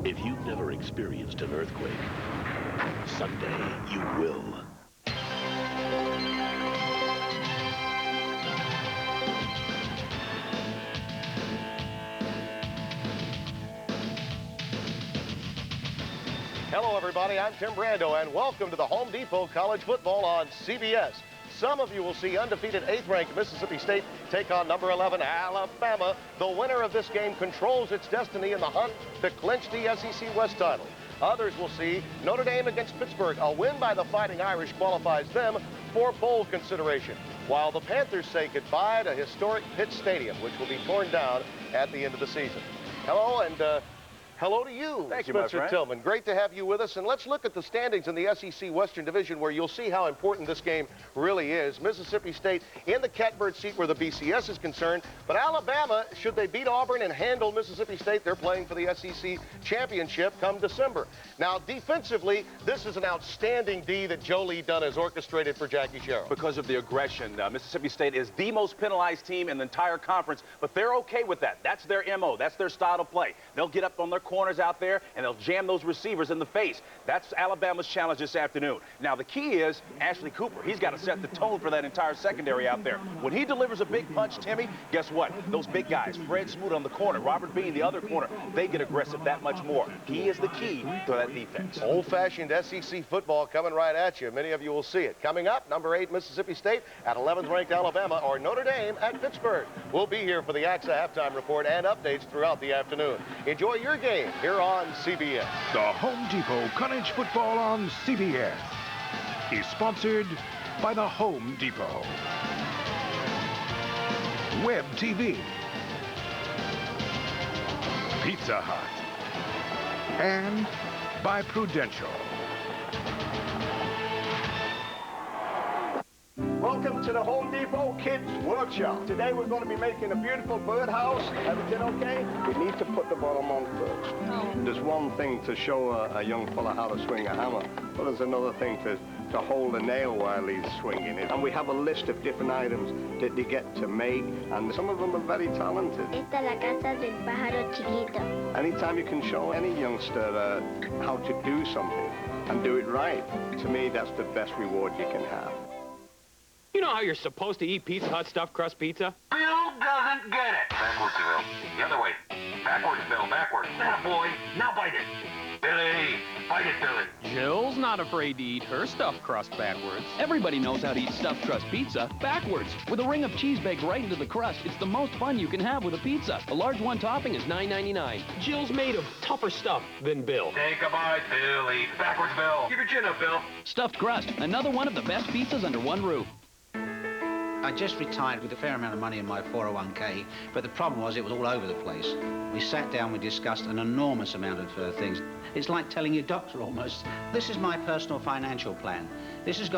If you've never experienced an earthquake, someday you will. Hello, everybody. I'm Tim Brando, and welcome to the Home Depot College Football on CBS. Some of you will see undefeated 8th-ranked Mississippi State take on number 11 Alabama. The winner of this game controls its destiny in the hunt to clinch the SEC West title. Others will see Notre Dame against Pittsburgh. A win by the Fighting Irish qualifies them for bowl consideration, while the Panthers say goodbye to historic Pitt Stadium, which will be torn down at the end of the season. Hello, and hello to you, Thank you, Spencer Tillman. Great to have you with us. And let's look at the standings in the SEC Western Division, where you'll see how important this game really is. Mississippi State in the catbird seat where the BCS is concerned. But Alabama, should they beat Auburn and handle Mississippi State, they're playing for the SEC championship come December. Now, defensively, this is an outstanding D that Joe Lee Dunn has orchestrated for Jackie Sherrill. Because of the aggression, Mississippi State is the most penalized team in the entire conference, but they're okay with that. That's their MO. That's their style of play. They'll get up on their corners out there, and they'll jam those receivers in the face. That's Alabama's challenge this afternoon. Now, the key is Ashley Cooper. He's got to set the tone for that entire secondary out there. When he delivers a big punch, Timmy, guess what? Those big guys, Fred Smoot on the corner, Robert Bean, the other corner, they get aggressive that much more. He is the key to that defense. Old-fashioned SEC football coming right at you. Many of you will see it. Coming up, number 8 Mississippi State at 11th-ranked Alabama, or Notre Dame at Pittsburgh. We'll be here for the AXA halftime report and updates throughout the afternoon. Enjoy your game here on CBS. The Home Depot College Football on CBS is sponsored by the Home Depot, Web TV, Pizza Hut, and by Prudential. Welcome to the Home Depot Kids Workshop. Today we're going to be making a beautiful birdhouse. Everything okay? We need to put the bottom on first. There's one thing to show a young fella how to swing a hammer, but there's another thing to hold a nail while he's swinging it. And we have a list of different items that they get to make, and some of them are very talented. Esta es la casa del pájaro chiquito. Anytime you can show any youngster how to do something and do it right, to me that's the best reward you can have. You know how you're supposed to eat Pizza Hut stuffed crust pizza? Bill doesn't get it. Backwards, Bill. The other way. Backwards, Bill. Backwards. That boy. Now bite it. Billy. Bite it, Billy. Jill's not afraid to eat her stuffed crust backwards. Everybody knows how to eat stuffed crust pizza backwards. With a ring of cheese baked right into the crust, it's the most fun you can have with a pizza. A large one topping is $9.99. Jill's made of tougher stuff than Bill. Take a bite, Billy. Backwards, Bill. Keep your chin up, Bill. Stuffed crust, another one of the best pizzas under one roof. I just retired with a fair amount of money in my 401k, but the problem was it was all over the place. We sat down, we discussed an enormous amount of things. It's like telling your doctor almost. This is my personal financial plan. This is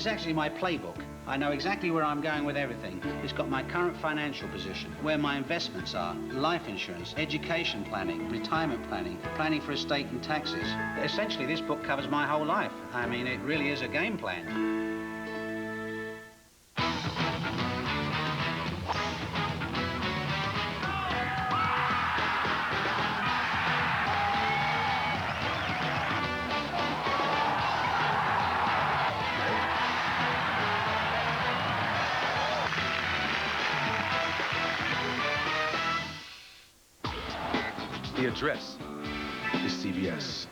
actually my playbook. I know exactly where I'm going with everything. It's got my current financial position, where my investments are, life insurance, education planning, retirement planning, planning for estate and taxes. Essentially, this book covers my whole life. I mean, it really is a game plan. The address is CBS.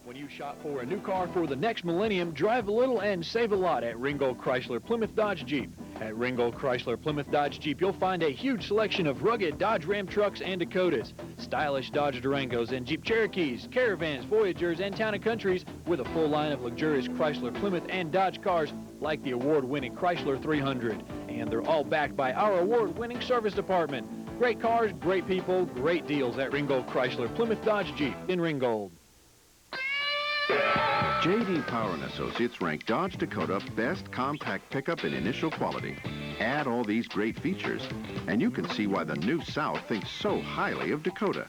When you shop for a new car for the next millennium, drive a little and save a lot at Ringgold Chrysler Plymouth Dodge Jeep. At Ringgold Chrysler Plymouth Dodge Jeep, you'll find a huge selection of rugged Dodge Ram trucks and Dakotas, stylish Dodge Durangos and Jeep Cherokees, Caravans, Voyagers, and Town & Countries, with a full line of luxurious Chrysler Plymouth and Dodge cars like the award-winning Chrysler 300. And they're all backed by our award-winning service department. Great cars, great people, great deals at Ringgold Chrysler Plymouth Dodge Jeep in Ringgold. J.D. Power & Associates ranked Dodge Dakota best compact pickup in initial quality. Add all these great features, and you can see why the new South thinks so highly of Dakota.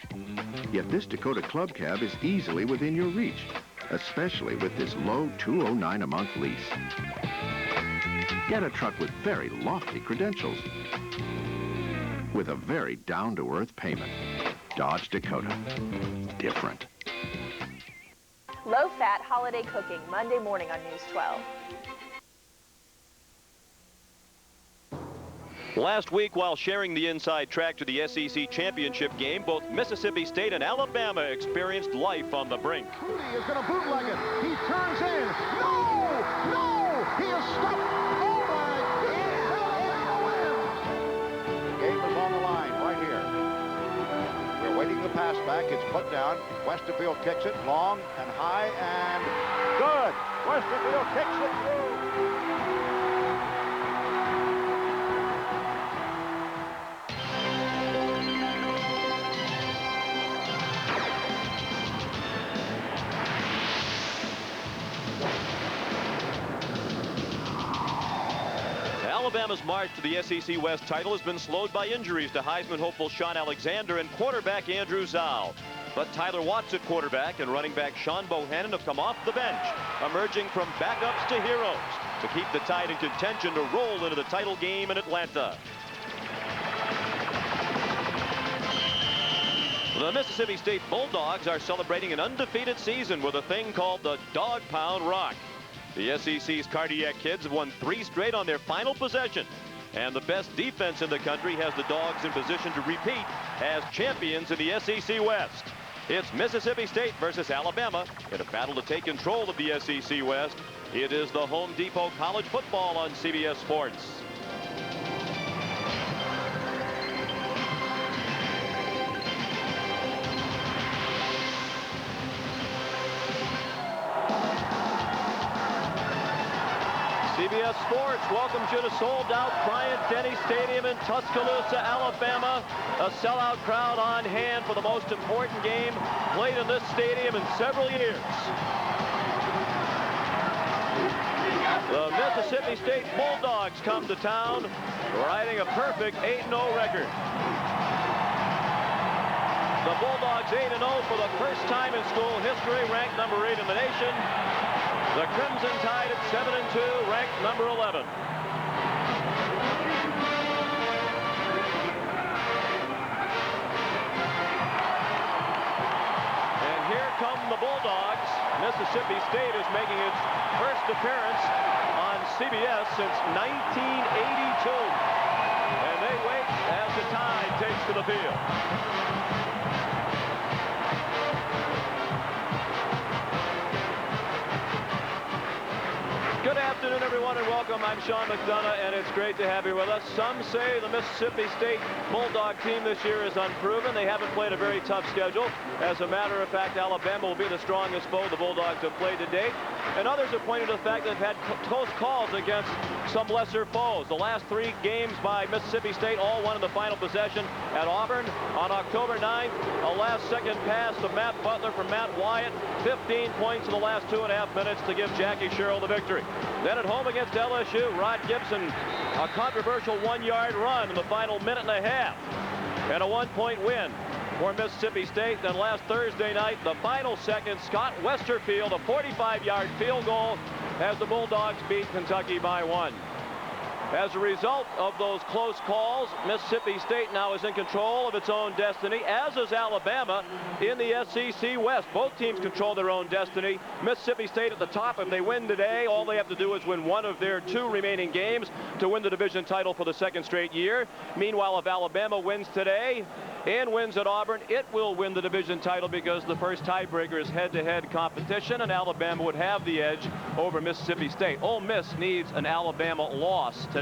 Yet this Dakota Club Cab is easily within your reach, especially with this low $209 a month lease. Get a truck with very lofty credentials, with a very down-to-earth payment. Dodge Dakota. Different. Low-fat holiday cooking, Monday morning on News 12. Last week, while sharing the inside track to the SEC championship game, both Mississippi State and Alabama experienced life on the brink. Moody is going to bootleg it. He turns in. No! No! He is stopped. Oh, my goodness! The game is on the line right here. We're waiting the pass back. It's put down. Westerfield kicks it long and high and good. Westerfield kicks it through. Alabama's march to the SEC West title has been slowed by injuries to Heisman hopeful Sean Alexander and quarterback Andrew Zhao. But Tyler Watts at quarterback and running back Sean Bohannon have come off the bench, emerging from backups to heroes to keep the Tide in contention to roll into the title game in Atlanta. The Mississippi State Bulldogs are celebrating an undefeated season with a thing called the Dog Pound Rock. The SEC's Cardiac Kids have won 3 straight on their final possession. And the best defense in the country has the Dogs in position to repeat as champions in the SEC West. It's Mississippi State versus Alabama in a battle to take control of the SEC West. It is the Home Depot College Football on CBS Sports. CBS Sports welcomes you to sold-out Bryant-Denny Stadium in Tuscaloosa, Alabama. A sellout crowd on hand for the most important game played in this stadium in several years. The Mississippi State Bulldogs come to town, riding a perfect 8-0 record. The Bulldogs 8-0 for the first time in school history, ranked number 8 in the nation. The Crimson Tide at 7-2, ranked number 11. And here come the Bulldogs. Mississippi State is making its first appearance on CBS since 1982. And they wait as the Tide takes to the field. Good afternoon, everyone, and welcome. I'm Sean McDonough, and it's great to have you with us. Some say the Mississippi State Bulldog team this year is unproven. They haven't played a very tough schedule. As a matter of fact, Alabama will be the strongest foe the Bulldogs have played to date. And others have pointed to the fact that they've had close calls against some lesser foes. The last 3 games by Mississippi State all won in the final possession at Auburn on October 9th. A last-second pass to Matt Butler from Matt Wyatt. 15 points in the last 2.5 minutes to give Jackie Sherrill the victory. Then at home against LSU, Rod Gibson, a controversial 1-yard run in the final minute and a half. And a 1-point win for Mississippi State. Then last Thursday night, the final second, Scott Westerfield, a 45-yard field goal as the Bulldogs beat Kentucky by 1. As a result of those close calls, Mississippi State now is in control of its own destiny, as is Alabama in the SEC West. Both teams control their own destiny. Mississippi State at the top. If they win today, all they have to do is win one of their 2 remaining games to win the division title for the 2nd straight year. Meanwhile, if Alabama wins today and wins at Auburn, it will win the division title because the first tiebreaker is head-to-head competition, and Alabama would have the edge over Mississippi State. Ole Miss needs an Alabama loss today.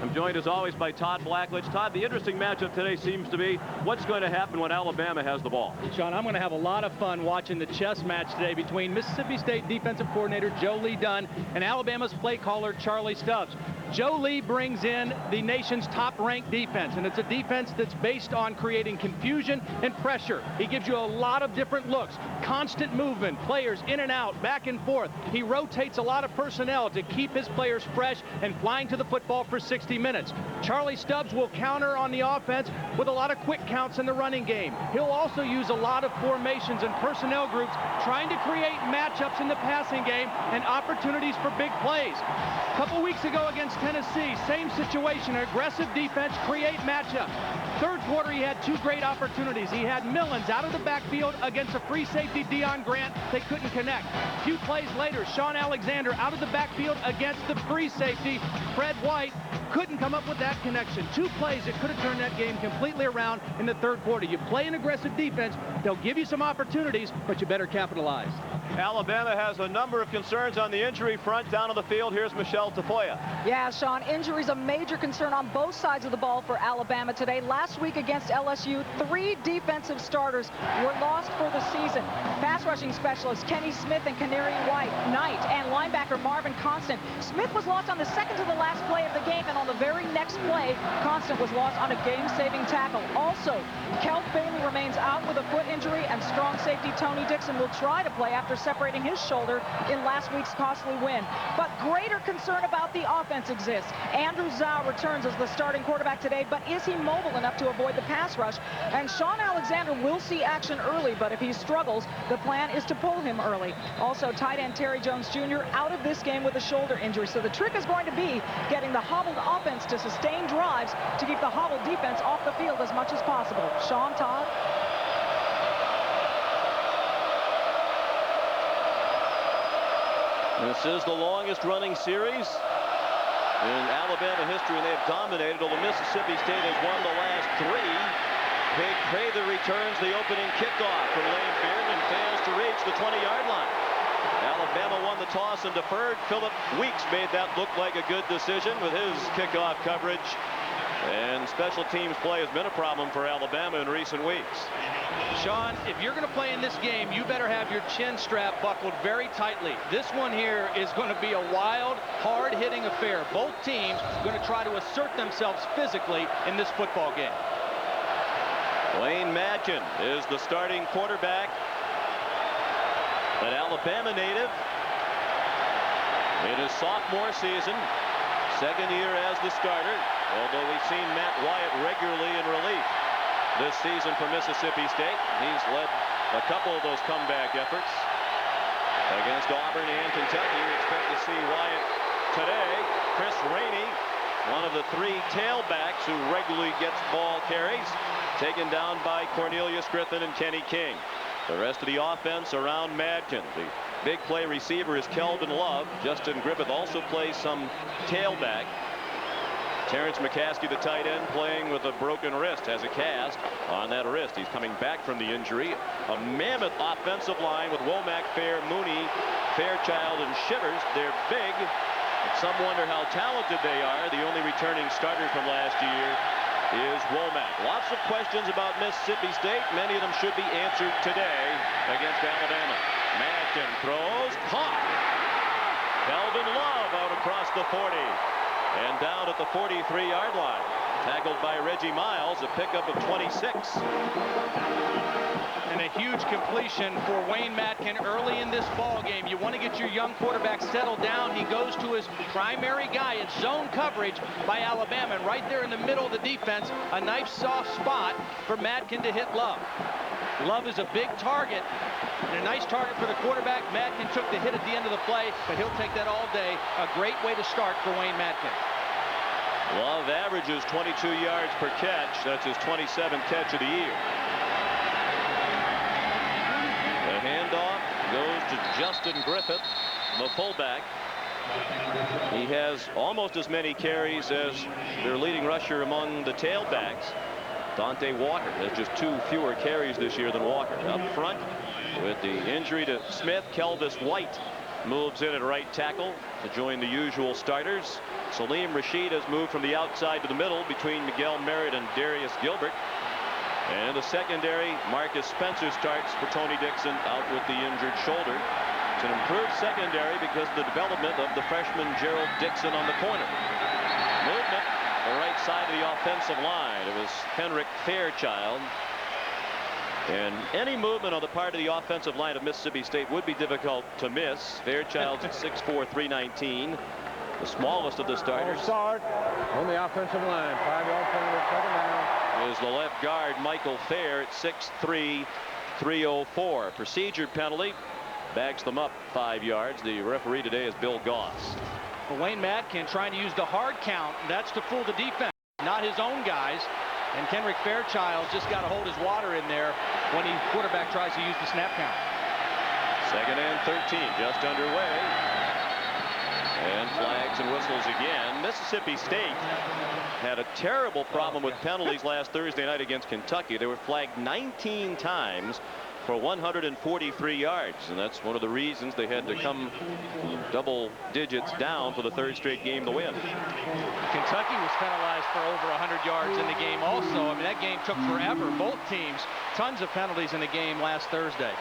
I'm joined, as always, by Todd Blackledge. Todd, the interesting matchup today seems to be what's going to happen when Alabama has the ball. Sean, I'm going to have a lot of fun watching the chess match today between Mississippi State defensive coordinator Joe Lee Dunn and Alabama's play caller Charlie Stubbs. Joe Lee brings in the nation's top-ranked defense, and it's a defense that's based on creating confusion and pressure. He gives you a lot of different looks, constant movement, players in and out, back and forth. He rotates a lot of personnel to keep his players fresh and flying to the football for 60 minutes. Charlie Stubbs will counter on the offense with a lot of quick counts in the running game. He'll also use a lot of formations and personnel groups trying to create matchups in the passing game and opportunities for big plays. A couple weeks ago against Tennessee, same situation, aggressive defense, create matchup. Third quarter, he had 2 great opportunities. He had Millens out of the backfield against a free safety, Deion Grant. They couldn't connect. A few plays later, Sean Alexander out of the backfield against the free safety, Fred White. Couldn't come up with that connection. 2 plays that could have turned that game completely around in the third quarter. You play an aggressive defense, they'll give you some opportunities, but you better capitalize. Alabama has a number of concerns on the injury front. Down on the field, here's Michelle Tafoya. Yeah, Sean, injuries a major concern on both sides of the ball for Alabama today. Last week against LSU, 3 defensive starters were lost for the season. Pass rushing specialists Kenny Smith and Canary Knight, and linebacker Marvin Constant. Smith was lost on the second to the last play of the game, and on the very next play, Constant was lost on a game-saving tackle. Also, Kelp Bailey remains out with a foot injury, and strong safety Tony Dixon will try to play after separating his shoulder in last week's costly win. But greater concern about the offense exists. Andrew Zhao returns as the starting quarterback today, but is he mobile enough to avoid the pass rush? And Sean Alexander will see action early, but if he struggles, the plan is to pull him early. Also, tight end Terry Jones Jr. out of this game with a shoulder injury. So the trick is going to be getting the hobbled offense to sustain drives to keep the hobbled defense off the field as much as possible. Sean, Todd? This is the longest running series in Alabama history, and they've dominated, although Mississippi State has won the last 3. Big Prather returns the opening kickoff from Lane Fearn and fails to reach the 20-yard line. Alabama won the toss and deferred. Phillip Weeks made that look like a good decision with his kickoff coverage. And special teams play has been a problem for Alabama in recent weeks. Sean, if you're going to play in this game, you better have your chin strap buckled very tightly. This one here is going to be a wild, hard-hitting affair. Both teams are going to try to assert themselves physically in this football game. Wayne Madkin is the starting quarterback, an Alabama native in his sophomore season, second year as the starter, although we've seen Matt Wyatt regularly in relief this season for Mississippi State. He's led a couple of those comeback efforts against Auburn and Kentucky. We expect to see Wyatt today. Chris Rainey, one of the 3 tailbacks who regularly gets ball carries, taken down by Cornelius Griffin and Kenny King. The rest of the offense around Madkin. The big play receiver is Kelvin Love. Justin Griffith also plays some tailback. Terrence McCaskey, the tight end, playing with a broken wrist, has a cast on that wrist. He's coming back from the injury. A mammoth offensive line with Womack, Fair, Mooney, Fairchild, and Shivers. They're big. Some wonder how talented they are. The only returning starter from last year is Womack. Lots of questions about Mississippi State. Many of them should be answered today against Alabama. Madkin throws, caught. Kelvin Love out across the 40 and down at the 43-yard line. Tackled by Reggie Miles, a pickup of 26. And a huge completion for Wayne Madkin early in this ball game. You want to get your young quarterback settled down. He goes to his primary guy. It's zone coverage by Alabama. And right there in the middle of the defense, a nice soft spot for Madkin to hit Love. Love is a big target and a nice target for the quarterback. Madkin took the hit at the end of the play, but he'll take that all day. A great way to start for Wayne Madkin. Love averages 22 yards per catch. That's his 27th catch of the year. The handoff goes to Justin Griffith, the fullback. He has almost as many carries as their leading rusher among the tailbacks. Dante Walker has just 2 fewer carries this year than Walker. Up front with the injury to Smith, Kelvis White moves in at right tackle to join the usual starters. Salim Rashid has moved from the outside to the middle between Miguel Merritt and Darius Gilbert. And the secondary, Marcus Spencer starts for Tony Dixon out with the injured shoulder. It's an improved secondary because of the development of the freshman Gerald Dixon on the corner. Movement the right side of the offensive line. It was Henrik Fairchild. And any movement on the part of the offensive line of Mississippi State would be difficult to miss. Fairchild's 6'4", 319. The smallest of the starters. Start on the offensive line. 5-yard penalty, second down. Is the left guard Michael Fair at 6'3", 304. Procedure penalty. Backs them up 5 yards. The referee today is Bill Goss. But Wayne Madkin trying to use the hard count. That's to fool the defense, not his own guys. And Kenrick Fairchild just got to hold his water in there when the quarterback tries to use the snap count. 2nd and 13, just underway. And flags and whistles again. Mississippi State had a terrible problem with penalties last Thursday night against Kentucky. They were flagged 19 times for 143 yards, and that's one of the reasons they had to come double digits down for the 3rd straight game to win. Kentucky was penalized for over 100 yards in the game also. I mean, that game took forever. Both teams, tons of penalties in the game last Thursday.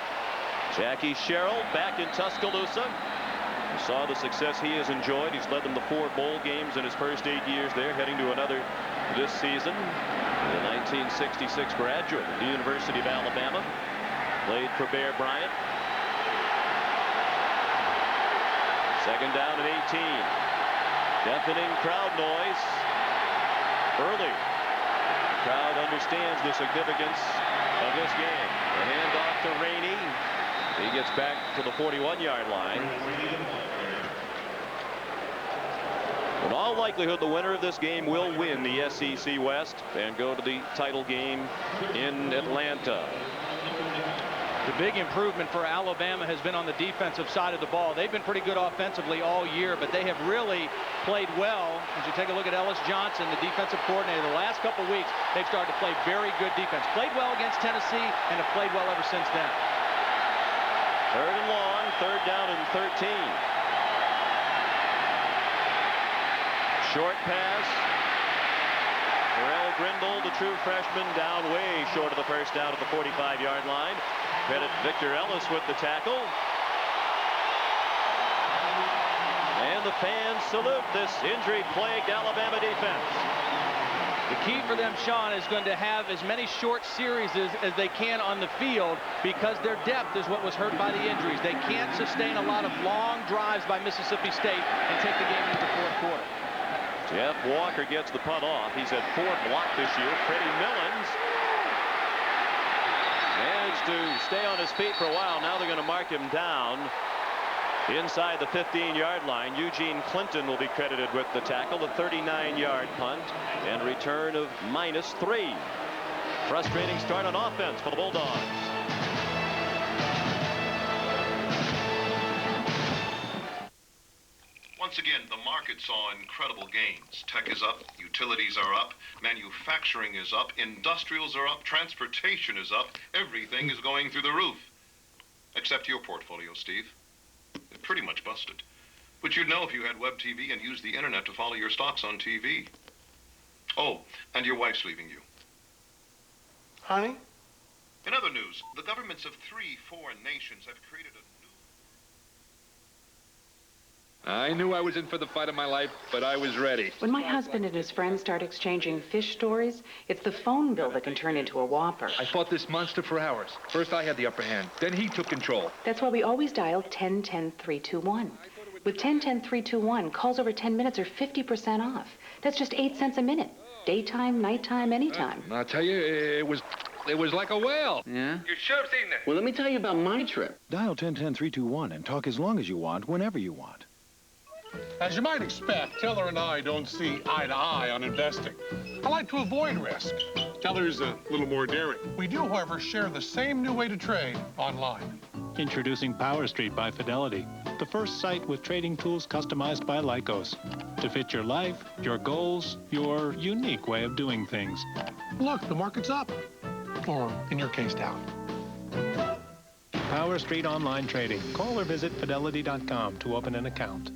Jackie Sherrill back in Tuscaloosa. You saw the success he has enjoyed. He's led them to 4 bowl games in his first 8 years there, heading to another this season. The 1966 graduate of the University of Alabama. Played for Bear Bryant. 2nd down and 18. Deafening crowd noise early. The crowd understands the significance of this game. The handoff to Rainey. He gets back to the 41-yard line. In all likelihood, the winner of this game will win the SEC West and go to the title game in Atlanta. The big improvement for Alabama has been on the defensive side of the ball. They've been pretty good offensively all year, but they have really played well. As you take a look at Ellis Johnson, the defensive coordinator, the last couple weeks, they've started to play very good defense. Played well against Tennessee and have played well ever since then. 3rd and long, 3rd down and 13. Short pass. Terrell Grindle, the true freshman, down way short of the first down at the 45-yard line. Credit Victor Ellis with the tackle. And the fans salute this injury-plagued Alabama defense. The key for them, Sean, is going to have as many short series as they can on the field because their depth is what was hurt by the injuries. They can't sustain a lot of long drives by Mississippi State and take the game into the 4th quarter. Jeff Walker gets the punt off. He's had 4 blocked this year. Freddie Millens managed to stay on his feet for a while. Now they're going to mark him down inside the 15-yard line. Eugene Clinton will be credited with the tackle. The 39-yard punt and return of -3. Frustrating start on offense for the Bulldogs. Once again, the market saw incredible gains. Tech is up, utilities are up, manufacturing is up, industrials are up, transportation is up. Everything is going through the roof. Except your portfolio, Steve. It pretty much busted. But you'd know if you had web TV and used the internet to follow your stocks on TV. Oh, and your wife's leaving you. Honey? In other news, the governments of 3 foreign nations have created a I knew I was in for the fight of my life, but I was ready. When my husband and his friends start exchanging fish stories, it's the phone bill that can turn into a whopper. I fought this monster for hours. First I had the upper hand, then he took control. That's why we always dial 10-10-321. With 10-10-321, calls over 10 minutes are 50% off. That's just 8 cents a minute. Daytime, nighttime, anytime. I'll tell you, it was like a whale. Yeah? You should have seen this. Well, let me tell you about my trip. Dial 10-10-321 and talk as long as you want, whenever you want. As you might expect, Teller and I don't see eye to eye on investing. I like to avoid risk. Teller's a little more daring. We do, however, share the same new way to trade online. Introducing Power Street by Fidelity, the first site with trading tools customized by Lycos to fit your life, your goals, your unique way of doing things. Look, the market's up. Or, in your case, down. Power Street Online Trading. Call or visit fidelity.com to open an account.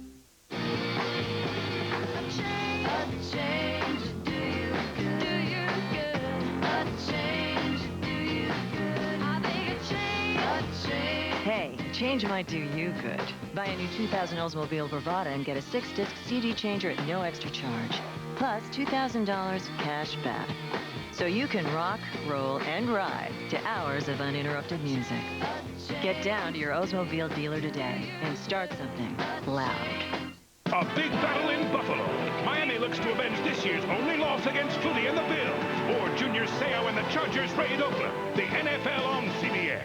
Hey, change might do you good. Buy a new 2000 Oldsmobile Bravada and get a 6-disc CD changer at no extra charge. Plus $2,000 cash back. So you can rock, roll, and ride to hours of uninterrupted music. Get down to your Oldsmobile dealer today and start something loud. A big battle in Buffalo. Miami looks to avenge this year's only loss against Philly and the Bills. Or Junior Seau and the Chargers raid Oakland. The NFL on CBS.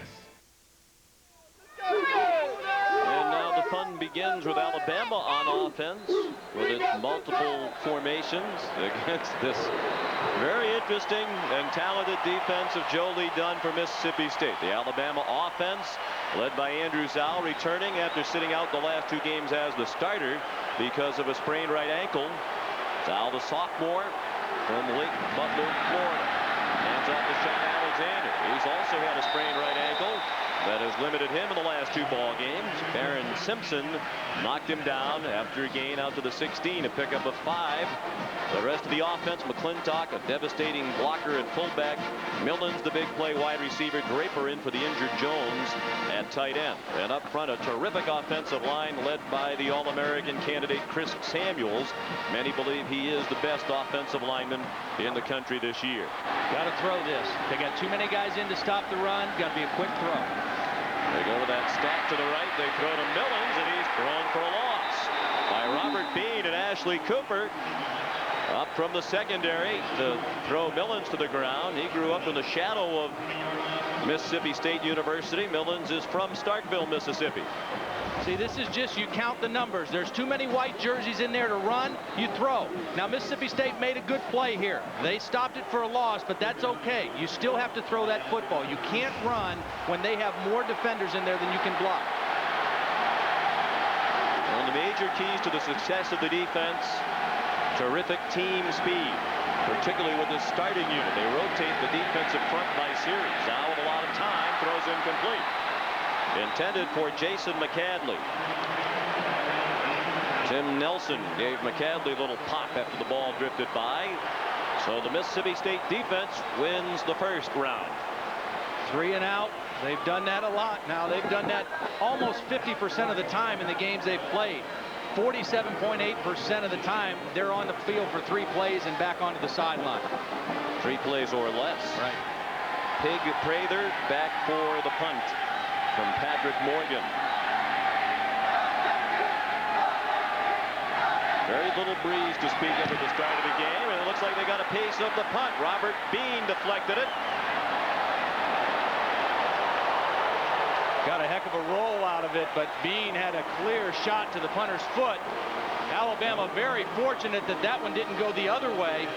And now the fun begins with Alabama on offense with its multiple formations against this very interesting and talented defense of Joe Lee Dunn for Mississippi State. The Alabama offense, led by Andrew Zal, returning after sitting out the last 2 games as the starter because of a sprained right ankle. Zal, the sophomore from Lake Butler, Florida. Hands off to Sean Alexander. He's also had a sprained right ankle that has limited him in the last 2 ball games. Barron Simpson knocked him down after a gain out to the 16, a pickup of 5. The rest of the offense, McClintock, a devastating blocker at fullback. Millens, the big play wide receiver. Draper in for the injured Jones at tight end. And up front, a terrific offensive line led by the All-American candidate Chris Samuels. Many believe he is the best offensive lineman in the country this year. Got to throw this. They got too many guys in to stop the run. Got to be a quick throw. They go to that stack to the right. They throw to Millens, and he's thrown for a loss by Robert Bean and Ashley Cooper. Up from the secondary to throw Millens to the ground. He grew up in the shadow of Mississippi State University. Millens is from Starkville, Mississippi. See, this is just, you count the numbers. There's too many white jerseys in there to run. You throw. Now, Mississippi State made a good play here. They stopped it for a loss, but that's okay. You still have to throw that football. You can't run when they have more defenders in there than you can block. One of the major keys to the success of the defense, terrific team speed, particularly with the starting unit. They rotate the defensive front by series. Now with a lot of time, throws incomplete. Intended for Jason McCadley. Tim Nelson gave McCadley a little pop after the ball drifted by. So the Mississippi State defense wins the first round. 3 and out. They've done that a lot now. They've done that almost 50% of the time in the games they've played. 47.8% of the time they're on the field for 3 plays and back onto the sideline. 3 plays or less. Right. Pig Prather back for the punt from Patrick Morgan. Very little breeze to speak of at the start of the game, and it looks like they got a pace of the punt. Robert Bean deflected it. Got a heck of a roll out of it, but Bean had a clear shot to the punter's foot. Alabama very fortunate that that one didn't go the other way.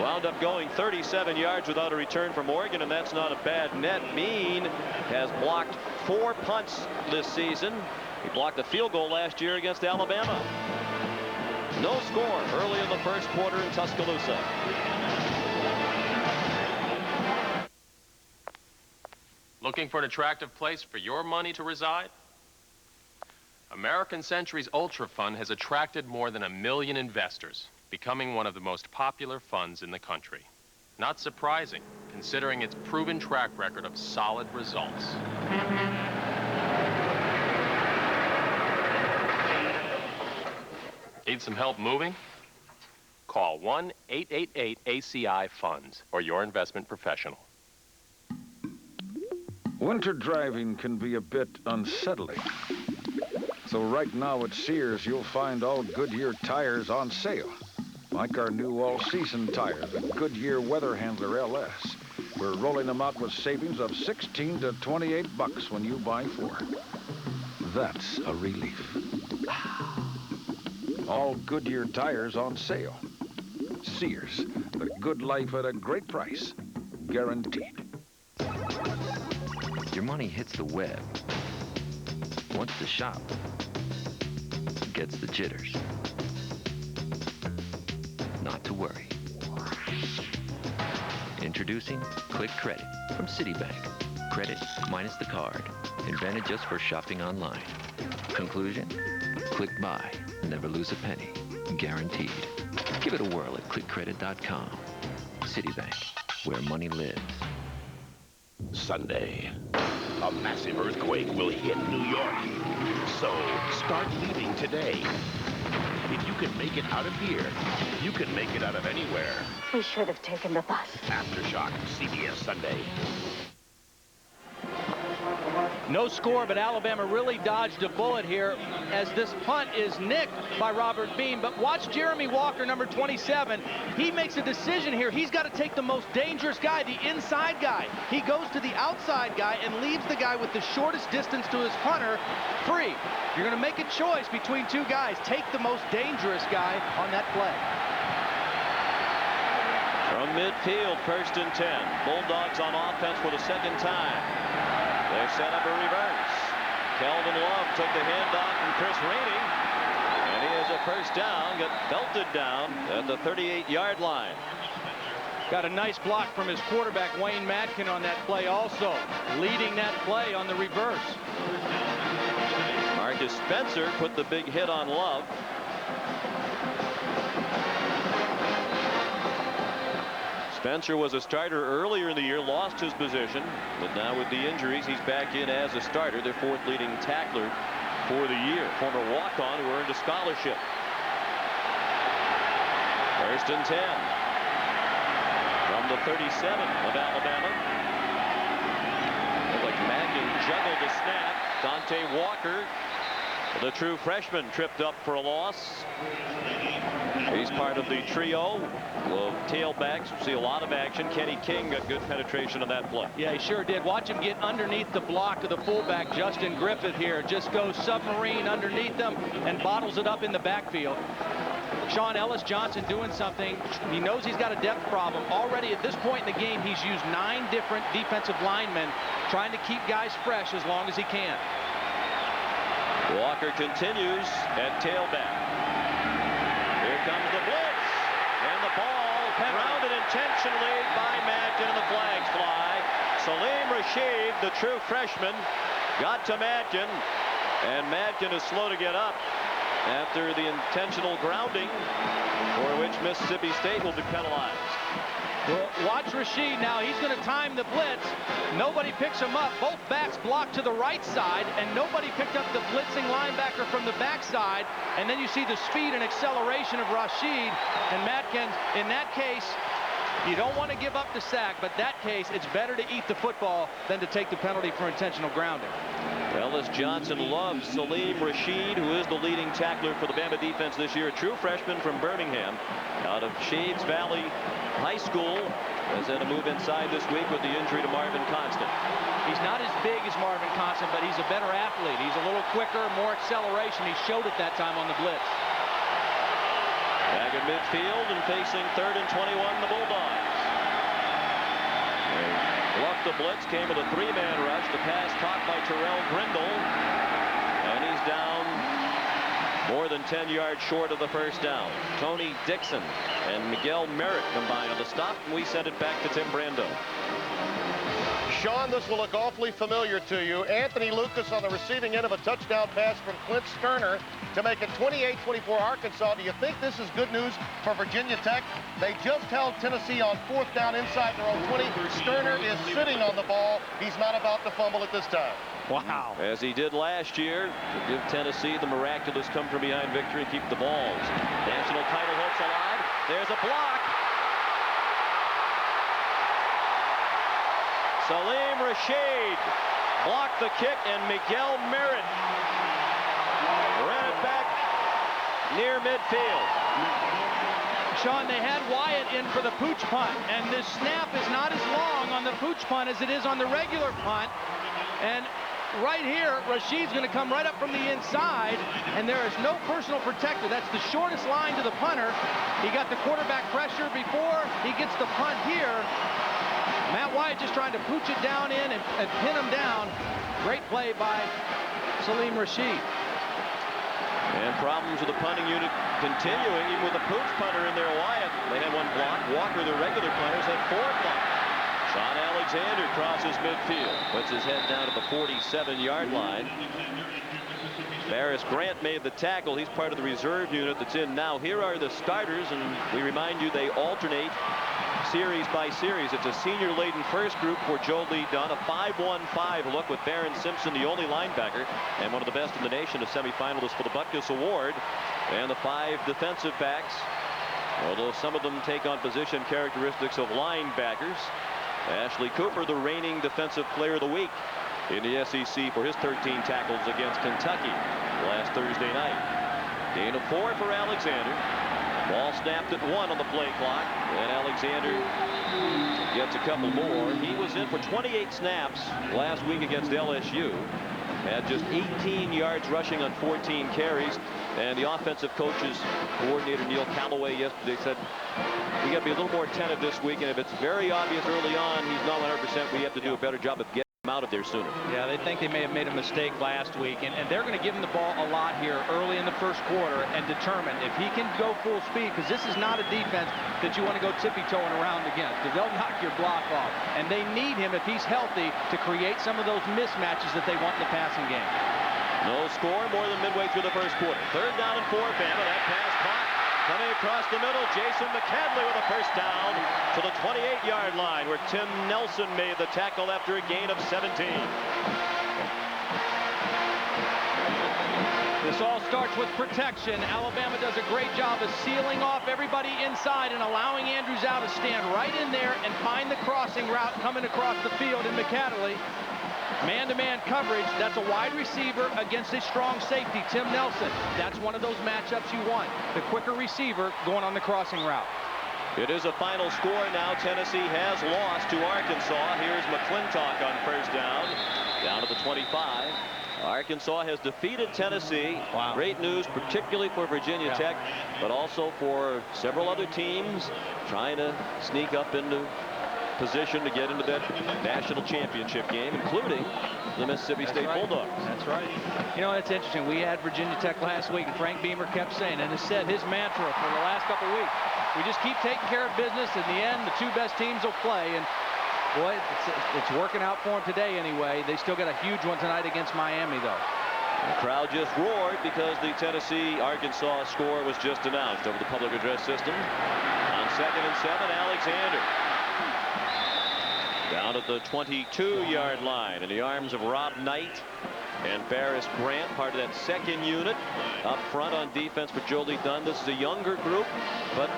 Wound up going 37 yards without a return from Oregon, and that's not a bad net. Bean has blocked 4 punts this season. He blocked a field goal last year against Alabama. No score early in the first quarter in Tuscaloosa. Looking for an attractive place for your money to reside? American Century's Ultra Fund has attracted more than 1 million investors, becoming one of the most popular funds in the country. Not surprising, considering its proven track record of solid results. Need some help moving? Call 1-888-ACI-FUNDS or your investment professional. Winter driving can be a bit unsettling. So right now at Sears, you'll find all Goodyear tires on sale. Like our new all-season tire, the Goodyear Weather Handler LS. We're rolling them out with savings of $16 to $28 when you buy 4. That's a relief. All Goodyear tires on sale. Sears, the good life at a great price. Guaranteed. Your money hits the web. Once the shop gets the jitters. Not to worry. Introducing Click Credit from Citibank. Credit minus the card. Invented just for shopping online. Conclusion? Click buy. Never lose a penny. Guaranteed. Give it a whirl at clickcredit.com. Citibank, where money lives. Sunday, a massive earthquake will hit New York. So start leaving today. If you can make it out of here, you can make it out of anywhere. We should have taken the bus. Aftershock, CBS Sunday. No score, but Alabama really dodged a bullet here as this punt is nicked by Robert Beam. But watch Jeremy Walker, number 27. He makes a decision here. He's got to take the most dangerous guy, the inside guy. He goes to the outside guy and leaves the guy with the shortest distance to his punter free. You're going to make a choice between two guys. Take the most dangerous guy on that play. From midfield, 1st and 10. Bulldogs on offense for the second time. They set up a reverse. Kelvin Love took the handoff from Chris Rainey. And he has a first down, got belted down at the 38-yard line. Got a nice block from his quarterback, Wayne Madkin, on that play also. Leading that play on the reverse. Marcus Spencer put the big hit on Love. Spencer was a starter earlier in the year, lost his position, but now with the injuries, he's back in as a starter, their 4th leading tackler for the year. Former walk-on who earned a scholarship. 1st and 10 from the 37 of Alabama. Looked like Madkin juggled the snap. Dante Walker, the true freshman, tripped up for a loss. He's part of the trio of tailbacks. See a lot of action. Kenny King got good penetration on that play. Yeah, he sure did. Watch him get underneath the block of the fullback, Justin Griffith here. Just goes submarine underneath them and bottles it up in the backfield. Sean Ellis Johnson doing something. He knows he's got a depth problem. Already at this point in the game, he's used 9 different defensive linemen trying to keep guys fresh as long as he can. Walker continues at tailback. Here comes the blitz, and the ball grounded intentionally by Madkin, and the flags fly. Salim Rashid, the true freshman, got to Madkin, and Madkin is slow to get up after the intentional grounding, for which Mississippi State will be penalized. Well, watch Rashid now. He's going to time the blitz. Nobody picks him up. Both backs blocked to the right side, and nobody picked up the blitzing linebacker from the backside. And then you see the speed and acceleration of Rashid and Madkin. In that case, you don't want to give up the sack, but that case, it's better to eat the football than to take the penalty for intentional grounding. Ellis Johnson loves Salim Rashid, who is the leading tackler for the Bama defense this year. A true freshman from Birmingham, out of Shades Valley High School. Has had a move inside this week with the injury to Marvin Constant. He's not as big as Marvin Constant, but he's a better athlete. He's a little quicker, more acceleration. He showed it that time on the blitz. Back at midfield and facing 3rd and 21, the Bulldogs. Bluffed the blitz, came with a 3-man rush. The pass caught by Terrell Grindle. And he's down more than 10 yards short of the first down. Tony Dixon and Miguel Merritt combined on the stop, and we send it back to Tim Brando. Sean, this will look awfully familiar to you. Anthony Lucas on the receiving end of a touchdown pass from Clint Sterner to make it 28-24 Arkansas. Do you think this is good news for Virginia Tech? They just held Tennessee on 4th down inside their own 20. Sterner is sitting on the ball. He's not about to fumble at this time. Wow. As he did last year to give Tennessee the miraculous come from behind victory and keep the balls. National title hopes alive. There's a block. Salim Rashid blocked the kick, and Miguel Merritt ran it back near midfield. Sean, they had Wyatt in for the pooch punt, and this snap is not as long on the pooch punt as it is on the regular punt. And right here, Rashid's going to come right up from the inside, and there is no personal protector. That's the shortest line to the punter. He got the quarterback pressure before he gets the punt here. Matt Wyatt just trying to pooch it down in and pin him down. Great play by Salim Rashid. And problems with the punting unit continuing, even with the pooch punter in there. Wyatt, they had 1 block. Walker, the regular punters, had 4 blocks. Sean Alexander crosses midfield, puts his head down at the 47-yard line. Barris Grant made the tackle. He's part of the reserve unit that's in now. Here are the starters, and we remind you they alternate series by series. It's a senior-laden first group for Joe Lee Dunn, a 5-1-5 look with Barron Simpson, the only linebacker, and one of the best in the nation, a semifinalist for the Butkus Award. And the 5 defensive backs, although some of them take on position characteristics of linebackers. Ashley Cooper, the reigning defensive player of the week. in the SEC for his 13 tackles against Kentucky last Thursday night. Gain of 4 for Alexander. Ball snapped at 1 on the play clock, and Alexander gets a couple more. He was in for 28 snaps last week against LSU. Had just 18 yards rushing on 14 carries. And the offensive coaches coordinator Neil Callaway yesterday said, we got to be a little more attentive this week, and if it's very obvious early on he's not 100%, we have to do a better job of getting him out of there sooner. Yeah, they think they may have made a mistake last week, and they're going to give him the ball a lot here early in the first quarter and determine if he can go full speed, because this is not a defense that you want to go tippy-toeing around against, because they'll knock your block off. And they need him, if he's healthy, to create some of those mismatches that they want in the passing game. No score more than midway through the first quarter. 3rd down and 4, Bama. That pass caught. Coming across the middle, Jason McCadley with a first down to the 28-yard line, where Tim Nelson made the tackle after a gain of 17. This all starts with protection. Alabama does a great job of sealing off everybody inside and allowing Andrews out to stand right in there and find the crossing route coming across the field in McCadley. Man-to-man coverage, that's a wide receiver against a strong safety, Tim Nelson. That's one of those matchups you want. The quicker receiver going on the crossing route. It is a final score now. Tennessee has lost to Arkansas. Here's McClintock on first down to the 25. Arkansas has defeated Tennessee. Wow. Great news, particularly for Virginia Tech, but also for several other teams trying to sneak up into position to get into that national championship game, including the Mississippi State Bulldogs. That's right. You know, it's interesting. We had Virginia Tech last week, and Frank Beamer kept saying, and has said his mantra for the last couple weeks, we just keep taking care of business. In the end, the 2 best teams will play. And boy, it's working out for them today anyway. They still got a huge one tonight against Miami, though. The crowd just roared because the Tennessee-Arkansas score was just announced over the public address system. On 2nd and 7, Alexander. Down at the 22-yard line in the arms of Rob Knight and Ferris Grant, part of that second unit. Up front on defense for Joe Lee Dunn. This is a younger group, but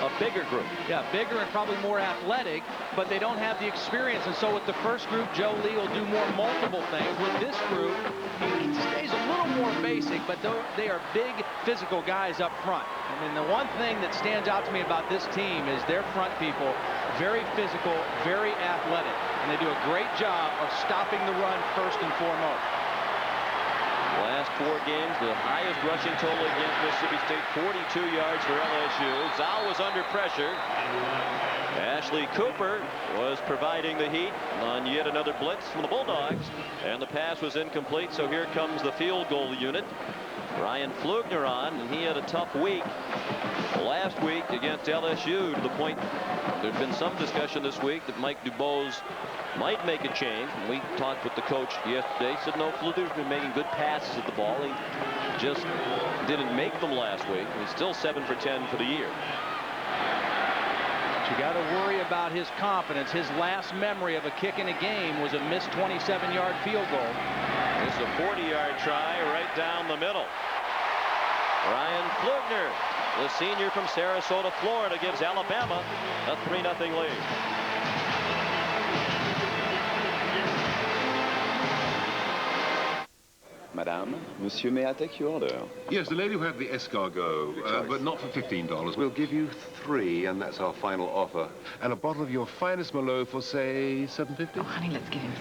a bigger group. Yeah, bigger and probably more athletic, but they don't have the experience. And so with the first group, Joe Lee will do more multiple things. With this group, he stays a little more basic, but they are big, physical guys up front. I mean, the one thing that stands out to me about this team is their front people, very physical, very athletic, and they do a great job of stopping the run first and foremost. Last 4 games, the highest rushing total against Mississippi State, 42 yards for LSU. Zal was under pressure. Ashley Cooper was providing the heat on yet another blitz from the Bulldogs, and the pass was incomplete, so here comes the field goal unit. Ryan Flugner on, and he had a tough week last week against LSU, to the point there's been some discussion this week that Mike DuBose might make a change. And we talked with the coach yesterday. He said, no, Flugner's been making good passes at the ball. He just didn't make them last week. He's still 7 for 10 for the year. You got to worry about his confidence. His last memory of a kick in a game was a missed 27-yard field goal. This is a 40-yard try right down the middle. Ryan Flugner, the senior from Sarasota, Florida, gives Alabama a 3-0 lead. Madame, Monsieur, may I take your order? Yes, the lady who had the escargot, but not for $15. We'll give you 3, and that's our final offer. And a bottle of your finest Merlot for, say, $7.50? Oh, honey, let's give him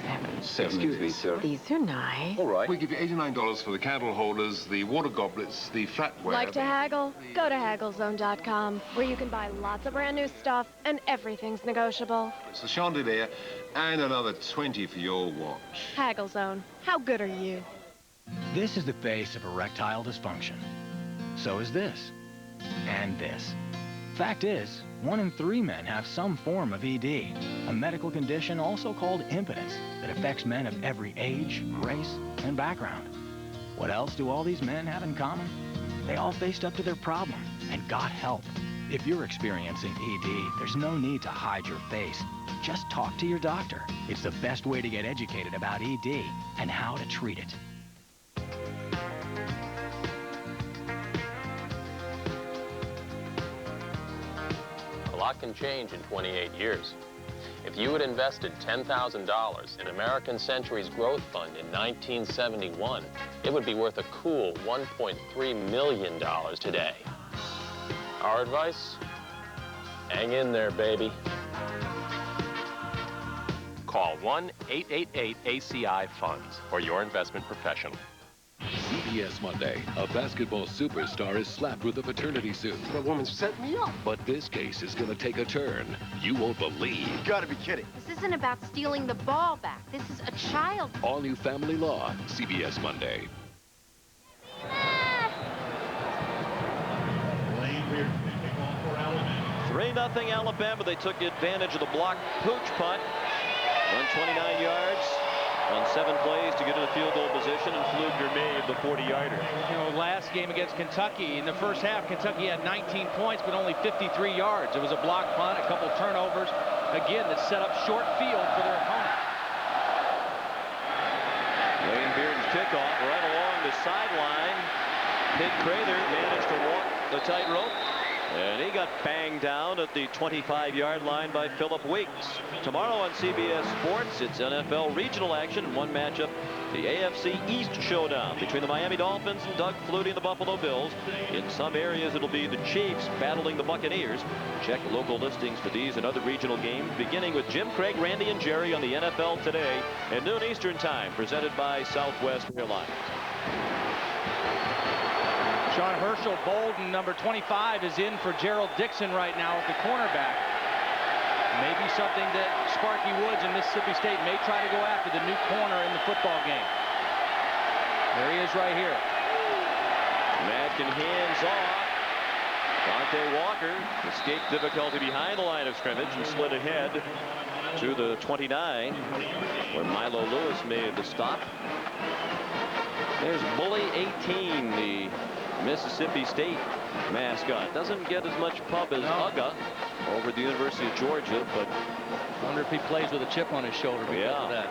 7. Excuse me, sir. These are nice. All right. We give you $89 for the candle holders, the water goblets, the flatware. Like to haggle? Go to hagglezone.com, where you can buy lots of brand new stuff, and everything's negotiable. It's the chandelier, and another 20 for your watch. Hagglezone. How good are you? This is the face of erectile dysfunction. So is this. And this. Fact is, 1 in 3 men have some form of ED, a medical condition also called impotence that affects men of every age, race, and background. What else do all these men have in common? They all faced up to their problem and got help. If you're experiencing ED, there's no need to hide your face. Just talk to your doctor. It's the best way to get educated about ED and how to treat it. A lot can change in 28 years. If you had invested $10,000 in American Century's growth fund in 1971, it would be worth a cool $1.3 million today. Our advice? Hang in there, baby. Call 1-888-ACI-FUNDS for your investment professional. CBS Monday, a basketball superstar is slapped with a paternity suit. That woman set me up. But this case is going to take a turn you won't believe. You gotta be kidding. This isn't about stealing the ball back. This is a child. All new Family Law, CBS Monday. 3-0 Alabama. They took advantage of the block pooch punt. 129 yards on 7 plays to get in the field goal position, and Pfluger made the 40-yarder. You know, last game against Kentucky, in the first half, Kentucky had 19 points, but only 53 yards. It was a block punt, a couple turnovers, again, that set up short field for their opponent. Wayne Bearden's kickoff right along the sideline. Pig Prather managed to walk the tightrope, and he got banged down at the 25-yard line by Philip Weeks. Tomorrow on CBS Sports, it's NFL regional action. One matchup, the AFC East showdown between the Miami Dolphins and Doug Flutie and the Buffalo Bills. In some areas, it'll be the Chiefs battling the Buccaneers. Check local listings for these and other regional games, beginning with Jim Craig, Randy, and Jerry on the NFL Today at noon Eastern Time, presented by Southwest Airlines. Sean Herschel Bolden, number 25, is in for Gerald Dixon right now at the cornerback. Maybe something that Sparky Woods and Mississippi State may try to go after, the new corner in the football game. There he is right here. Madkin hands off. Dante Walker escaped difficulty behind the line of scrimmage and slid ahead to the 29, where Milo Lewis made the stop. There's Bully 18, the Mississippi State mascot. Doesn't get as much pub as Ugga over at the University of Georgia, but I wonder if he plays with a chip on his shoulder because of that.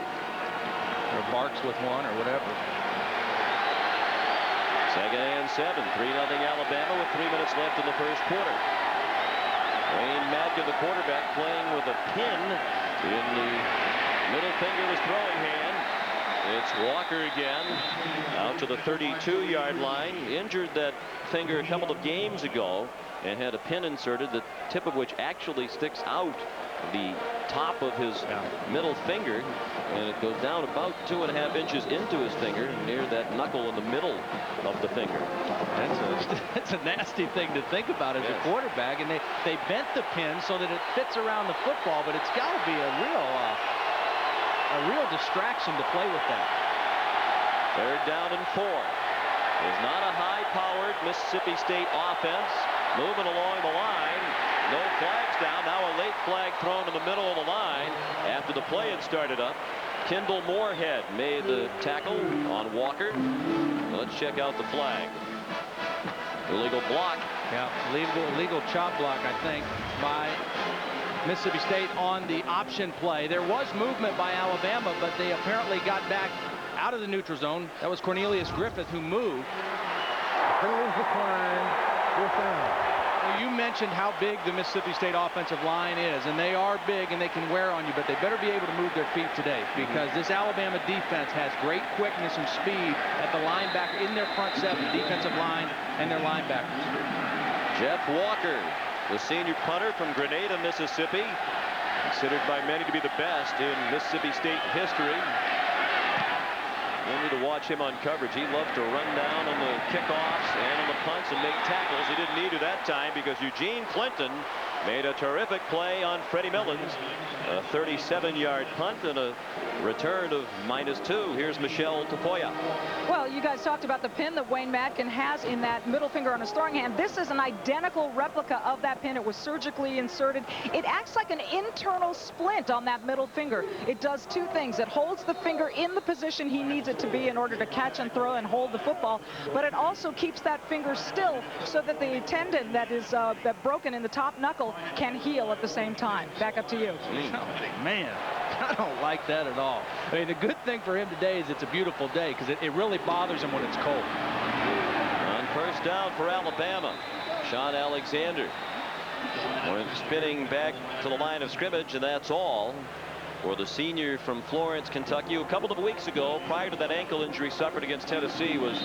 Or barks with one or whatever. Second and 7, 3-0 Alabama with 3 minutes left in the first quarter. Wayne Madkin, the quarterback, playing with a pin in the middle finger of his throwing hand. It's Walker again, out to the 32-yard line. Injured that finger a couple of games ago and had a pin inserted, the tip of which actually sticks out the top of his middle finger, and it goes down about 2.5 inches into his finger, near that knuckle in the middle of the finger. That's a nasty thing to think about as a quarterback, and they bent the pin so that it fits around the football, but it's got to be a real distraction to play with that. 3rd down and 4. There's not a high-powered Mississippi State offense moving along the line. No flags down. Now a late flag thrown in the middle of the line after the play had started up. Kendall Moorhead made the tackle on Walker. Let's check out the flag. Illegal block. Yeah, illegal chop block, I think, by Mississippi State on the option play. There was movement by Alabama, but they apparently got back out of the neutral zone. That was Cornelius Griffith who moved. You mentioned how big the Mississippi State offensive line is, and they are big and they can wear on you, but they better be able to move their feet today, because this Alabama defense has great quickness and speed at the linebacker, in their front seven, defensive line, and their linebackers. Jeff Walker, the senior punter from Grenada, Mississippi, considered by many to be the best in Mississippi State history. You need to watch him on coverage. He loves to run down on the kickoffs and on the punts and make tackles. He didn't need to that time because Eugene Clinton made a terrific play on Freddie Millens. A 37-yard punt and a return of -2. Here's Michelle Tafoya. Well, you guys talked about the pin that Wayne Madkin has in that middle finger on his throwing hand. This is an identical replica of that pin. It was surgically inserted. It acts like an internal splint on that middle finger. It does two things. It holds the finger in the position he needs it to be in order to catch and throw and hold the football, but it also keeps that finger still so that the tendon that is broken in the top knuckle can heal at the same time. Back up to you. Oh, man, I don't like that at all. I mean, the good thing for him today is it's a beautiful day, because it really bothers him when it's cold. On first down for Alabama, Sean Alexander Went spinning back to the line of scrimmage, and that's all for the senior from Florence, Kentucky, who a couple of weeks ago, prior to that ankle injury suffered against Tennessee, was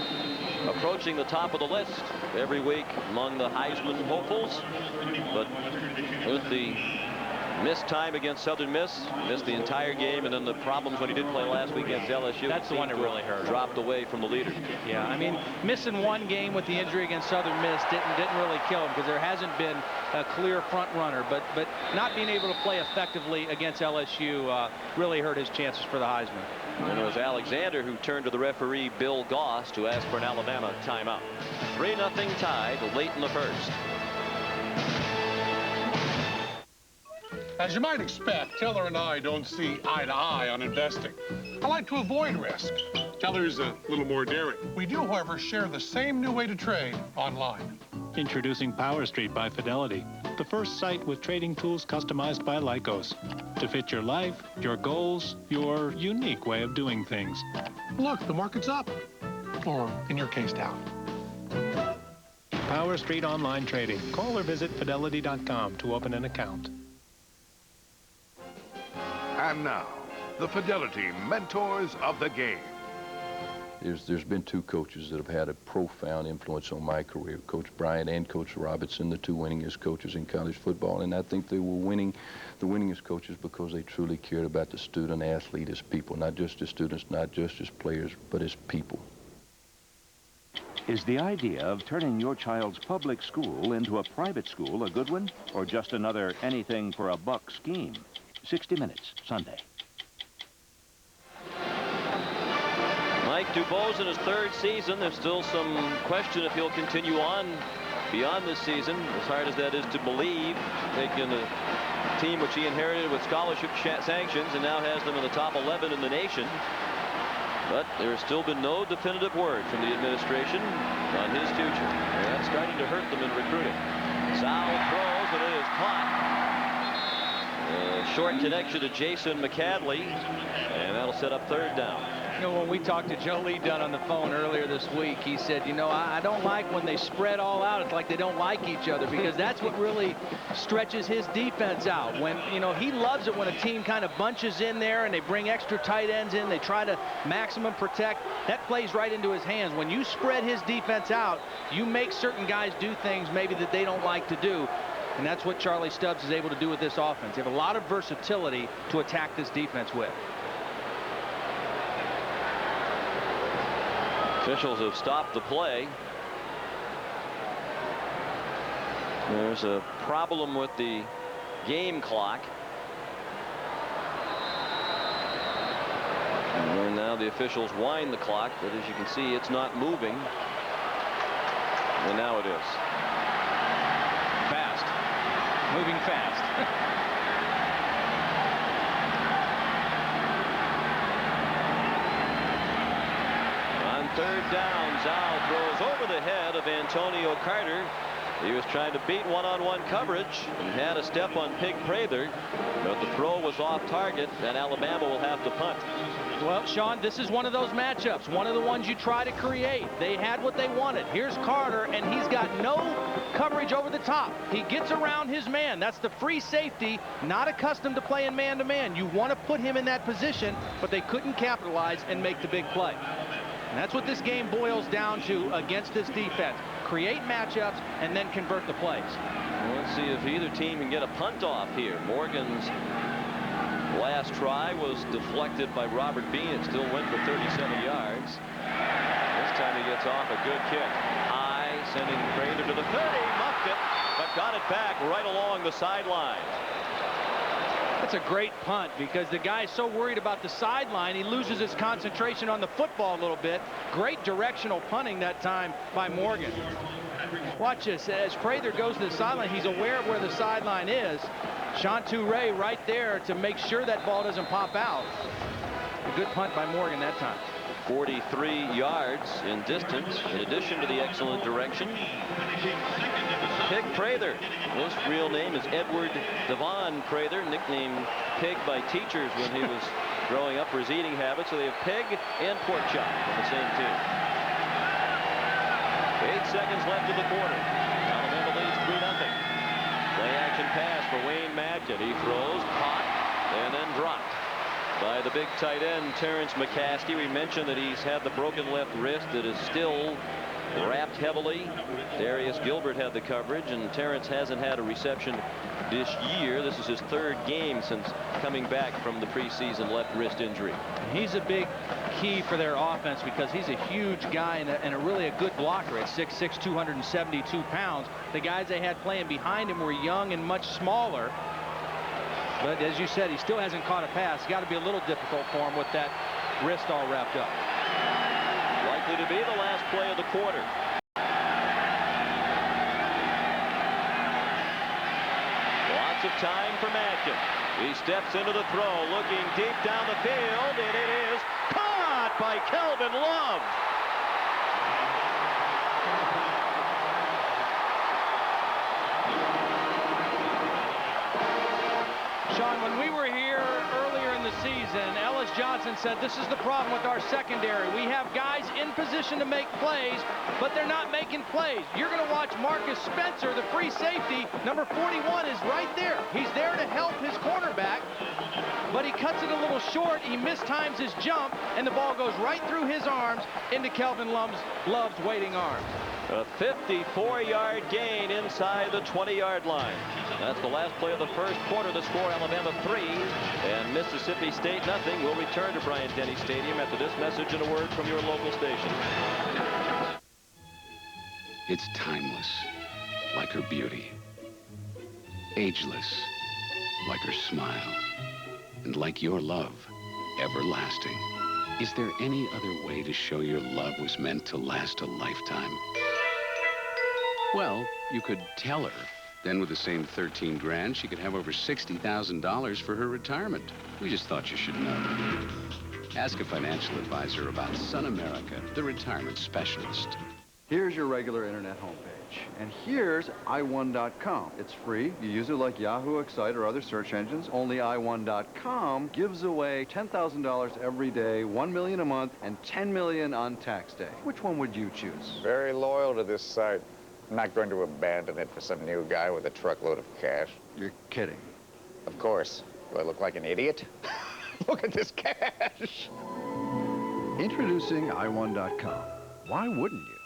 approaching the top of the list every week among the Heisman hopefuls. But with the missed time against Southern Miss, missed the entire game, and then the problems when he did play last week against LSU. That's the one that really hurt. Dropped away from the leader. Yeah, I mean, missing one game with the injury against Southern Miss didn't really kill him, because there hasn't been a clear front runner. But not being able to play effectively against LSU really hurt his chances for the Heisman. And it was Alexander who turned to the referee, Bill Goss, to ask for an Alabama timeout. 3-0 tied late in the first. As you might expect, Teller and I don't see eye to eye on investing. I like to avoid risk. Teller's a little more daring. We do, however, share the same new way to trade online. Introducing Power Street by Fidelity, the first site with trading tools customized by Lycos to fit your life, your goals, your unique way of doing things. Look, the market's up. Or, in your case, down. Power Street Online Trading. Call or visit Fidelity.com to open an account. And now, the Fidelity Mentors of the Game. There's been two coaches that have had a profound influence on my career, Coach Bryant and Coach Robertson, the two winningest coaches in college football. And I think they were the winningest coaches because they truly cared about the student athlete as people, not just as students, not just as players, but as people. Is the idea of turning your child's public school into a private school a good one, or just another anything for a buck scheme? 60 Minutes, Sunday. Mike Dubose in his third season. There's still some question if he'll continue on beyond this season, as hard as that is to believe, taking a team which he inherited with scholarship sanctions and now has them in the top 11 in the nation. But there's still been no definitive word from the administration on his future. And that's starting to hurt them in recruiting. Sal throws, and it is caught. Short connection to Jason McCadley, and that'll set up third down. You know, when we talked to Joe Lee Dunn on the phone earlier this week, he said, you know, I don't like when they spread all out. It's like they don't like each other, because that's what really stretches his defense out. When, you know, he loves it when a team kind of bunches in there and they bring extra tight ends in. They try to maximum protect. That plays right into his hands. When you spread his defense out, you make certain guys do things maybe that they don't like to do. And that's what Charlie Stubbs is able to do with this offense. They have a lot of versatility to attack this defense with. Officials have stopped the play. There's a problem with the game clock. And now the officials wind the clock, but as you can see, it's not moving. And now it is. Fast. Moving fast. On third down, Zhao throws over the head of Antonio Carter. He was trying to beat one-on-one coverage and had a step on Pig Prather, but the throw was off target, and Alabama will have to punt. Well, Sean, this is one of those matchups, one of the ones you try to create. They had what they wanted. Here's Carter, and he's got no coverage over the top. He gets around his man. That's the free safety, not accustomed to playing man-to-man. You want to put him in that position, but they couldn't capitalize and make the big play. And that's what this game boils down to against this defense. Create matchups and then convert the plays. Well, let's see if either team can get a punt off here. Morgan's last try was deflected by Robert Bean. It still went for 37 yards. This time he gets off a good kick. High, sending Prather to the 30. Muffed it, but got it back right along the sideline. That's a great punt, because the guy's so worried about the sideline, he loses his concentration on the football a little bit. Great directional punting that time by Morgan. Watch this. As Prather goes to the sideline, he's aware of where the sideline is. Sean Toure right there to make sure that ball doesn't pop out. A good punt by Morgan that time. 43 yards in distance, in addition to the excellent direction. Pig Prather. His real name is Edward Devon Prather, nicknamed Pig by teachers when he was growing up for his eating habits. So they have Pig and Pork Chop on the same team. 8 seconds left in the quarter. Alabama leads 3-0. Play play-action pass for Wayne Madkin. He throws, caught, and then dropped by the big tight end, Terrence McCaskey. We mentioned that he's had the broken left wrist that is still wrapped heavily. Darius Gilbert had the coverage, and Terrence hasn't had a reception this year. This is his third game since coming back from the preseason left wrist injury. He's a big key for their offense because he's a huge guy and a really a good blocker at 6'6", 272 pounds. The guys they had playing behind him were young and much smaller. But as you said, he still hasn't caught a pass. It's got to be a little difficult for him with that wrist all wrapped up. Likely to be the last play of the quarter. Lots of time for Madkin. He steps into the throw, looking deep down the field, and it is caught by Kelvin Love. Sean, when we were here earlier in the season, Ellis Johnson said this is the problem with our secondary. We have guys in position to make plays, but they're not making plays. You're going to watch Marcus Spencer, the free safety, number 41, is right there. He's there to help his quarterback, but he cuts it a little short. He mistimes his jump, and the ball goes right through his arms into Kelvin Love's waiting arms. A 54-yard gain inside the 20-yard line. That's the last play of the first quarter. The score, Alabama 3 and Mississippi State nothing. We'll return to Bryant-Denny Stadium after this message and a word from your local station. It's timeless, like her beauty. Ageless, like her smile. And like your love, everlasting. Is there any other way to show your love was meant to last a lifetime? Well, you could tell her. Then with the same 13 grand, she could have over $60,000 for her retirement. We just thought you should know. Ask a financial advisor about Sun America, the retirement specialist. Here's your regular internet homepage. And here's i1.com. It's free. You use it like Yahoo, Excite, or other search engines. Only i1.com gives away $10,000 every day, $1 million a month, and $10 million on tax day. Which one would you choose? Very loyal to this site. I'm not going to abandon it for some new guy with a truckload of cash. You're kidding. Of course. Do I look like an idiot? Look at this cash. Introducing i1.com. Why wouldn't you?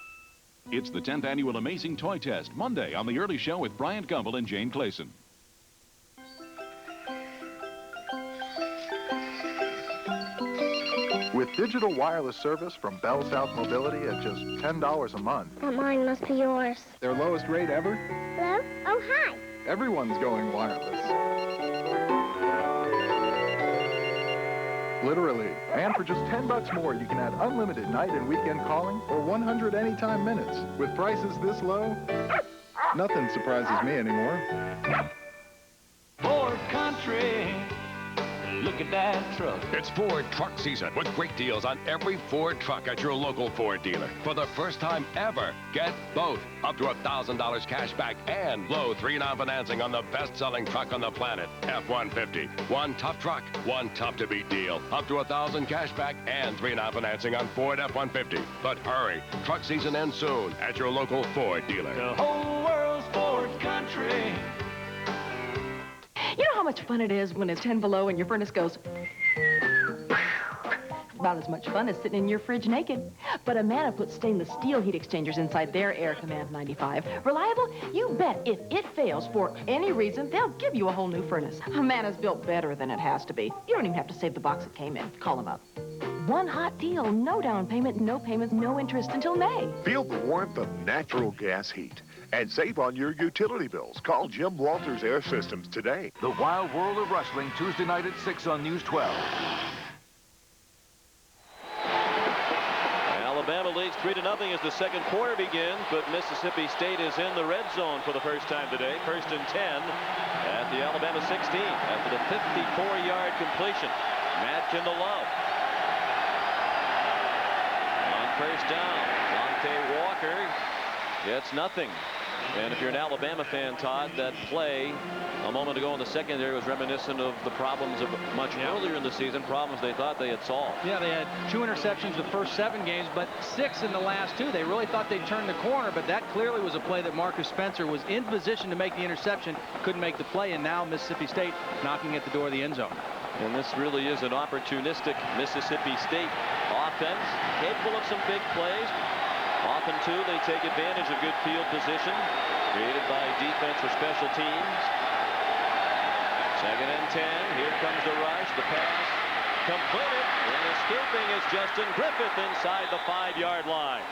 It's the 10th annual Amazing Toy Test, Monday on The Early Show with Bryant Gumbel and Jane Clayson. With digital wireless service from Bell South Mobility at just $10 a month. But mine must be yours. Their lowest rate ever? Hello? Oh, hi. Everyone's going wireless. Literally. And for just $10 more, you can add unlimited night and weekend calling or 100 anytime minutes. With prices this low, nothing surprises me anymore. Ford Country. Look at that truck. It's Ford truck season with great deals on every Ford truck at your local Ford dealer. For the first time ever, get both. Up to $1,000 cash back and low 3-9 financing on the best-selling truck on the planet, F-150. One tough truck, one tough-to-beat deal. Up to $1,000 cash back and 3-9 financing on Ford F-150. But hurry, truck season ends soon at your local Ford dealer. The whole world's Ford Country. You know how much fun it is when it's 10 below and your furnace goes... About as much fun as sitting in your fridge naked. But Amana puts stainless steel heat exchangers inside their Air Command 95. Reliable? You bet if it fails for any reason, they'll give you a whole new furnace. Amana's built better than it has to be. You don't even have to save the box it came in. Call them up. One hot deal, no down payment, no payments, no interest until May. Feel the warmth of natural gas heat and save on your utility bills. Call Jim Walters Air Systems today. The Wild World of Wrestling, Tuesday night at 6 on News 12. Alabama leads 3-0 as the second quarter begins, but Mississippi State is in the red zone for the first time today. 1st and 10 at the Alabama 16 after the 54-yard completion. Madkin to Love. On 1st down, Dante Walker gets nothing. And if you're an Alabama fan, Todd, that play a moment ago in the secondary was reminiscent of the problems of much earlier in the season, problems they thought they had solved. Yeah, they had 2 interceptions the first 7 games, but 6 in the last 2. They really thought they'd turn the corner, but that clearly was a play that Marcus Spencer was in position to make the interception, couldn't make the play, and now Mississippi State knocking at the door of the end zone. And this really is an opportunistic Mississippi State offense, capable of some big plays. Often, too, they take advantage of good field position created by defense or special teams. 2nd and 10. Here comes the rush. The pass completed. And escaping is Justin Griffith inside the 5-yard line.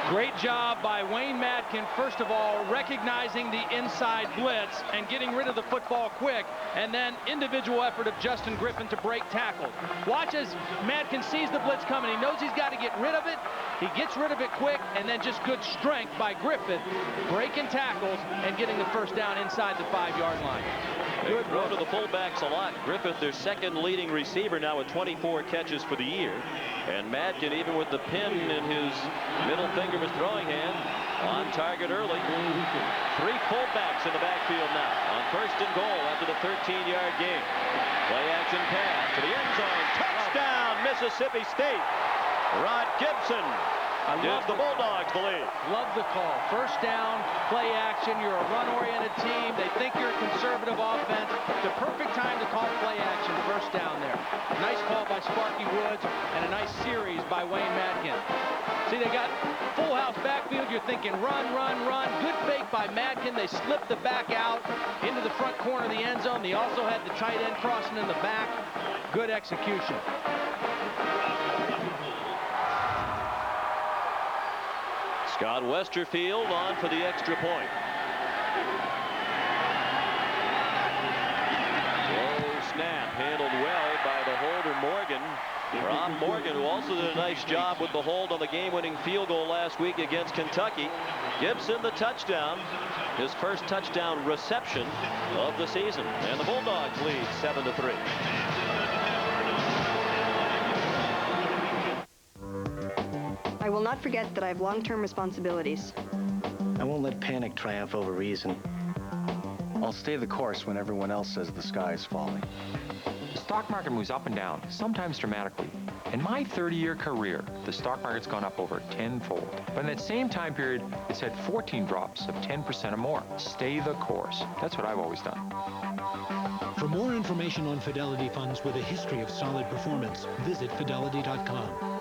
Great job by Wayne Madkin, first of all, recognizing the inside blitz and getting rid of the football quick, and then individual effort of Justin Griffin to break tackles. Watch as Madkin sees the blitz coming. He knows he's got to get rid of it. He gets rid of it quick, and then just good strength by Griffith, breaking tackles and getting the first down inside the 5-yard line. They throw to the fullbacks a lot. Griffith, their 2nd leading receiver, now with 24 catches for the year. And Madkin, even with the pin in his middle finger of his throwing hand, on target early. 3 fullbacks in the backfield now on 1st and goal after the 13-yard gain. Play action pass to the end zone. Touchdown, Mississippi State. Rod Gibson gives the Bulldogs the lead. Love the call. First down, play action. You're a run-oriented team. They think you're a conservative offense. The perfect time to call play action. First down there. Nice call by Sparky Woods and a nice series by Wayne Madkin. See, they got full house backfield. You're thinking run, run, run. Good fake by Madkin. They slipped the back out into the front corner of the end zone. They also had the tight end crossing in the back. Good execution. Scott Westerfield on for the extra point. Low snap handled well by the holder Morgan. Rob Morgan, who also did a nice job with the hold on the game-winning field goal last week against Kentucky. Gibson the touchdown, his first touchdown reception of the season. And the Bulldogs lead 7-3. I will not forget that I have long-term responsibilities. I won't let panic triumph over reason. I'll stay the course when everyone else says the sky is falling. The stock market moves up and down, sometimes dramatically. In my 30-year career, the stock market's gone up over 10-fold. But in that same time period, it's had 14 drops of 10% or more. Stay the course. That's what I've always done. For more information on Fidelity funds with a history of solid performance, visit Fidelity.com.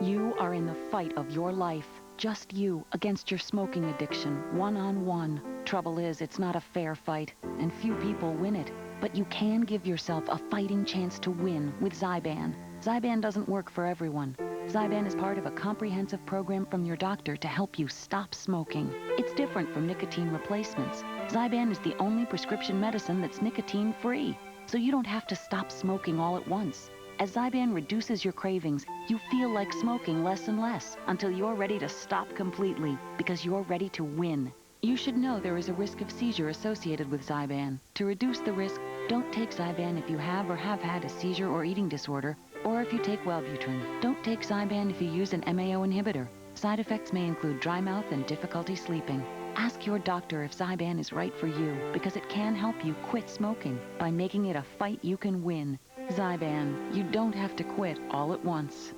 You are in the fight of your life. Just you against your smoking addiction, one-on-one. Trouble is, it's not a fair fight, and few people win it. But you can give yourself a fighting chance to win with Zyban. Zyban doesn't work for everyone. Zyban is part of a comprehensive program from your doctor to help you stop smoking. It's different from nicotine replacements. Zyban is the only prescription medicine that's nicotine-free, so you don't have to stop smoking all at once. As Zyban reduces your cravings, you feel like smoking less and less until you're ready to stop completely because you're ready to win. You should know there is a risk of seizure associated with Zyban. To reduce the risk, don't take Zyban if you have or have had a seizure or eating disorder, or if you take Wellbutrin. Don't take Zyban if you use an MAO inhibitor. Side effects may include dry mouth and difficulty sleeping. Ask your doctor if Zyban is right for you because it can help you quit smoking by making it a fight you can win. Zyban, you don't have to quit all at once.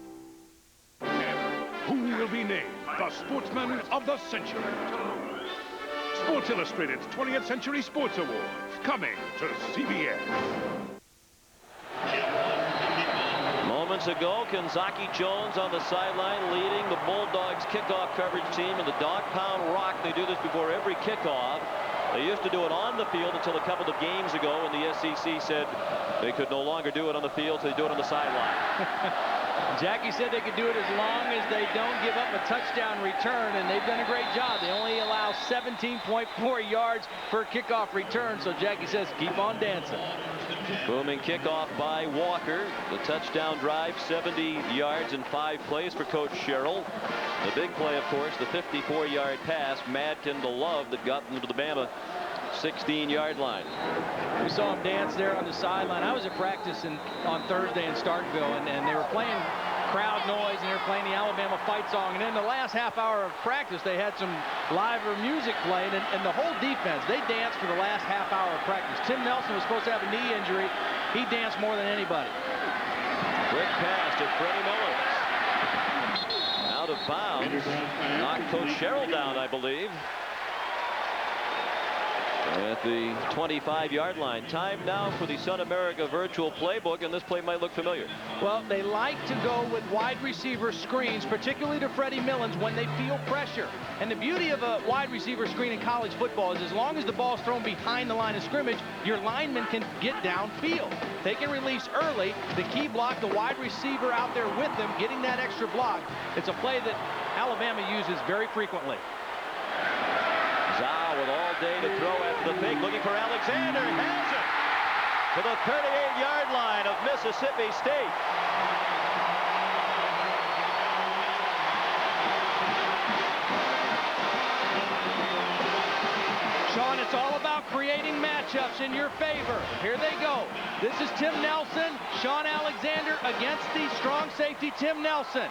Who will be named the Sportsman of the Century? Sports Illustrated's 20th Century Sports Awards, coming to CBS. Moments ago, Kenzaki Jones on the sideline leading the Bulldogs kickoff coverage team in the dog pound rock. They do this before every kickoff. They used to do it on the field until a couple of games ago when the SEC said they could no longer do it on the field, so they do it on the sideline. Jackie said they could do it as long as they don't give up a touchdown return, and they've done a great job. They only allow 17.4 yards per kickoff return, so Jackie says keep on dancing. Booming kickoff by Walker. The touchdown drive, 70 yards in 5 plays for Coach Sherrill. The big play, of course, the 54-yard pass, Madkin to Love, that got them to the Bama 16-yard line. We saw him dance there on the sideline. I was at practice on Thursday in Starkville, and they were playing crowd noise, and they're playing the Alabama fight song. And in the last half hour of practice, they had some live music playing, and the whole defense, they danced for the last half hour of practice. Tim Nelson was supposed to have a knee injury. He danced more than anybody. Quick pass to Freddie Mullins. Out of bounds. Knocked Coach Sherrill down, I believe. At the 25-yard line. Time now for the Sun America virtual playbook, and this play might look familiar. Well, they like to go with wide receiver screens, particularly to Freddie Mullins when they feel pressure. And the beauty of a wide receiver screen in college football is as long as the ball's thrown behind the line of scrimmage, your lineman can get downfield. They can release early. The key block, the wide receiver out there with them, getting that extra block. It's a play that Alabama uses very frequently. Zhao with all day to throw after the fake, looking for Alexander. Has it to the 38-yard line of Mississippi State. Sean, it's all about creating matchups in your favor. Here they go. This is Tim Nelson, Sean Alexander against the strong safety Tim Nelson.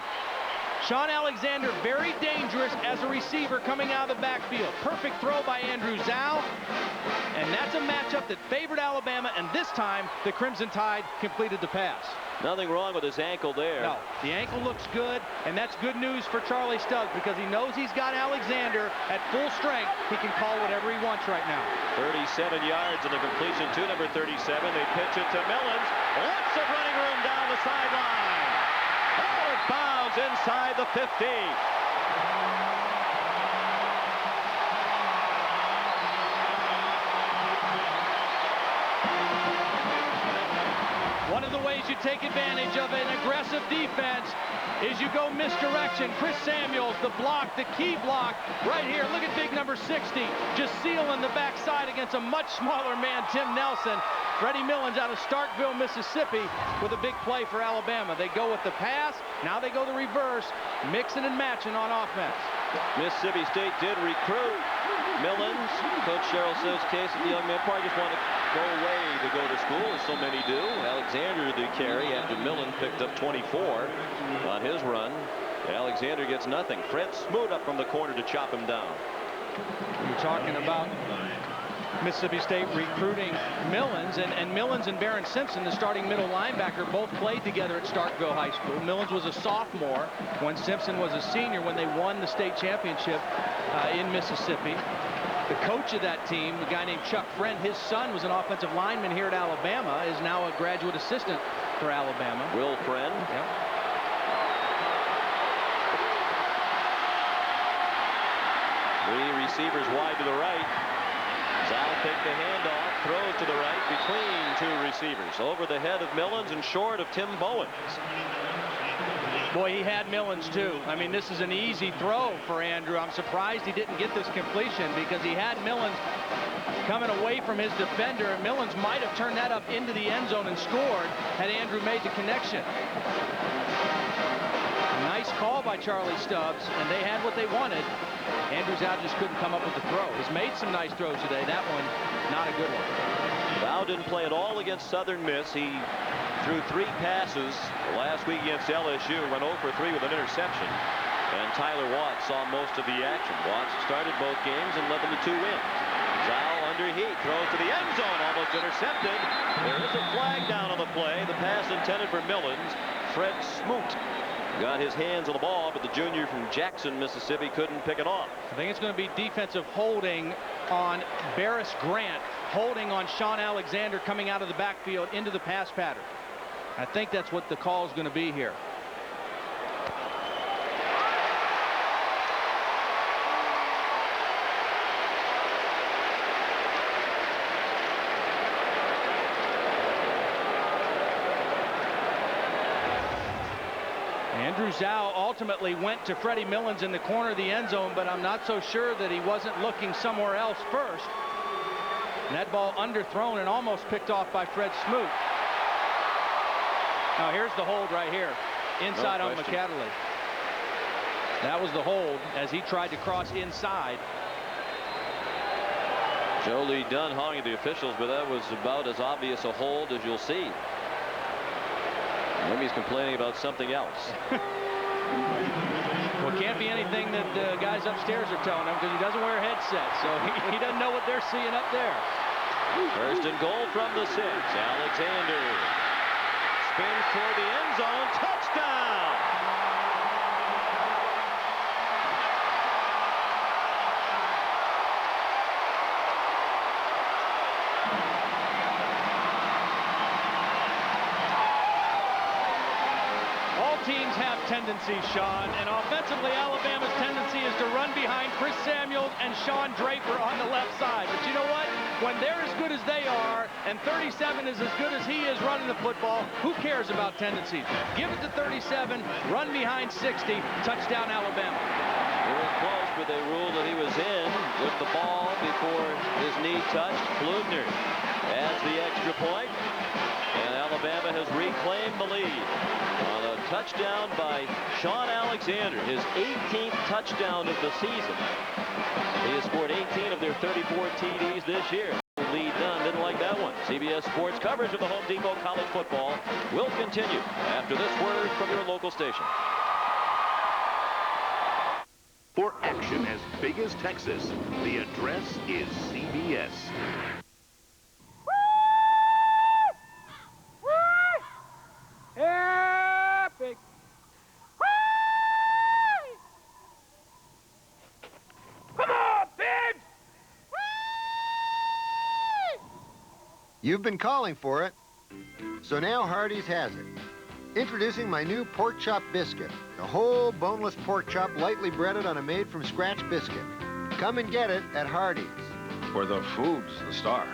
Sean Alexander, very dangerous as a receiver coming out of the backfield. Perfect throw by Andrew Zhao. And that's a matchup that favored Alabama, and this time the Crimson Tide completed the pass. Nothing wrong with his ankle there. No, the ankle looks good, and that's good news for Charlie Stubbs because he knows he's got Alexander at full strength. He can call whatever he wants right now. 37 yards in the completion to number 37. They pitch it to Mullins. Lots of running room down the sideline. Oh, it bounds inside the 50. One of the ways you take advantage of an aggressive defense is you go misdirection. Chris Samuels, the block, the key block right here. Look at big number 60, just sealing the backside against a much smaller man, Tim Nelson. Freddie Mullins out of Starkville, Mississippi, with a big play for Alabama. They go with the pass. Now they go the reverse, mixing and matching on offense. Mississippi State did recruit Mullins. Coach Sherrill says, Case, the young man probably just want to go away to go to school, as so many do. Alexander the carry after Mullins picked up 24 on his run. Alexander gets nothing. Fred Smoot up from the corner to chop him down. You're talking about Mississippi State recruiting Mullins, and Mullins and Barron Simpson, the starting middle linebacker, both played together at Starkville High School. Mullins was a sophomore when Simpson was a senior when they won the state championship in Mississippi. The coach of that team, a guy named Chuck Friend, his son was an offensive lineman here at Alabama, is now a graduate assistant for Alabama. Will Friend. Yep. Three receivers wide to the right. Zal takes the handoff, throws to the right between two receivers. Over the head of Mullins and short of Tim Bowens. Boy, he had Mullins too. I mean, this is an easy throw for Andrew. I'm surprised he didn't get this completion because he had Mullins coming away from his defender, and Mullins might have turned that up into the end zone and scored had Andrew made the connection. Nice call by Charlie Stubbs, and they had what they wanted. Andrew Zhao just couldn't come up with the throw. He's made some nice throws today. That one, not a good one. Zhao didn't play at all against Southern Miss. He threw 3 passes last week against LSU, went 0 for 3 with an interception. And Tyler Watts saw most of the action. Watts started both games and led them to 2 wins. Zhao under heat, throws to the end zone, almost intercepted. There is a flag down on the play. The pass intended for Mullins. Fred Smoot got his hands on the ball, but the junior from Jackson, Mississippi, couldn't pick it off. I think it's going to be defensive holding on Barris Grant, holding on Sean Alexander coming out of the backfield into the pass pattern. I think that's what the call is going to be here. Andrew Zhao ultimately went to Freddie Mullins in the corner of the end zone, but I'm not so sure that he wasn't looking somewhere else first. And that ball underthrown and almost picked off by Fred Smoot. Now here's the hold right here, inside on McAdley. That was the hold as he tried to cross inside. Joe Lee Dunn honking at the officials, but that was about as obvious a hold as you'll see. Maybe he's complaining about something else. Well, it can't be anything that the guys upstairs are telling him, because he doesn't wear a headset, so he doesn't know what they're seeing up there. First and goal from the 6. Alexander spins toward the end zone. Touchdown! Teams have tendencies, Sean, and offensively Alabama's tendency is to run behind Chris Samuels and Sean Draper on the left side. But you know what? When they're as good as they are and 37 is as good as he is running the football, who cares about tendencies? Give it to 37, run behind 60, touchdown Alabama. It was close, but they ruled that he was in with the ball before his knee touched. Bludner adds the extra point, and Alabama has reclaimed the lead on a touchdown by Sean Alexander, his 18th touchdown of the season. He has scored 18 of their 34 TDs this year. Lee Dunn didn't like that one. CBS Sports coverage of the Home Depot College football will continue after this word from your local station. For action as big as Texas, the address is CBS. Epic! Come on, Bibbs! You've been calling for it. So now Hardee's has it. Introducing my new pork chop biscuit. A whole boneless pork chop lightly breaded on a made-from-scratch biscuit. Come and get it at Hardee's. Where the food's the star.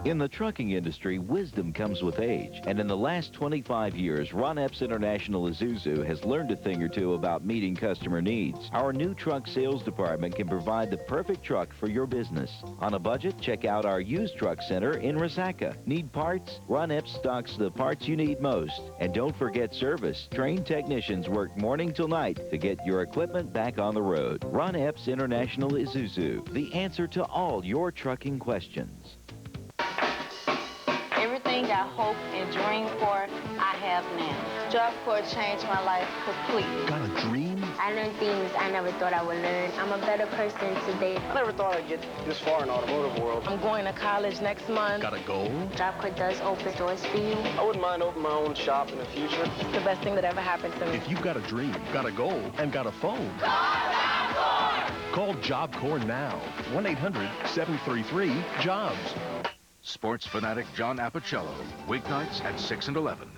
In the trucking industry, wisdom comes with age, and in the last 25 years, Ron Epps International Isuzu has learned a thing or two about meeting customer needs. Our new truck sales department can provide the perfect truck for your business. On a budget, check out our used truck center in Resaca. Need parts? Ron Epps stocks the parts you need most. And don't forget service. Trained technicians work morning till night to get your equipment back on the road. Ron Epps International Isuzu, the answer to all your trucking questions. Everything I hoped and dreamed for, I have now. Job Corps changed my life completely. Got a dream? I learned things I never thought I would learn. I'm a better person today. I never thought I'd get this far in the automotive world. I'm going to college next month. Got a goal? Job Corps does open doors for you. I wouldn't mind opening my own shop in the future. It's the best thing that ever happened to me. If you've got a dream, got a goal, and got a phone, call Job Corps now. 1-800-733-JOBS. Sports fanatic John Appicello, weeknights at 6 and 11.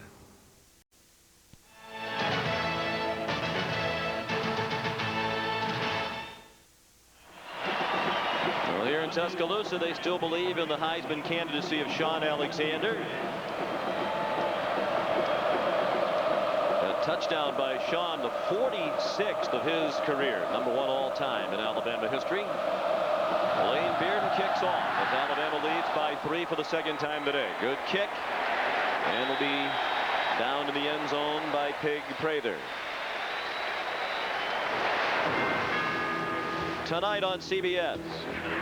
Well, here in Tuscaloosa, they still believe in the Heisman candidacy of Sean Alexander. A touchdown by Sean, the 46th of his career, #1 all-time in Alabama history. Lane Bearden kicks off as Alabama leads by 3 for the second time today. Good kick, and will be down in the end zone by Pig Prather. Tonight on CBS,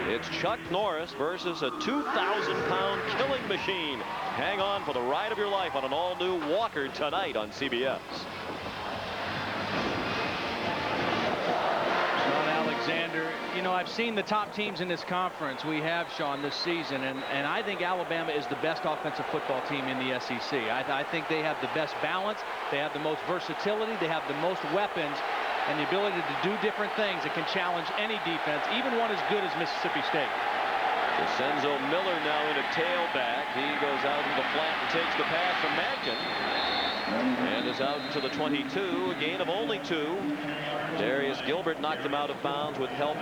it's Chuck Norris versus a 2,000-pound killing machine. Hang on for the ride of your life on an all-new Walker tonight on CBS. Alexander, you know, I've seen the top teams in this conference. We have, Sean, this season, and I think Alabama is the best offensive football team in the SEC. I think they have the best balance, they have the most versatility, they have the most weapons, and the ability to do different things that can challenge any defense, even one as good as Mississippi State. Desenzo Miller now in a tailback. He goes out in the flat and takes the pass from Mackin. And is out to the 22, a gain of only 2. Darius Gilbert knocked him out of bounds with help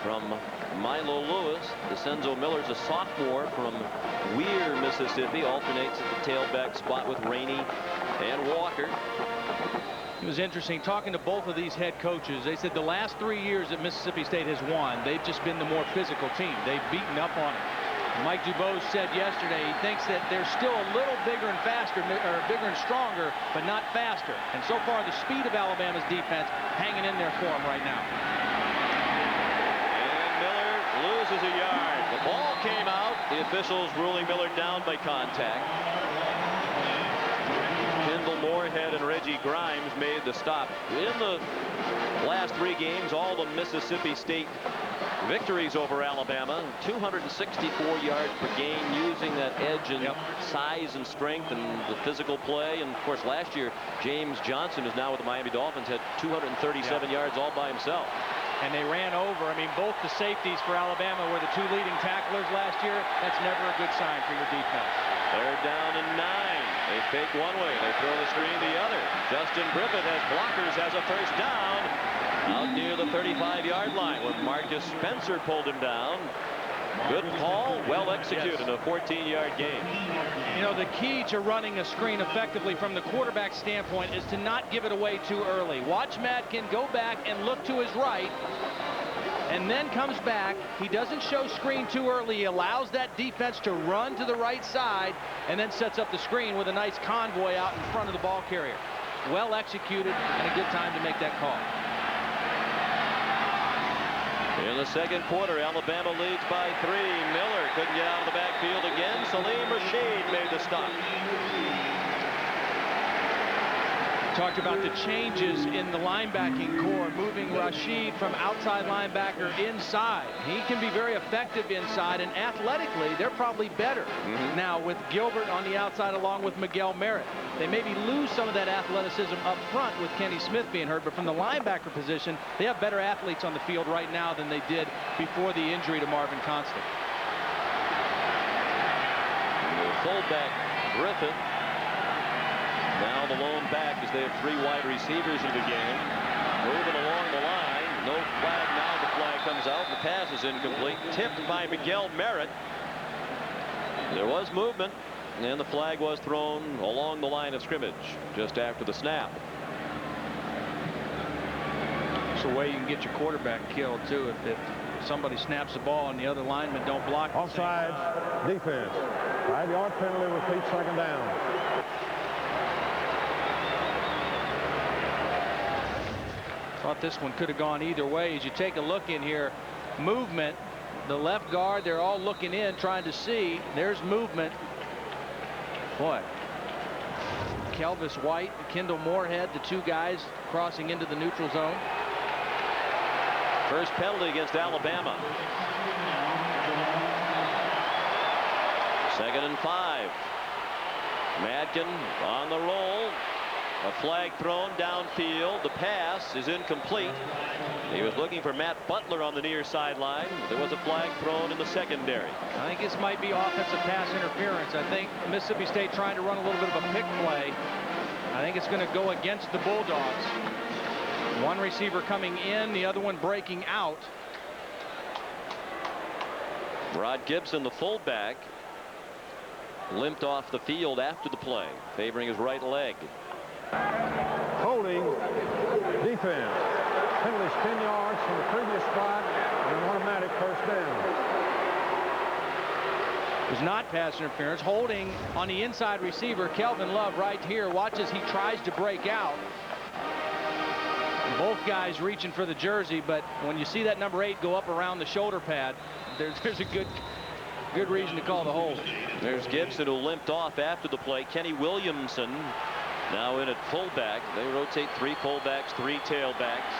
from Milo Lewis. Desenzo Miller's a sophomore from Weir, Mississippi. Alternates at the tailback spot with Rainey and Walker. It was interesting talking to both of these head coaches. They said the last 3 years that Mississippi State has won, they've just been the more physical team. They've beaten up on it. Mike Dubose said yesterday he thinks that they're still a little bigger and faster, or bigger and stronger, but not faster. And so far, the speed of Alabama's defense hanging in there for them right now. And Miller loses a yard. The ball came out. The officials ruling Miller down by contact. Kendall Moorhead and Reggie Grimes made the stop. In the last 3 games, all the Mississippi State victories over Alabama, 264 yards per game, using that edge and size and strength and the physical play. And of course, last year, James Johnson is now with the Miami Dolphins, had 237 yards all by himself. And they ran over. I mean, both the safeties for Alabama were the 2 leading tacklers last year. That's never a good sign for your defense. They're down and 9. They fake one way. They throw the screen the other. Justin Griffith has blockers, has a first down out near the 35-yard line where Marcus Spencer pulled him down. Good call, well executed, a 14-yard gain. You know, the key to running a screen effectively from the quarterback standpoint is to not give it away too early. Watch Madkin go back and look to his right, and then comes back. He doesn't show screen too early. He allows that defense to run to the right side and then sets up the screen with a nice convoy out in front of the ball carrier. Well executed and a good time to make that call. In the second quarter, Alabama leads by 3. Miller couldn't get out of the backfield again. Salim Rashid made the stop. Talked about the changes in the linebacking core, moving Rashid from outside linebacker inside. He can be very effective inside, and athletically, they're probably better now with Gilbert on the outside along with Miguel Merritt. They maybe lose some of that athleticism up front with Kenny Smith being hurt, but from the linebacker position, they have better athletes on the field right now than they did before the injury to Marvin Constant. The fullback, Griffith, now the lone back as they have 3 wide receivers in the game. Moving along the line. No flag now. The flag comes out. The pass is incomplete. Tipped by Miguel Merritt. There was movement, and the flag was thrown along the line of scrimmage just after the snap. It's a way you can get your quarterback killed, too, if somebody snaps the ball and the other linemen don't block. Offside defense. 5-yard penalty, repeat, second down. Thought this one could have gone either way. As you take a look in here, movement, the left guard, they're all looking in, trying to see. There's movement. Boy, Kelvis White, Kendall Moorhead, the 2 guys crossing into the neutral zone. First penalty against Alabama. 2nd and 5. Madkin on the roll. A flag thrown downfield. The pass is incomplete. He was looking for Matt Butler on the near sideline. There was a flag thrown in the secondary. I think this might be offensive pass interference. I think Mississippi State trying to run a little bit of a pick play. I think it's going to go against the Bulldogs. One receiver coming in, the other one breaking out. Rod Gibson, the fullback, limped off the field after the play, favoring his right leg. Holding defense. Penalties 10 yards from the previous spot and an automatic first down. It was not pass interference. Holding on the inside receiver, Kelvin Love, right here. Watch as he tries to break out. Both guys reaching for the jersey, but when you see that number 8 go up around the shoulder pad, there's a good reason to call the hold. There's Gibson, who limped off after the play. Kenny Williamson now in at fullback. They rotate 3 fullbacks, 3 tailbacks.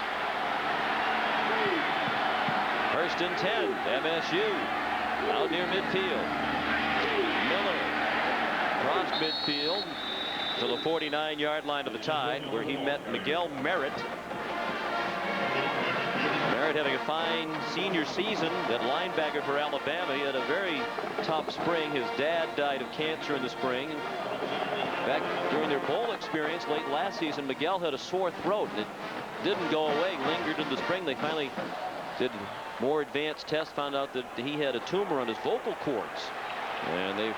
1st and 10. MSU out near midfield. Miller crossed midfield to the 49-yard line of the Tide, where he met Miguel Merritt. Merritt having a fine senior season at linebacker for Alabama. He had a very tough spring. His dad died of cancer in the spring. Back during their bowl experience late last season, Miguel had a sore throat, and it didn't go away, lingered in the spring. They finally did more advanced tests, found out that he had a tumor on his vocal cords, and they've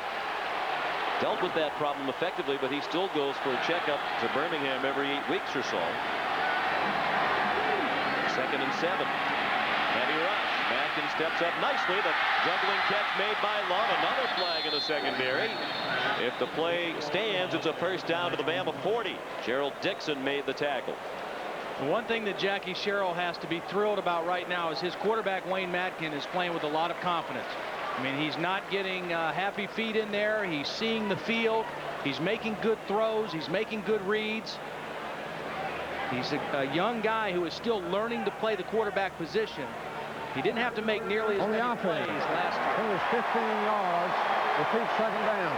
dealt with that problem effectively, but he still goes for a checkup to Birmingham every 8 weeks or so. 2nd and 7. Heavy rush. Madkin steps up nicely. The juggling catch made by Love. Another flag in the secondary. If the play stands, it's a first down to the Bama 40. Gerald Dixon made the tackle. One thing that Jackie Sherrill has to be thrilled about right now is his quarterback, Wayne Madkin, is playing with a lot of confidence. I mean, he's not getting happy feet in there. He's seeing the field. He's making good throws. He's making good reads. He's a young guy who is still learning to play the quarterback position. He didn't have to make nearly as many plays last year. It was 15 yards. Repeat second down.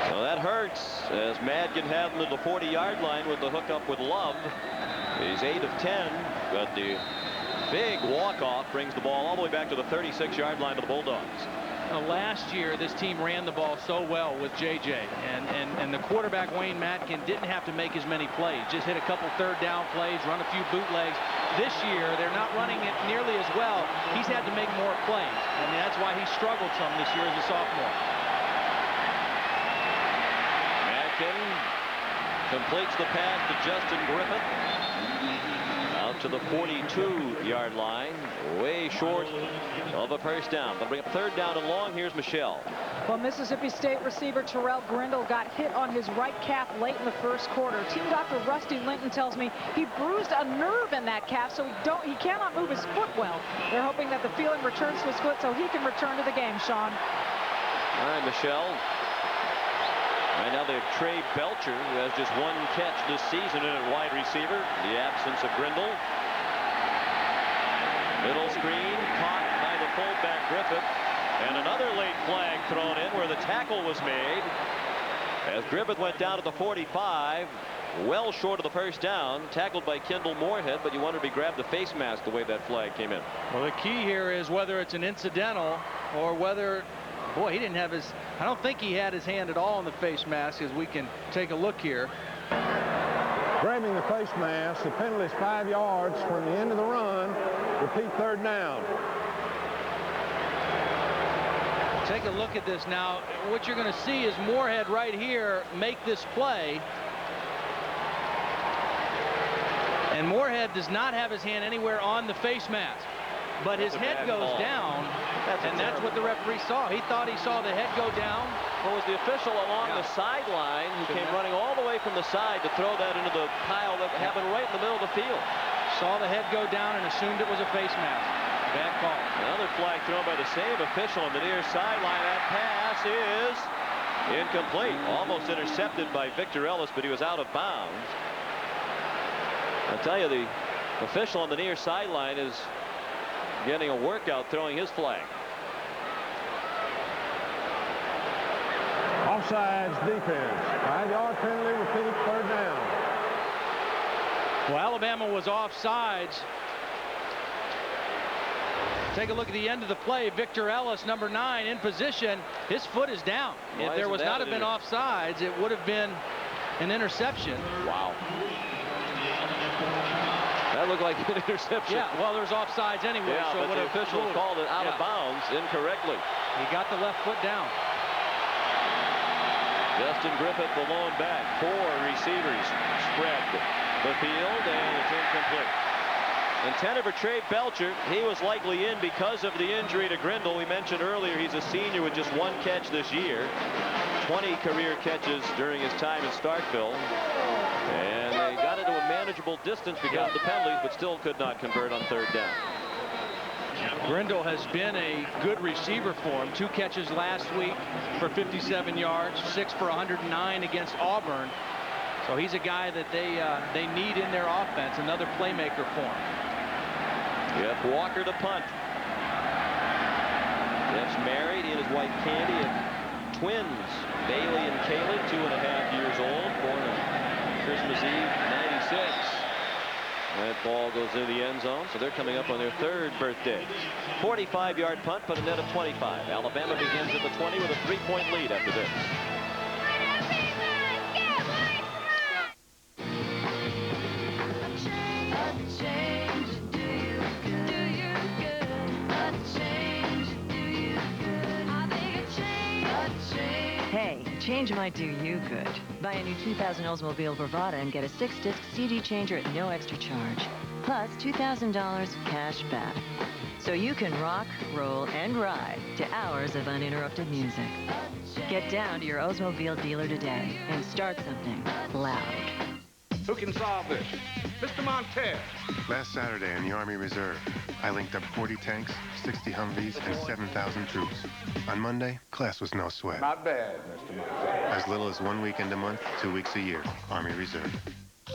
So that hurts as Madkin had him to the 40-yard line with the hookup with Love. He's 8 of 10, but the big walk-off brings the ball all the way back to the 36-yard line of the Bulldogs. Last year, this team ran the ball so well with J.J. And the quarterback, Wayne Matkin, didn't have to make as many plays. Just hit a couple third down plays, run a few bootlegs. This year, they're not running it nearly as well. He's had to make more plays, and that's why he struggled some this year as a sophomore. Matkin completes the pass to Justin Griffith. Out to the 42-yard line, way short of a first down. They'll bring up third down and long. Here's Michelle. Well, Mississippi State receiver Terrell Grindle got hit on his right calf late in the first quarter. Team doctor Rusty Linton tells me he bruised a nerve in that calf, so he cannot move his foot well. They're hoping that the feeling returns to his foot so he can return to the game, Sean. All right, Michelle. Right now they have Trey Belcher, who has just one catch this season in at wide receiver. The absence of Grindle. Middle screen caught by the fullback Griffith. And another late flag thrown in where the tackle was made. As Griffith went down to the 45, well short of the first down, tackled by Kendall Moorhead, but you wonder if he grabbed the face mask the way that flag came in. Well, the key here is whether it's an incidental or whether, boy, he didn't have his, I don't think he had his hand at all in the face mask, as we can take a look here. Grabbing the face mask, the penalty is 5 yards from the end of the run. Repeat third down. Take a look at this now. What you're going to see is Moorhead right here make this play. And Moorhead does not have his hand anywhere on the face mask. But his head goes down, and that's what the referee saw. He thought he saw the head go down. Well, it was the official along the sideline who came running all the way from the side to throw that into the pile that happened right in the middle of the field. Saw the head go down and assumed it was a face mask. Bad call. Another flag thrown by the same official on the near sideline. That pass is incomplete. Almost intercepted by Victor Ellis, but he was out of bounds. I'll tell you, the official on the near sideline is getting a workout throwing his flag. Offsides defense. 5-yard penalty, repeat third down. Well, Alabama was offsides. Take a look at the end of the play. Victor Ellis, number 9, in position. His foot is down. If there was not have been offsides, it would have been an interception. Wow. That looked like an interception. Yeah, well, there's offsides anyway. Yeah, so but the official called it out of bounds incorrectly. He got the left foot down. Justin Griffith, the lone back. 4 receivers spread the field, and it's incomplete. Intended for Trey Belcher. He was likely in because of the injury to Grindle. We mentioned earlier he's a senior with just 1 catch this year. 20 career catches during his time in Starkville. And they got into a manageable distance because of the penalties, but still could not convert on third down. Grindle has been a good receiver for him. 2 catches last week for 57 yards, 6 for 109 against Auburn. So he's a guy that they need in their offense, another playmaker for him. Jeff Walker to punt. Jeff's married. He and his wife Candy have twins, Bailey and Kaylee, 2.5 years old, born on Christmas Eve, 96. That ball goes into the end zone, so they're coming up on their 3rd birthday. 45-yard punt, but a net of 25. Alabama begins at the 20 with a 3-point lead after this. Hey, change might do you good. Buy a new 2000 Oldsmobile Bravada and get a 6-disc CD changer at no extra charge. Plus $2,000 cash back. So you can rock, roll, and ride to hours of uninterrupted music. Get down to your Oldsmobile dealer today and start something loud. Who can solve this? Mr. Montez. Last Saturday in the Army Reserve, I linked up 40 tanks, 60 Humvees, and 7,000 troops. On Monday, class was no sweat. Not bad, Mr. Montez. As little as 1 weekend a month, 2 weeks a year. Army Reserve.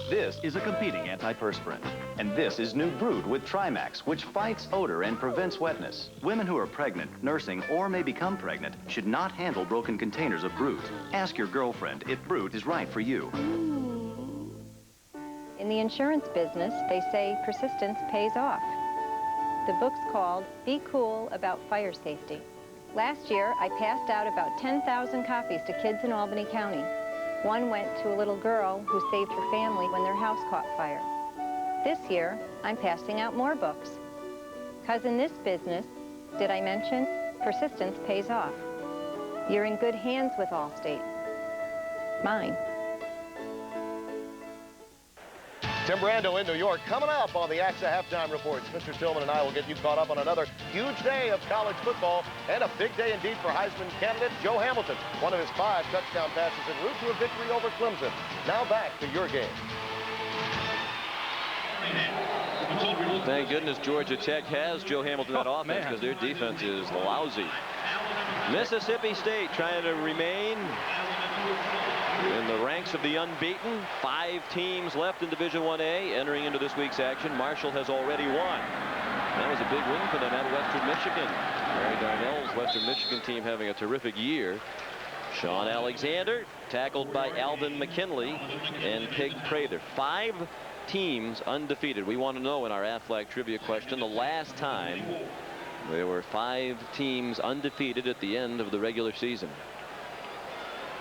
This is a competing antiperspirant. And this is new Brood with Trimax, which fights odor and prevents wetness. Women who are pregnant, nursing, or may become pregnant should not handle broken containers of Brood. Ask your girlfriend if Brood is right for you. In the insurance business, they say persistence pays off. The book's called Be Cool About Fire Safety. Last year, I passed out about 10,000 copies to kids in Albany County. One went to a little girl who saved her family when their house caught fire. This year, I'm passing out more books. 'Cause in this business, did I mention, persistence pays off. You're in good hands with Allstate. Mine. Tim Brando in New York. Coming up on the AXA Halftime Reports, Mr. Stillman and I will get you caught up on another huge day of college football and a big day indeed for Heisman candidate Joe Hamilton. One of his 5 touchdown passes en route to a victory over Clemson. Now back to your game. Thank goodness Georgia Tech has Joe Hamilton on offense, because their defense is lousy. Mississippi State trying to remain in the ranks of the unbeaten. 5 teams left in Division 1A entering into this week's action. Marshall has already won. That was a big win for them at Western Michigan. Larry Darnell's Western Michigan team having a terrific year. Sean Alexander tackled by Alvin McKinley and Pig Prather. 5 teams undefeated. We want to know in our Aflac trivia question the last time there were 5 teams undefeated at the end of the regular season.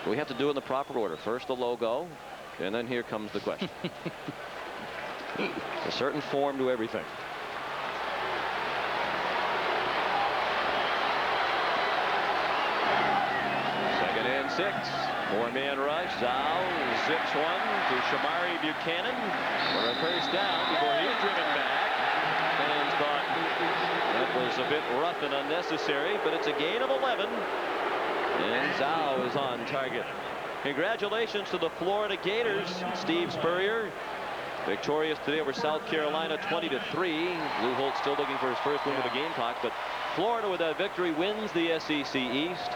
We have to do it in the proper order. First the logo, and then here comes the question. A certain form to everything. Second and 6. 4-man rush. Zhao zips one to Shamari Buchanan for a first down before he's driven back. Fans thought that was a bit rough and unnecessary, but it's a gain of 11. And Zhao is on target. Congratulations to the Florida Gators. Steve Spurrier victorious today over South Carolina 20-3. Lou Holt still looking for his first win with the Gamecocks, but Florida with that victory wins the SEC East.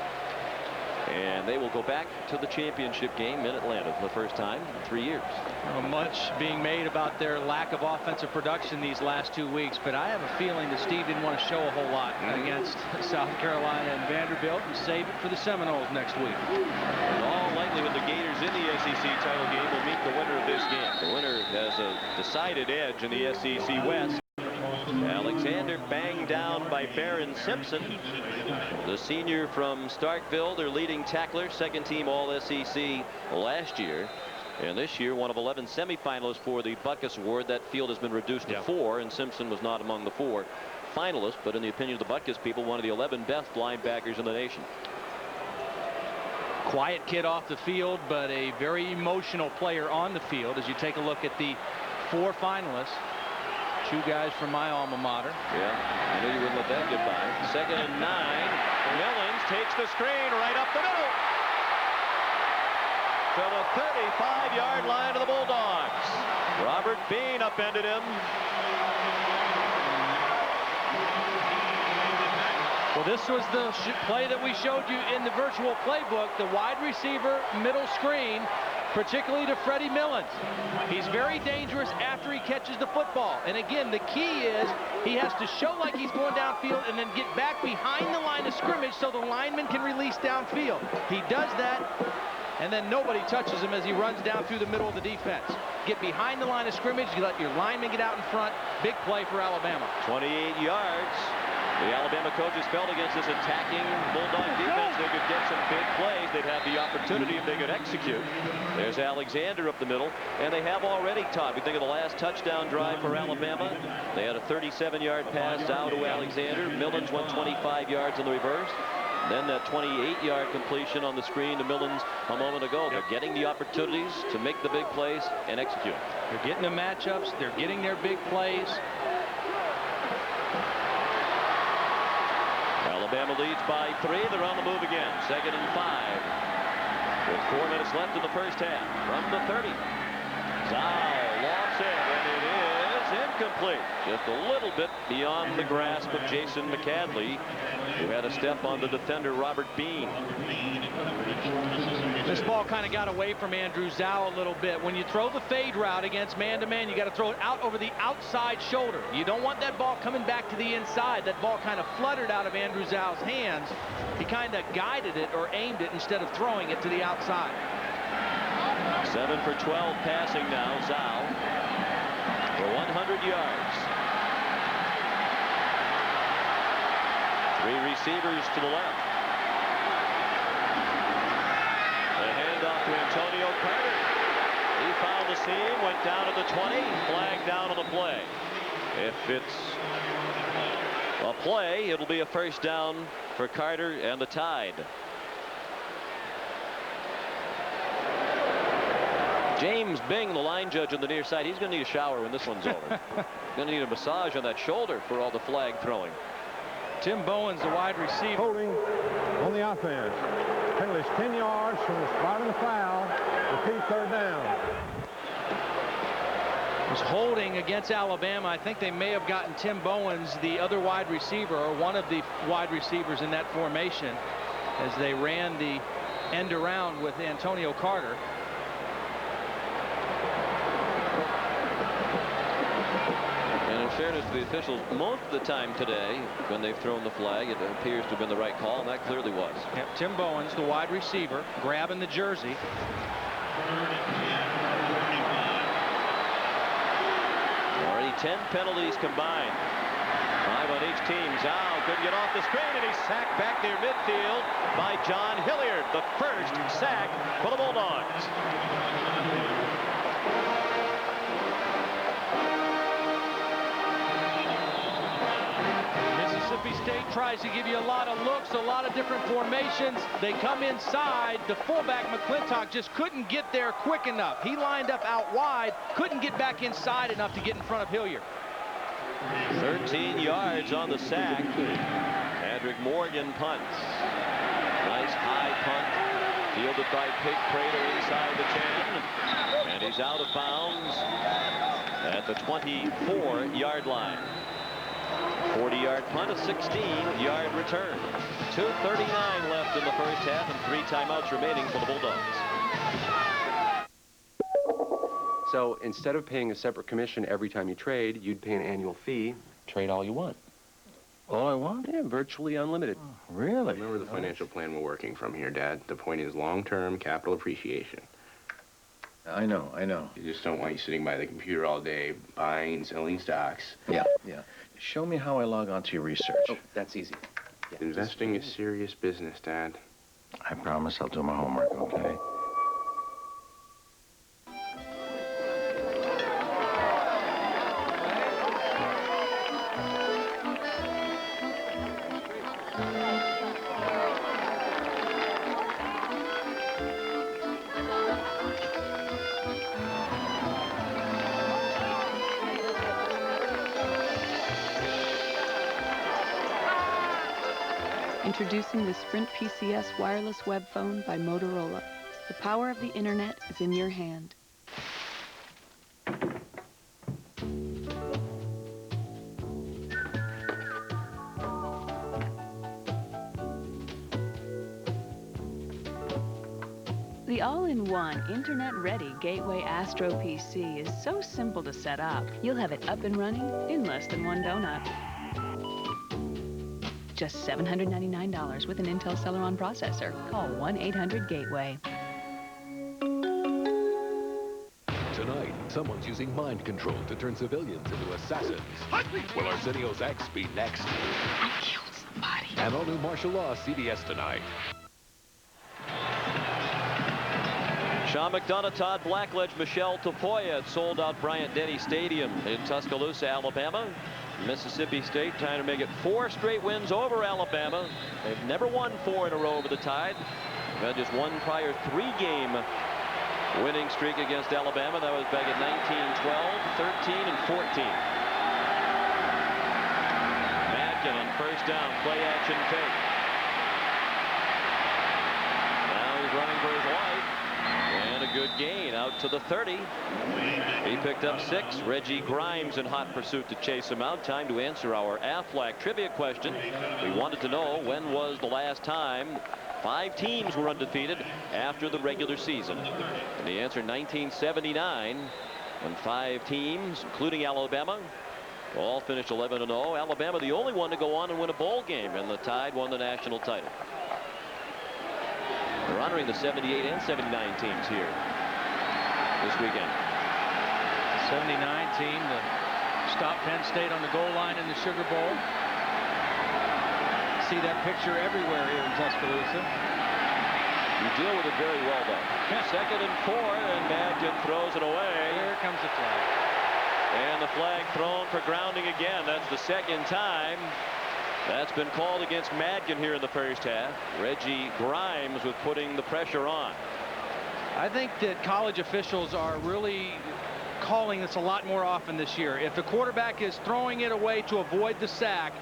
And they will go back to the championship game in Atlanta for the first time in 3 years. Much being made about their lack of offensive production these last 2 weeks, but I have a feeling that Steve didn't want to show a whole lot against South Carolina and Vanderbilt and save it for the Seminoles next week. In all likelihood, the Gators in the SEC title game will meet the winner of this game. The winner has a decided edge in the SEC West. Alexander banged down by Barron Simpson, the senior from Starkville, their leading tackler, second team All-SEC last year. And this year, one of 11 semifinalists for the Butkus Award. That field has been reduced to 4, and Simpson was not among the 4 finalists, but in the opinion of the Butkus people, one of the 11 best linebackers in the nation. Quiet kid off the field, but a very emotional player on the field. As you take a look at the 4 finalists, 2 guys from my alma mater. Yeah, I knew you wouldn't let that get by. Second and 9. Millens takes the screen right up the middle to the 35-yard line of the Bulldogs. Robert Bean upended him. Well, this was the play that we showed you in the virtual playbook, the wide receiver middle screen, particularly to Freddie Millens. He's very dangerous after he catches the football. And again, the key is he has to show like he's going downfield and then get back behind the line of scrimmage so the lineman can release downfield. He does that, and then nobody touches him as he runs down through the middle of the defense. Get behind the line of scrimmage, you let your lineman get out in front. Big play for Alabama. 28 yards. The Alabama coaches felt against this attacking Bulldog defense they could get some big plays. They'd have the opportunity if they could execute. There's Alexander up the middle, and they have already taught. We think of the last touchdown drive for Alabama. They had a 37-yard pass out to Alexander. Millens went 25 yards in the reverse. Then that 28-yard completion on the screen to Millens a moment ago. They're getting the opportunities to make the big plays and execute. They're getting the matchups. They're getting their big plays. Alabama leads by 3. They're on the move again. Second and 5. With 4 minutes left in the first half. From the 30. Zhao lofts it, and it is incomplete. Just a little bit beyond the grasp of Jason McCadley, who had a step on the defender, Robert Bean. This ball kind of got away from Andrew Zhao a little bit. When you throw the fade route against man-to-man, you got to throw it out over the outside shoulder. You don't want that ball coming back to the inside. That ball kind of fluttered out of Andrew Zhao's hands. He kind of guided it or aimed it instead of throwing it to the outside. 7 for 12 passing now, Zhao, for 100 yards. 3 receivers to the left. The handoff to Antonio Carter. He found the seam, went down at the 20, flag down on the play. If it's a play, it'll be a first down for Carter and the Tide. James Bing, the line judge on the near side, he's going to need a shower when this one's over. Going to need a massage on that shoulder for all the flag throwing. Tim Bowens, the wide receiver. Holding on the offense. Penalty is 10 yards from the spot of the foul. Repeat, third down. Was holding against Alabama. I think they may have gotten Tim Bowens, the other wide receiver, or one of the wide receivers in that formation, as they ran the end around with Antonio Carter. And in fairness to the officials, most of the time today, when they've thrown the flag, it appears to have been the right call, and that clearly was. Yep, Tim Bowens, the wide receiver, grabbing the jersey. Already 10 penalties combined. 5 on each team. Zhao couldn't get off the screen, and he's sacked back near midfield by John Hilliard. The first sack for the Bulldogs. Mississippi State tries to give you a lot of looks, a lot of different formations. They come inside. The fullback, McClintock, just couldn't get there quick enough. He lined up out wide, couldn't get back inside enough to get in front of Hilliard. 13 yards on the sack. Patrick Morgan punts. Nice high punt. Fielded by Pig Prater inside the 10. And he's out of bounds at the 24-yard line. 40-yard punt, a 16-yard return. 2:39 left in the first half and 3 timeouts remaining for the Bulldogs. So instead of paying a separate commission every time you trade, you'd pay an annual fee. Trade all you want. All I want? Yeah, virtually unlimited. Really? Remember the financial plan we're working from here, Dad. The point is long-term capital appreciation. I know. You just don't want you sitting by the computer all day buying and selling stocks. Yeah. Show me how I log on to your research. Oh, that's easy. Yeah, investing is serious business, Dad. I promise I'll do my homework, okay? Introducing the Sprint PCS wireless web phone by Motorola. The power of the internet is in your hand. The all-in-one, internet-ready Gateway Astro PC is so simple to set up. You'll have it up and running in less than 1 donut. Just $799 with an Intel Celeron processor. Call 1-800-GATEWAY. Tonight, someone's using mind control to turn civilians into assassins. Will Arsenio's ex be next? I killed somebody. And all new martial law, CBS tonight. Sean McDonough, Todd Blackledge, Michelle Tafoya at sold-out Bryant-Denny Stadium in Tuscaloosa, Alabama. Mississippi State trying to make it 4 straight wins over Alabama. They've never won 4 in a row over the Tide. They've had just one prior 3-game winning streak against Alabama. That was back in 1912, 13, and 14. Madkin on first down, play action fake. Now he's running for his life. And a good gain out to the 30. He picked up 6. Reggie Grimes in hot pursuit to chase him out. Time to answer our Aflac trivia question. We wanted to know, when was the last time 5 teams were undefeated after the regular season? And the answer, 1979, when 5 teams, including Alabama, all finished 11-0. Alabama the only one to go on and win a bowl game, and the Tide won the national title. They're honoring the 78 and 79 teams here this weekend. 79 team to stop Penn State on the goal line in the Sugar Bowl. See that picture everywhere here in Tuscaloosa. You deal with it very well, though. 2nd and 4, and Madgen throws it away. Here comes the flag. And the flag thrown for grounding again. That's the 2nd time that's been called against Madgen here in the first half. Reggie Grimes with putting the pressure on. I think that college officials are really calling this a lot more often this year. If the quarterback is throwing it away to avoid the sack,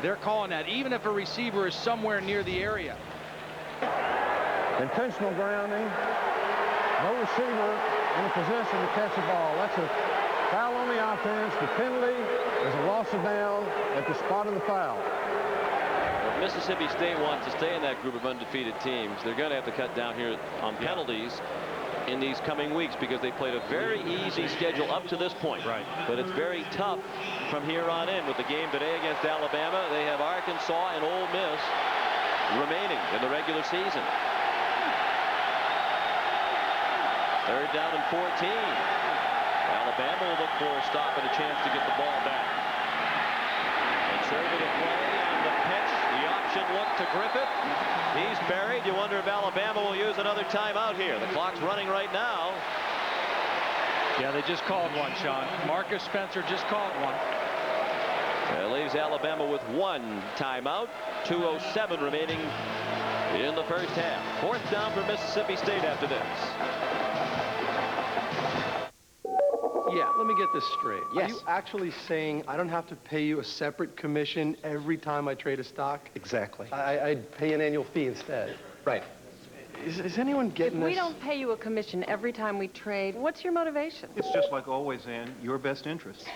they're calling that, even if a receiver is somewhere near the area. Intentional grounding. No receiver in a position to catch the ball. That's a foul on the offense. The penalty is a loss of down at the spot of the foul. If Mississippi State wants to stay in that group of undefeated teams, they're going to have to cut down here on penalties in these coming weeks, because they played a very easy schedule up to this point. Right. But it's very tough from here on in. With the game today against Alabama, they have Arkansas and Ole Miss remaining in the regular season. 3rd down and 14. Alabama will look for a stop and a chance to get the ball back. Conservative play on the pitch. The option look to Griffith. He's buried. You wonder if Alabama will use another timeout here. The clock's running right now. Yeah, they just called one, Sean. Marcus Spencer just called one. That leaves Alabama with 1 timeout. 2:07 remaining in the first half. 4th down for Mississippi State after this. Yeah, let me get this straight. Yes. Are you actually saying I don't have to pay you a separate commission every time I trade a stock? Exactly. I'd pay an annual fee instead. Right. Is anyone getting If this? we don't pay you a commission every time we trade, what's your motivation? It's just like always, Ann, your best interest.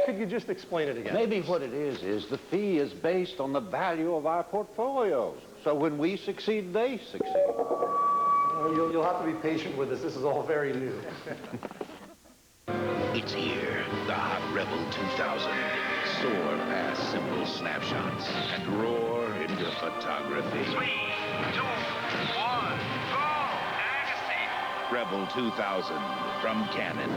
Could you just explain it again? Maybe what it is the fee is based on the value of our portfolios. So when we succeed, they succeed. Well, you'll have to be patient with us. This is all very new. It's here, the Hot Rebel 2000. Soar past simple snapshots and roar into photography. 3, 2, 1, go! Rebel 2000 from Canon.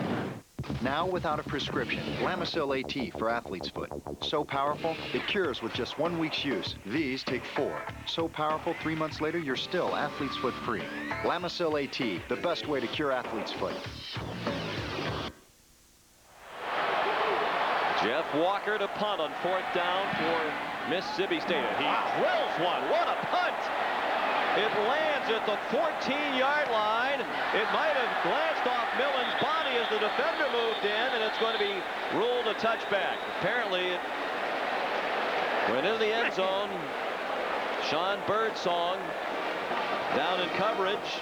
Now without a prescription, Lamisil AT for athlete's foot. So powerful, it cures with just 1 week's use. These take 4. So powerful, 3 months later, you're still athlete's foot free. Lamisil AT, the best way to cure athlete's foot. Jeff Walker to punt on 4th down for Mississippi State. He drills one. What a punt! It lands at the 14-yard line. It might have glanced off Millen's body as the defender moved in, and it's going to be ruled a touchback. Apparently, it went into the end zone. Sean Birdsong down in coverage.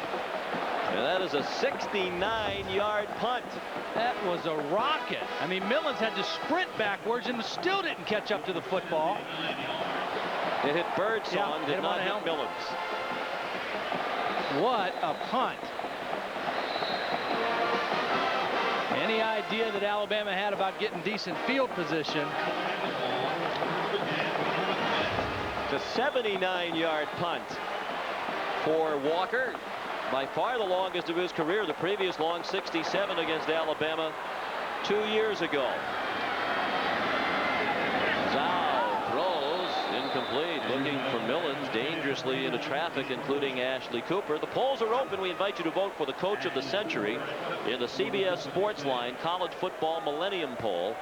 And that is a 69-yard punt. That was a rocket. I mean, Millens had to sprint backwards and still didn't catch up to the football. It hit Birdsong, did not hit Millens. What a punt. Any idea that Alabama had about getting decent field position? The 79-yard punt for Walker. By far the longest of his career. The previous long 67 against Alabama 2 years ago. Zhao throws incomplete, looking for Millens dangerously into traffic, including Ashley Cooper. The polls are open. We invite you to vote for the coach of the century in the CBS Sportsline College Football Millennium Poll.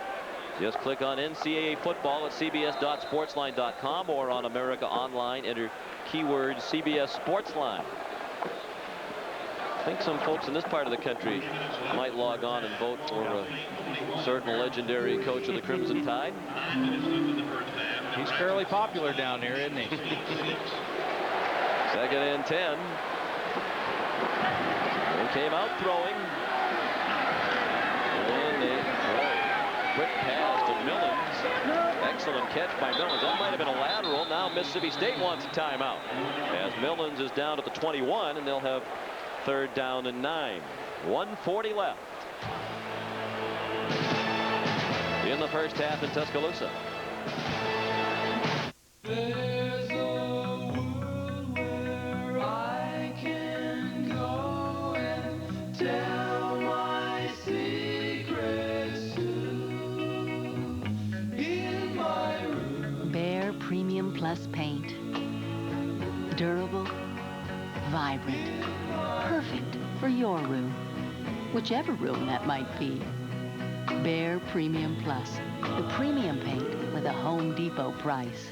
Just click on NCAA football at cbs.sportsline.com or on America Online. Enter keyword CBS Sportsline. I think some folks in this part of the country might log on and vote for a certain legendary coach of the Crimson Tide. He's fairly popular down here, isn't he? 2nd and 10. came out throwing. And a quick pass to Millens. Excellent catch by Millens. That might have been a lateral. Now Mississippi State wants a timeout, as Millens is down at the 21, and they'll have 3rd down and 9. 1:40 left in the first half in Tuscaloosa. There's a world where I can go and tell my secrets to in my room. Behr Premium Plus paint. Durable, vibrant, perfect for your room. Whichever room that might be. Behr Premium Plus, the premium paint with a Home Depot price.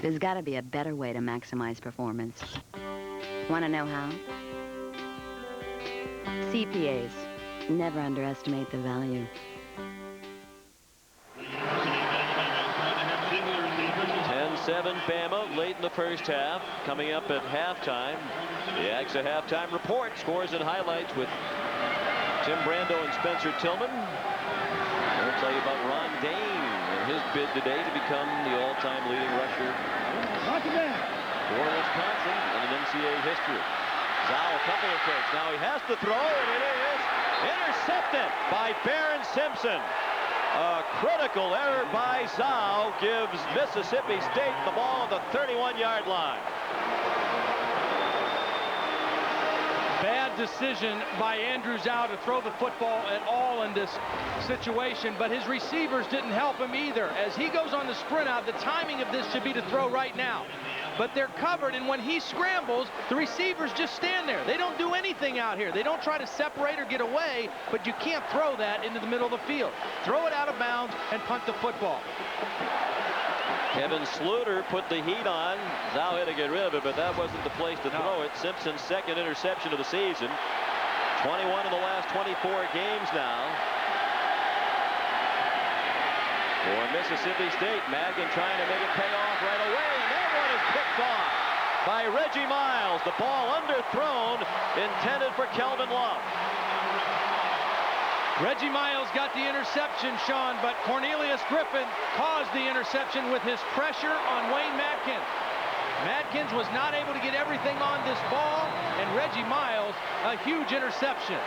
There's got to be a better way to maximize performance. Want to know how? CPAs. Never underestimate the value. 10-7 Bama late in the first half. Coming up at halftime, the AXA halftime report, scores and highlights with Tim Brando and Spencer Tillman. We'll tell you about Ron Dane and his bid today to become the all-time leading rusher for Wisconsin in NCAA history. Zhao, a couple of kicks. Now he has to throw, and it is intercepted by Barron Simpson. A critical error by Zhao gives Mississippi State the ball on the 31-yard line. Bad decision by Andrew Zhao to throw the football at all in this situation, but his receivers didn't help him either. As he goes on the sprint out, the timing of this should be to throw right now. But they're covered, and when he scrambles, the receivers just stand there. They don't do anything out here. They don't try to separate or get away, but you can't throw that into the middle of the field. Throw it out of bounds and punt the football. Kevin Sluter put the heat on. Zhao had to get rid of it, but that wasn't the place to throw it. Simpson's 2nd interception of the season. 21 in the last 24 games now. For Mississippi State, Madigan trying to make it pay off right away, and that one is picked off by Reggie Miles. The ball underthrown, intended for Kelvin Love. Reggie Miles got the interception, Sean, but Cornelius Griffin caused the interception with his pressure on Wayne Madkins. Madkins was not able to get everything on this ball, and Reggie Miles, a huge interception.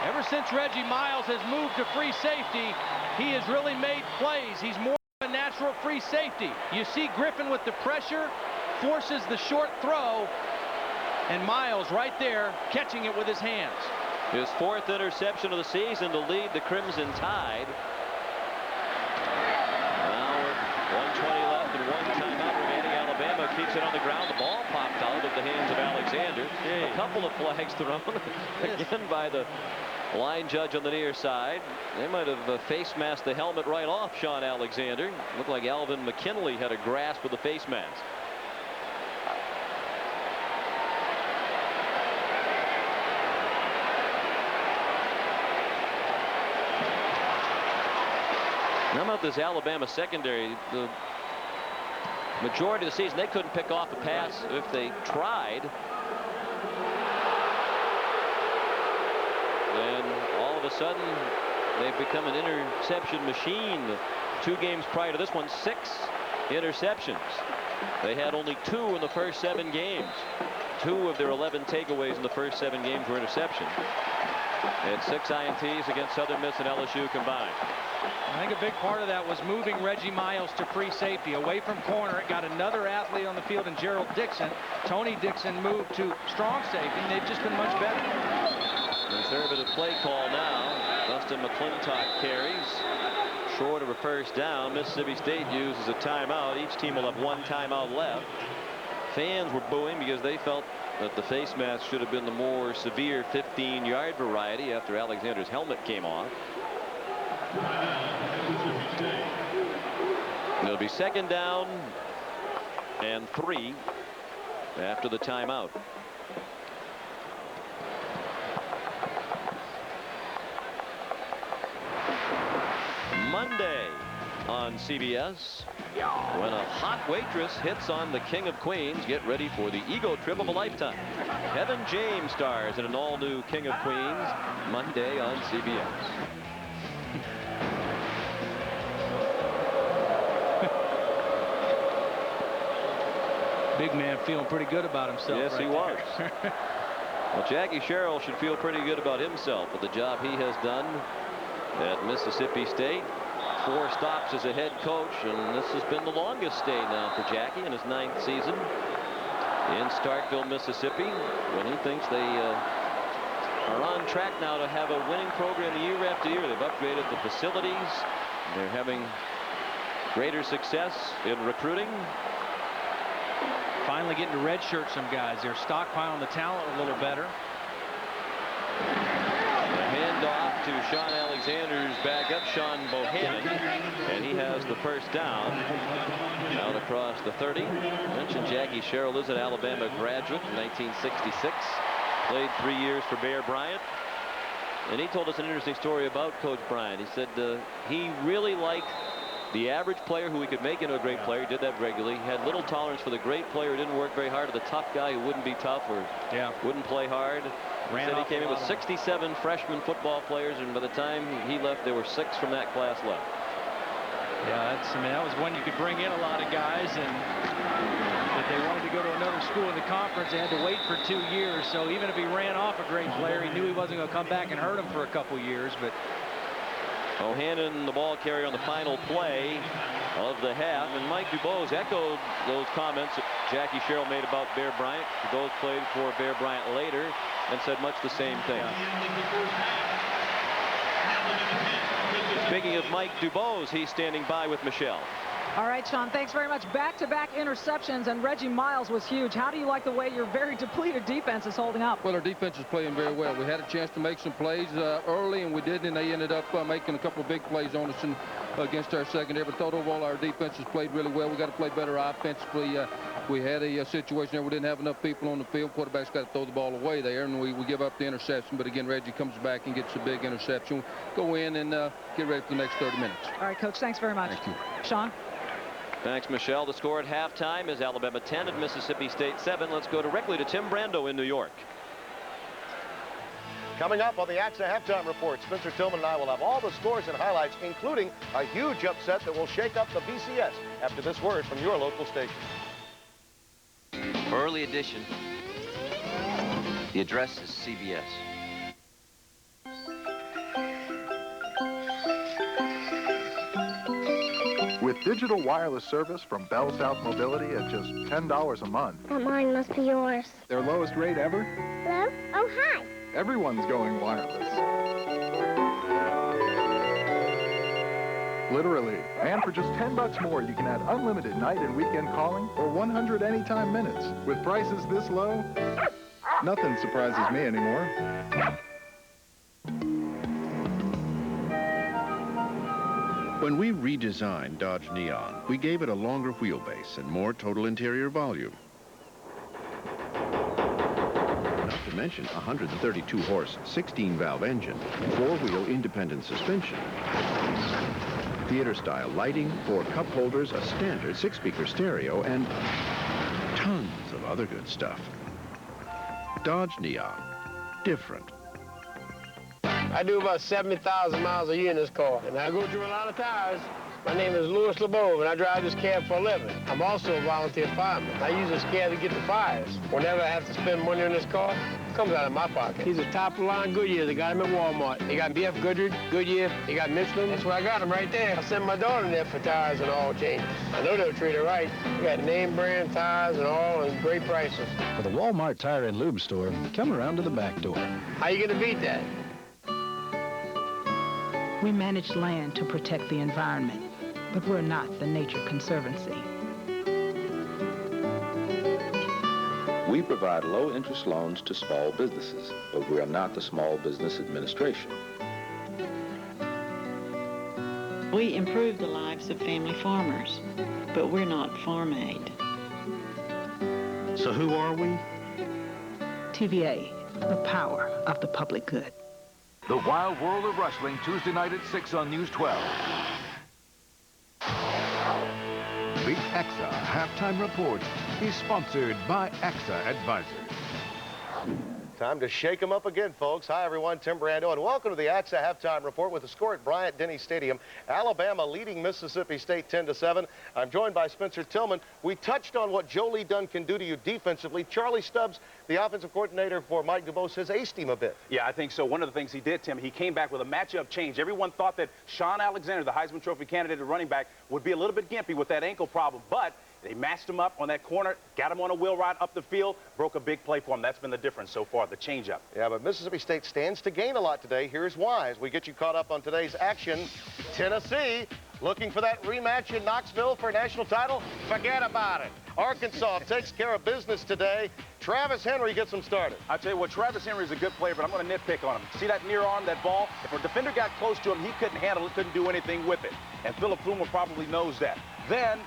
Ever since Reggie Miles has moved to free safety, he has really made plays. He's more of a natural free safety. You see Griffin with the pressure, forces the short throw, and Miles right there catching it with his hands. His 4th interception of the season to lead the Crimson Tide. Now with 1:20 left and 1 timeout remaining. Alabama keeps it on the ground. The ball popped out of the hands of Alexander. A couple of flags thrown again by the line judge on the near side. They might have face masked the helmet right off Sean Alexander. Looked like Alvin McKinley had a grasp with the face mask. How about this Alabama secondary? The majority of the season, they couldn't pick off a pass if they tried. And all of a sudden, they've become an interception machine. 2 games prior to this one, 6 interceptions. They had only 2 in the first 7 games. 2 of their 11 takeaways in the first 7 games were interceptions. They had 6 INTs against Southern Miss and LSU combined. I think a big part of that was moving Reggie Miles to free safety, away from corner. It got another athlete on the field in Gerald Dixon. Tony Dixon moved to strong safety, and they've just been much better. Conservative play call now. Dustin McClintock carries. Short of a first down. Mississippi State uses a timeout. Each team will have 1 timeout left. Fans were booing because they felt that the face mask should have been the more severe 15-yard variety after Alexander's helmet came off. It'll be 2nd down and 3 after the timeout. Monday on CBS, when a hot waitress hits on the King of Queens, get ready for the ego trip of a lifetime. Kevin James stars in an all-new King of Queens, Monday on CBS. Big man feeling pretty good about himself. Yes, right he there. was. Well, Jackie Sherrill should feel pretty good about himself with the job he has done at Mississippi State. 4 stops as a head coach, and this has been the longest stay now for Jackie in his 9th season in Starkville, Mississippi, when he thinks they are on track now to have a winning program year after year. They've upgraded the facilities. They're having greater success in recruiting. Finally getting to redshirt some guys. They're stockpiling the talent a little better. A handoff to Sean Alexander's backup, Sean Bohannon, and he has the first down out across the 30. I mentioned Jackie Sherrill is an Alabama graduate in 1966. Played 3 years for Bear Bryant. And he told us an interesting story about Coach Bryant. He said he really liked the average player who he could make into a great player. He did that regularly. He had little tolerance for the great player who didn't work very hard, or the tough guy who wouldn't be tough or wouldn't play hard. He said he came in with 67 freshman football players, and by the time he left, there were 6 from that class left. Yeah, that was when you could bring in a lot of guys, and if they wanted to go to another school in the conference, they had to wait for 2 years. So even if he ran off a great player, he knew he wasn't going to come back and hurt him for a couple years. But Bohannon, the ball carrier on the final play of the half, and Mike DuBose echoed those comments that Jackie Sherrill made about Bear Bryant. DuBose played for Bear Bryant later and said much the same thing. Speaking of Mike DuBose, he's standing by with Michelle. All right, Sean, thanks very much. Back-to-back interceptions, and Reggie Miles was huge. How do you like the way your very depleted defense is holding up? Well, our defense is playing very well. We had a chance to make some plays early, and we didn't, and they ended up making a couple of big plays on us against our secondary. But overall, our defense has played really well. We got to play better offensively. We had a situation there we didn't have enough people on the field. Quarterback's got to throw the ball away there, and we give up the interception. But again, Reggie comes back and gets a big interception. Go in and get ready for the next 30 minutes. All right, Coach, thanks very much. Thank you. Sean? Thanks, Michelle. The score at halftime is Alabama 10 and Mississippi State 7. Let's go directly to Tim Brando in New York. Coming up on the AXA Halftime Report, Spencer Tillman and I will have all the scores and highlights, including a huge upset that will shake up the BCS after this word from your local station. For early edition, the address is CBS. With digital wireless service from Bell South Mobility at just $10 a month. But mine must be yours. Their lowest rate ever? Hello? Oh, hi. Everyone's going wireless. Literally. And for just $10 more, you can add unlimited night and weekend calling or 100 anytime minutes. With prices this low, nothing surprises me anymore. When we redesigned Dodge Neon, we gave it a longer wheelbase and more total interior volume. Not to mention a 132-horse, 16-valve engine, 4-wheel independent suspension, theater-style lighting, 4 cup holders, a standard 6-speaker stereo, and tons of other good stuff. Dodge Neon. Different. I do about 70,000 miles a year in this car, and I go through a lot of tires. My name is Louis LeBeau, and I drive this cab for a living. I'm also a volunteer fireman. I use this cab to get the fires. Whenever I have to spend money on this car, it comes out of my pocket. He's a top-of-the-line Goodyear. They got him at Walmart. They got BF Goodyear. They got Michelin. That's where I got him right there. I sent my daughter in there for tires and oil changes. I know they'll treat her right. They got name-brand tires and all, and great prices. For the Walmart Tire and Lube store, come around to the back door. How you gonna beat that? We manage land to protect the environment, but we're not the Nature Conservancy. We provide low-interest loans to small businesses, but we are not the Small Business Administration. We improve the lives of family farmers, but we're not Farm Aid. So who are we? TVA, the power of the public good. The Wild World of Wrestling, Tuesday night at 6 on News 12. The AXA Halftime Report is sponsored by AXA Advisors. Time to shake them up again, folks. Hi, everyone. Tim Brando, and welcome to the AXA Halftime Report with the score at Bryant-Denny Stadium. Alabama leading Mississippi State 10-7. I'm joined by Spencer Tillman. We touched on what Joe Lee Dunn can do to you defensively. Charlie Stubbs, the offensive coordinator for Mike DuBose, has aced him a bit. Yeah, I think so. One of the things he did, Tim, he came back with a matchup change. Everyone thought that Sean Alexander, the Heisman Trophy candidate at running back, would be a little bit gimpy with that ankle problem, but they matched him up on that corner, got him on a wheel ride up the field, broke a big play for him. That's been the difference so far, the changeup. Yeah, but Mississippi State stands to gain a lot today. Here's why. As we get you caught up on today's action, Tennessee looking for that rematch in Knoxville for a national title? Forget about it. Arkansas takes care of business today. Travis Henry gets them started. I tell you what, Travis Henry is a good player, but I'm going to nitpick on him. See that near arm, that ball? If a defender got close to him, he couldn't handle it, couldn't do anything with it. And Philip Plummer probably knows that. Then,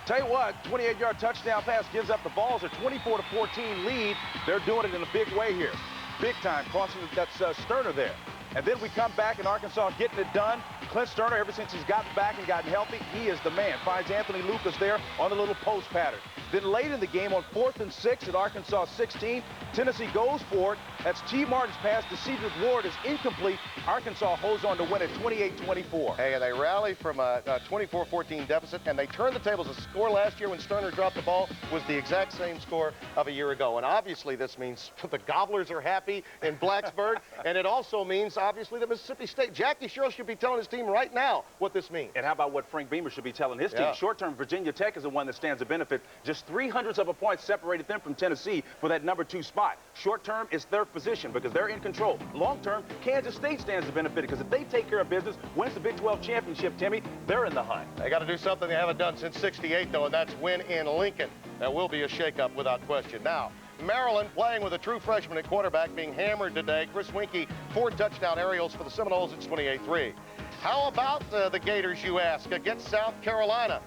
tell you what, 28-yard touchdown pass gives up the balls. A 24-14 lead. They're doing it in a big way here. Big time, crossing that's Sterner there. And then we come back in Arkansas getting it done. Clint Sterner, ever since he's gotten back and gotten healthy, he is the man. Finds Anthony Lucas there on the little post pattern. Then late in the game on 4th and 6 at Arkansas 16, Tennessee goes for it. That's T. Martin's pass to Cedric Ward is incomplete. Arkansas holds on to win at 28-24. Hey, and they rally from a 24-14 deficit, and they turn the tables. The score last year when Sterner dropped the ball was the exact same score of a year ago. And obviously this means the Gobblers are happy in Blacksburg, and it also means, obviously, that Mississippi State. Jackie Sherrill should be telling his team right now what this means. And how about what Frank Beamer should be telling his team? Short-term, Virginia Tech is the one that stands to benefit. Just 0.03 of a point separated them from Tennessee for that #2 spot. Short-term is third position because they're in control. Long-term, Kansas State stands to benefit because if they take care of business, wins the Big 12 championship, Timmy, they're in the hunt. They got to do something they haven't done since '68, though, and that's win in Lincoln. That will be a shakeup without question. Now, Maryland playing with a true freshman at quarterback being hammered today. Chris Winkie, 4 touchdown aerials for the Seminoles. It's 28-3. How about the Gators, you ask, against South Carolina?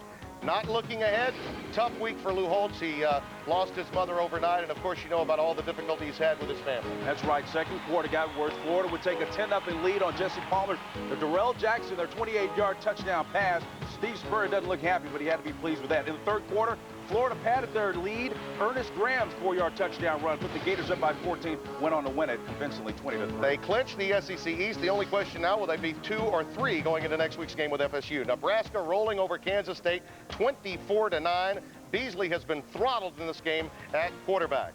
Not looking ahead. Tough week for Lou Holtz. He lost his mother overnight, and of course you know about all the difficulty he's had with his family. That's right. Second quarter got worse. Florida would take a 10-0 lead on Jesse Palmer. The Darrell Jackson, their 28-yard touchdown pass. Steve Spurrier doesn't look happy, but he had to be pleased with that. In the third quarter, Florida padded their lead. Ernest Graham's 4-yard touchdown run put the Gators up by 14, went on to win it convincingly 20-3. They clinched the SEC East. The only question now, will they be 2 or 3 going into next week's game with FSU? Nebraska rolling over Kansas State 24-9. Beasley has been throttled in this game at quarterback.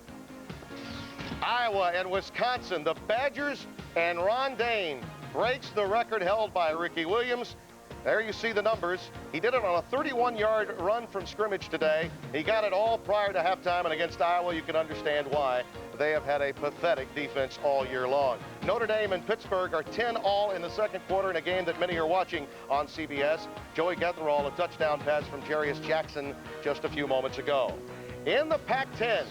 Iowa and Wisconsin, the Badgers and Ron Dane breaks the record held by Ricky Williams. There you see the numbers. He did it on a 31-yard run from scrimmage today. He got it all prior to halftime, and against Iowa, you can understand why. They have had a pathetic defense all year long. Notre Dame and Pittsburgh are 10-all in the second quarter in a game that many are watching on CBS. Joey Getherall, a touchdown pass from Jarius Jackson just a few moments ago. In the Pac-10,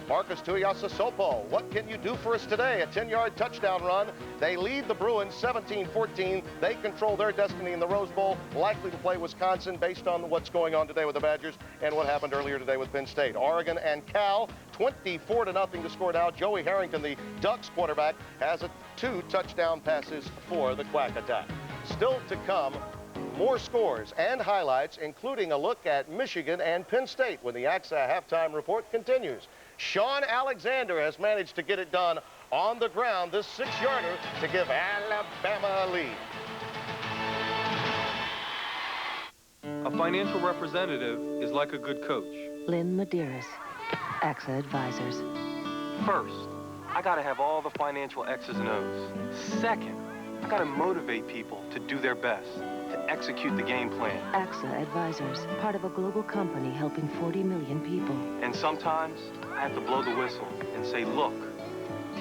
Marcus Tuiasosopo, what can you do for us today? A 10-yard touchdown run. They lead the Bruins 17-14. They control their destiny in the Rose Bowl, likely to play Wisconsin based on what's going on today with the Badgers and what happened earlier today with Penn State. Oregon and Cal, 24-0 to score now. Joey Harrington, the Ducks quarterback, has 2 touchdown passes for the Quack Attack. Still to come, more scores and highlights, including a look at Michigan and Penn State when the AXA Halftime Report continues. Sean Alexander has managed to get it done on the ground, this 6-yarder, to give Alabama a lead. A financial representative is like a good coach. Lynn Medeiros, AXA Advisors. First, I gotta have all the financial X's and O's. Second, I gotta motivate people to do their best, to execute the game plan. AXA Advisors, part of a global company helping 40 million people. And sometimes, I have to blow the whistle and say, look,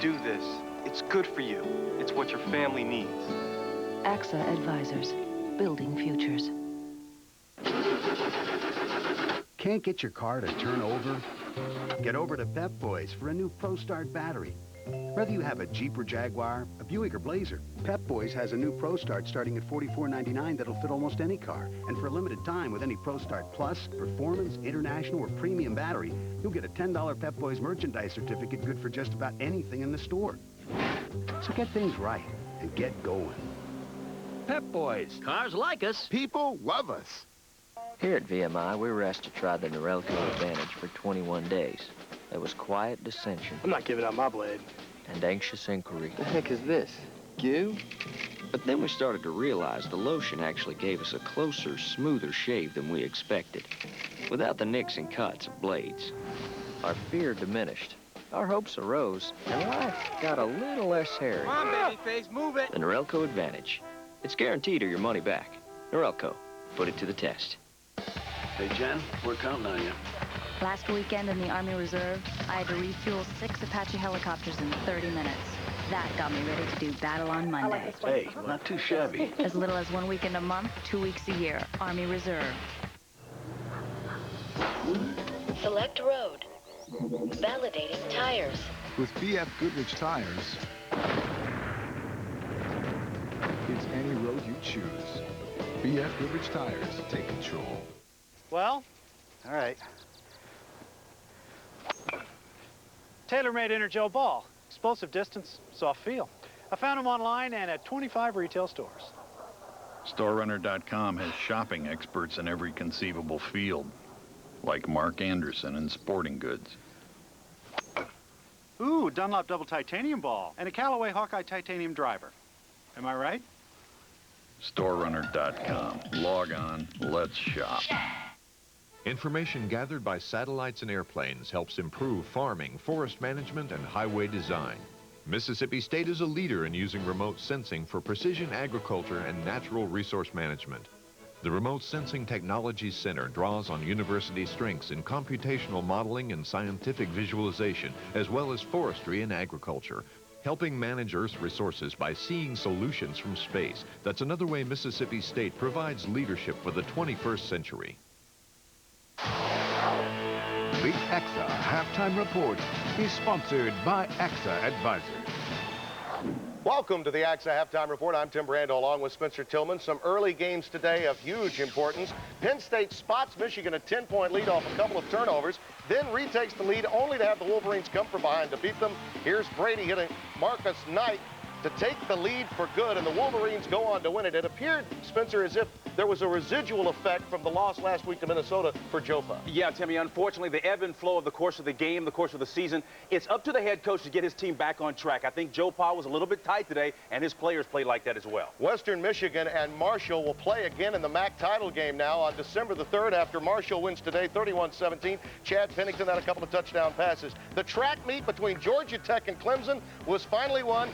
do this. It's good for you. It's what your family needs. AXA Advisors, building futures. Can't get your car to turn over? Get over to Pep Boys for a new Pro Start battery. Whether you have a Jeep or Jaguar, a Buick or Blazer, Pep Boys has a new Pro Start starting at $44.99 that'll fit almost any car. And for a limited time, with any Pro Start Plus, Performance, International, or Premium battery, you'll get a $10 Pep Boys merchandise certificate good for just about anything in the store. So get things right and get going. Pep Boys. Cars like us. People love us. Here at VMI, we were asked to try the Norelco Advantage for 21 days. There was quiet dissension. I'm not giving up my blade. And anxious inquiry. The heck is this? Goo? But then we started to realize the lotion actually gave us a closer, smoother shave than we expected, without the nicks and cuts of blades. Our fear diminished. Our hopes arose, and life got a little less hairy. Come on, babyface, move it. The Norelco Advantage. It's guaranteed or your money back. Norelco. Put it to the test. Hey, Jen, we're counting on you. Last weekend in the Army Reserve, I had to refuel 6 Apache helicopters in 30 minutes. That got me ready to do battle on Monday. Hey, not too shabby. As little as 1 weekend a month, 2 weeks a year. Army Reserve. Select road. Validating tires. With BF Goodrich tires, it's any road you choose. BF Goodrich tires take control. Well? All right. TaylorMade Energel Ball. Explosive distance, soft feel. I found them online and at 25 retail stores. StoreRunner.com has shopping experts in every conceivable field, like Mark Anderson in sporting goods. Ooh, Dunlop Double Titanium Ball and a Callaway Hawkeye Titanium Driver. Am I right? StoreRunner.com. Log on, let's shop. Information gathered by satellites and airplanes helps improve farming, forest management, and highway design. Mississippi State is a leader in using remote sensing for precision agriculture and natural resource management. The Remote Sensing Technology Center draws on university strengths in computational modeling and scientific visualization, as well as forestry and agriculture, helping manage Earth's resources by seeing solutions from space. That's another way Mississippi State provides leadership for the 21st century. The AXA Halftime Report is sponsored by AXA Advisors. Welcome to the AXA Halftime Report. I'm Tim Brando along with Spencer Tillman. Some early games today of huge importance. Penn State spots Michigan a 10-point lead off a couple of turnovers, then retakes the lead only to have the Wolverines come from behind to beat them. Here's Brady hitting Marcus Knight to take the lead for good, and the Wolverines go on to win it. It appeared, Spencer, as if there was a residual effect from the loss last week to Minnesota for Joe Pa. Yeah, Timmy, unfortunately, the ebb and flow of the course of the game, the course of the season, it's up to the head coach to get his team back on track. I think Joe Pa was a little bit tight today, and his players played like that as well. Western Michigan and Marshall will play again in the MAC title game now on December the 3rd after Marshall wins today 31-17. Chad Pennington had a couple of touchdown passes. The track meet between Georgia Tech and Clemson was finally won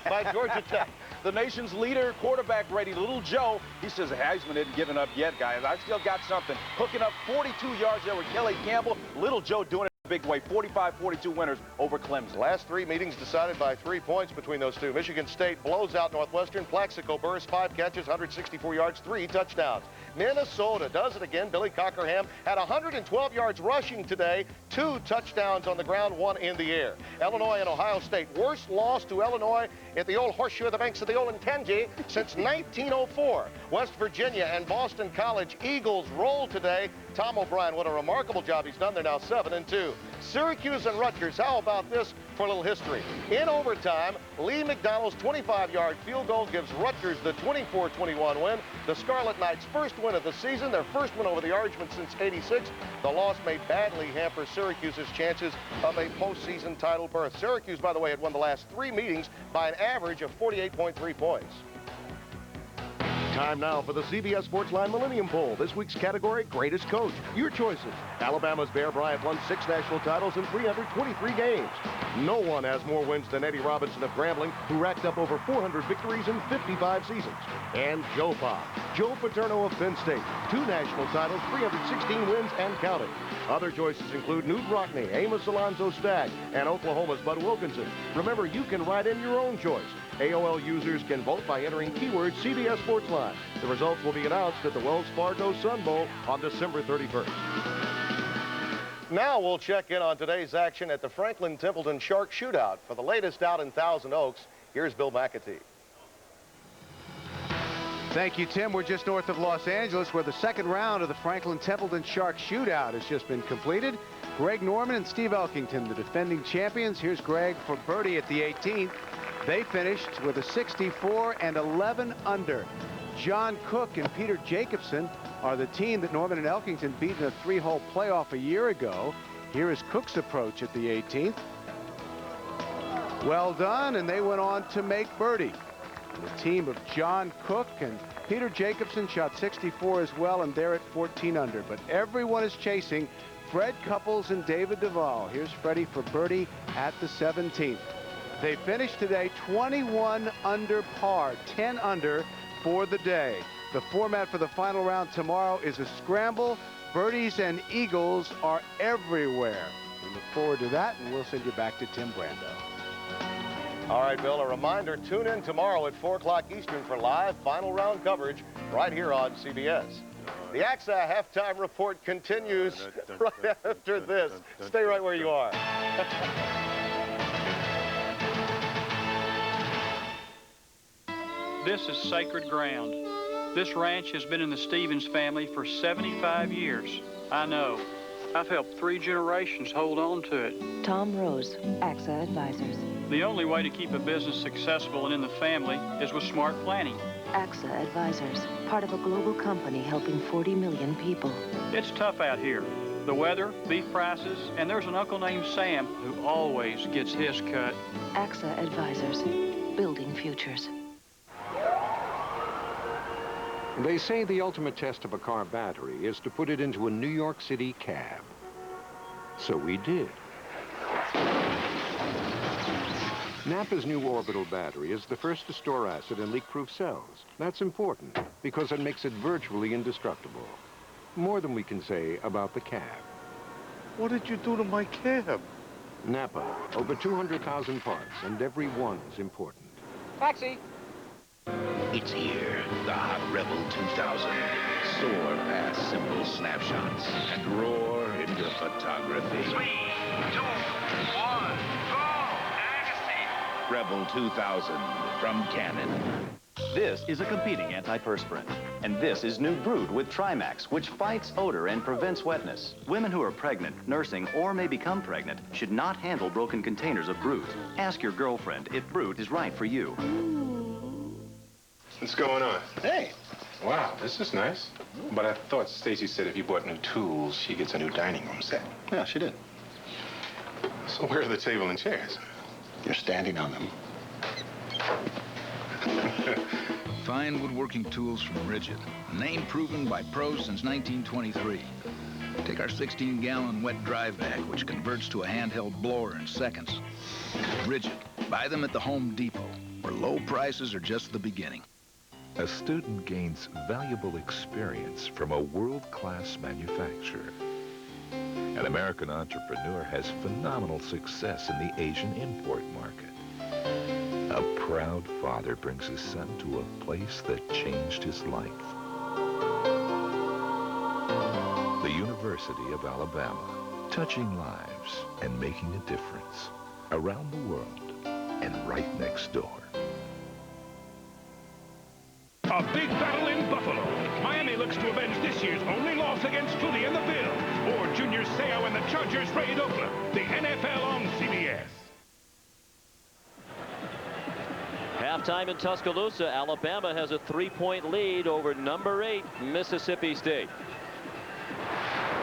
by Georgia Tech. The nation's leader quarterback ready, Little Joe. He says Heisman isn't given up yet, guys. I still got something. Hooking up 42 yards there with Kelly Campbell. Little Joe doing it a big way. 45-42 winners over Clemson. Last 3 meetings decided by 3 points between those two. Michigan State blows out Northwestern. Plaxico Burress, 5 catches, 164 yards, 3 touchdowns. Minnesota does it again. Billy Cockerham had 112 yards rushing today, 2 touchdowns on the ground, 1 in the air. Illinois and Ohio State, worst loss to Illinois at the old horseshoe of the banks of the Olentangy since 1904. West Virginia and Boston College Eagles roll today. Tom O'Brien, what a remarkable job he's done. They're now 7-2. Syracuse and Rutgers, how about this for a little history? In overtime, Lee McDonald's 25-yard field goal gives Rutgers the 24-21 win. The Scarlet Knights' first win of the season, their first win over the Orangemen since '86. The loss may badly hamper Syracuse's chances of a postseason title berth. Syracuse, by the way, had won the last 3 meetings by an average of 48.3 points. Time now for the CBS Sportsline Millennium Poll. This week's category, Greatest Coach. Your choices. Alabama's Bear Bryant won 6 national titles in 323 games. No one has more wins than Eddie Robinson of Grambling, who racked up over 400 victories in 55 seasons. And Joe Pa, Joe Paterno of Penn State, 2 national titles, 316 wins and counting. Other choices include Newt Rockne, Amos Alonzo Stagg, and Oklahoma's Bud Wilkinson. Remember, you can write in your own choice. AOL users can vote by entering keyword CBS Sportsline. The results will be announced at the Wells Fargo Sun Bowl on December 31st. Now we'll check in on today's action at the Franklin Templeton Shark Shootout. For the latest out in Thousand Oaks, here's Bill McAtee. Thank you, Tim. We're just north of Los Angeles, where the second round of the Franklin Templeton Shark Shootout has just been completed. Greg Norman and Steve Elkington, the defending champions. Here's Greg for birdie at the 18th. They finished with a 64 and 11 under. John Cook and Peter Jacobson are the team that Norman and Elkington beat in a 3-hole playoff a year ago. Here is Cook's approach at the 18th. Well done, and they went on to make birdie. The team of John Cook and Peter Jacobson shot 64 as well, and they're at 14 under. But everyone is chasing Fred Couples and David Duvall. Here's Freddie for birdie at the 17th. They finished today 21 under par, 10 under for the day. The format for the final round tomorrow is a scramble. Birdies and eagles are everywhere. We look forward to that, and we'll send you back to Tim Brando. All right, Bill, a reminder, tune in tomorrow at 4 o'clock Eastern for live final round coverage right here on CBS. The AXA halftime report continues right after this. Stay right where you are. This is sacred ground. This ranch has been in the Stevens family for 75 years. I know. I've helped 3 generations hold on to it. Tom Rose, AXA Advisors. The only way to keep a business successful and in the family is with smart planning. AXA Advisors, part of a global company helping 40 million people. It's tough out here. The weather, beef prices, and there's an uncle named Sam who always gets his cut. AXA Advisors, building futures. They say the ultimate test of a car battery is to put it into a New York City cab. So we did. Napa's new orbital battery is the first to store acid in leak-proof cells. That's important because it makes it virtually indestructible. More than we can say about the cab. What did you do to my cab? Napa, over 200,000 parts, and every one's important. Taxi. It's here, the Hot Rebel 2000. Soar past simple snapshots and roar into photography. 3, 2, 1, go! Rebel 2000 from Canon. This is a competing antiperspirant. And this is new Brood with Trimax, which fights odor and prevents wetness. Women who are pregnant, nursing, or may become pregnant should not handle broken containers of Brood. Ask your girlfriend if Brood is right for you. What's going on? Hey. Wow, this is nice. But I thought Stacy said if you bought new tools, she gets a new dining room set. Yeah, she did. So where are the table and chairs? You're standing on them. Fine woodworking tools from Rigid. A name proven by pros since 1923. Take our 16-gallon wet dry vac, which converts to a handheld blower in seconds. Rigid. Buy them at the Home Depot, where low prices are just the beginning. A student gains valuable experience from a world-class manufacturer. An American entrepreneur has phenomenal success in the Asian import market. A proud father brings his son to a place that changed his life. The University of Alabama, touching lives and making a difference around the world and right next door. A big battle in Buffalo. Miami looks to avenge this year's only loss against Flutie and the Bills. Or Junior Seau and the Chargers raid Oakland. The NFL on CBS. Halftime in Tuscaloosa. Alabama has a 3-point lead over number 8, Mississippi State.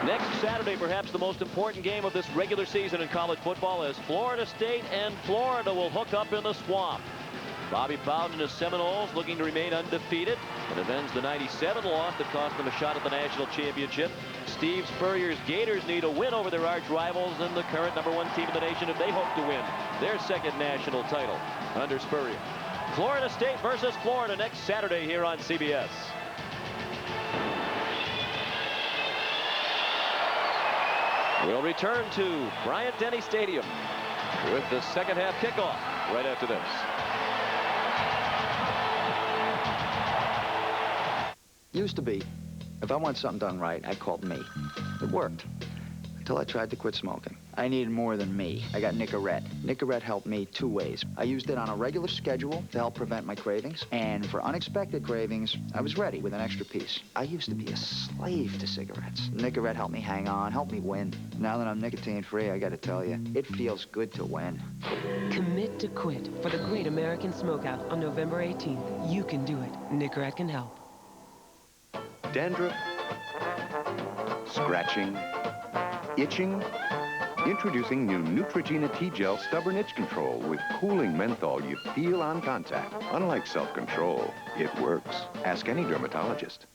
Next Saturday, perhaps the most important game of this regular season in college football, as Florida State and Florida will hook up in the swamp. Bobby Bowden and his Seminoles looking to remain undefeated and avenge the 97 loss that cost them a shot at the national championship. Steve Spurrier's Gators need a win over their arch rivals and the current #1 team in the nation if they hope to win their second national title under Spurrier. Florida State versus Florida next Saturday here on CBS. We'll return to Bryant-Denny Stadium with the second half kickoff right after this. Used to be, if I want something done right, I called me. It worked. till I tried to quit smoking. I needed more than me. I got Nicorette. Nicorette helped me 2 ways. I used it on a regular schedule to help prevent my cravings, and for unexpected cravings, I was ready with an extra piece. I used to be a slave to cigarettes. Nicorette helped me hang on, helped me win. Now that I'm nicotine-free, I gotta tell you, it feels good to win. Commit to quit for the Great American Smokeout on November 18th. You can do it. Nicorette can help. Dandruff, scratching, itching. Introducing new Neutrogena T-Gel Stubborn Itch Control with cooling menthol you feel on contact. Unlike self-control, it works. Ask any dermatologist.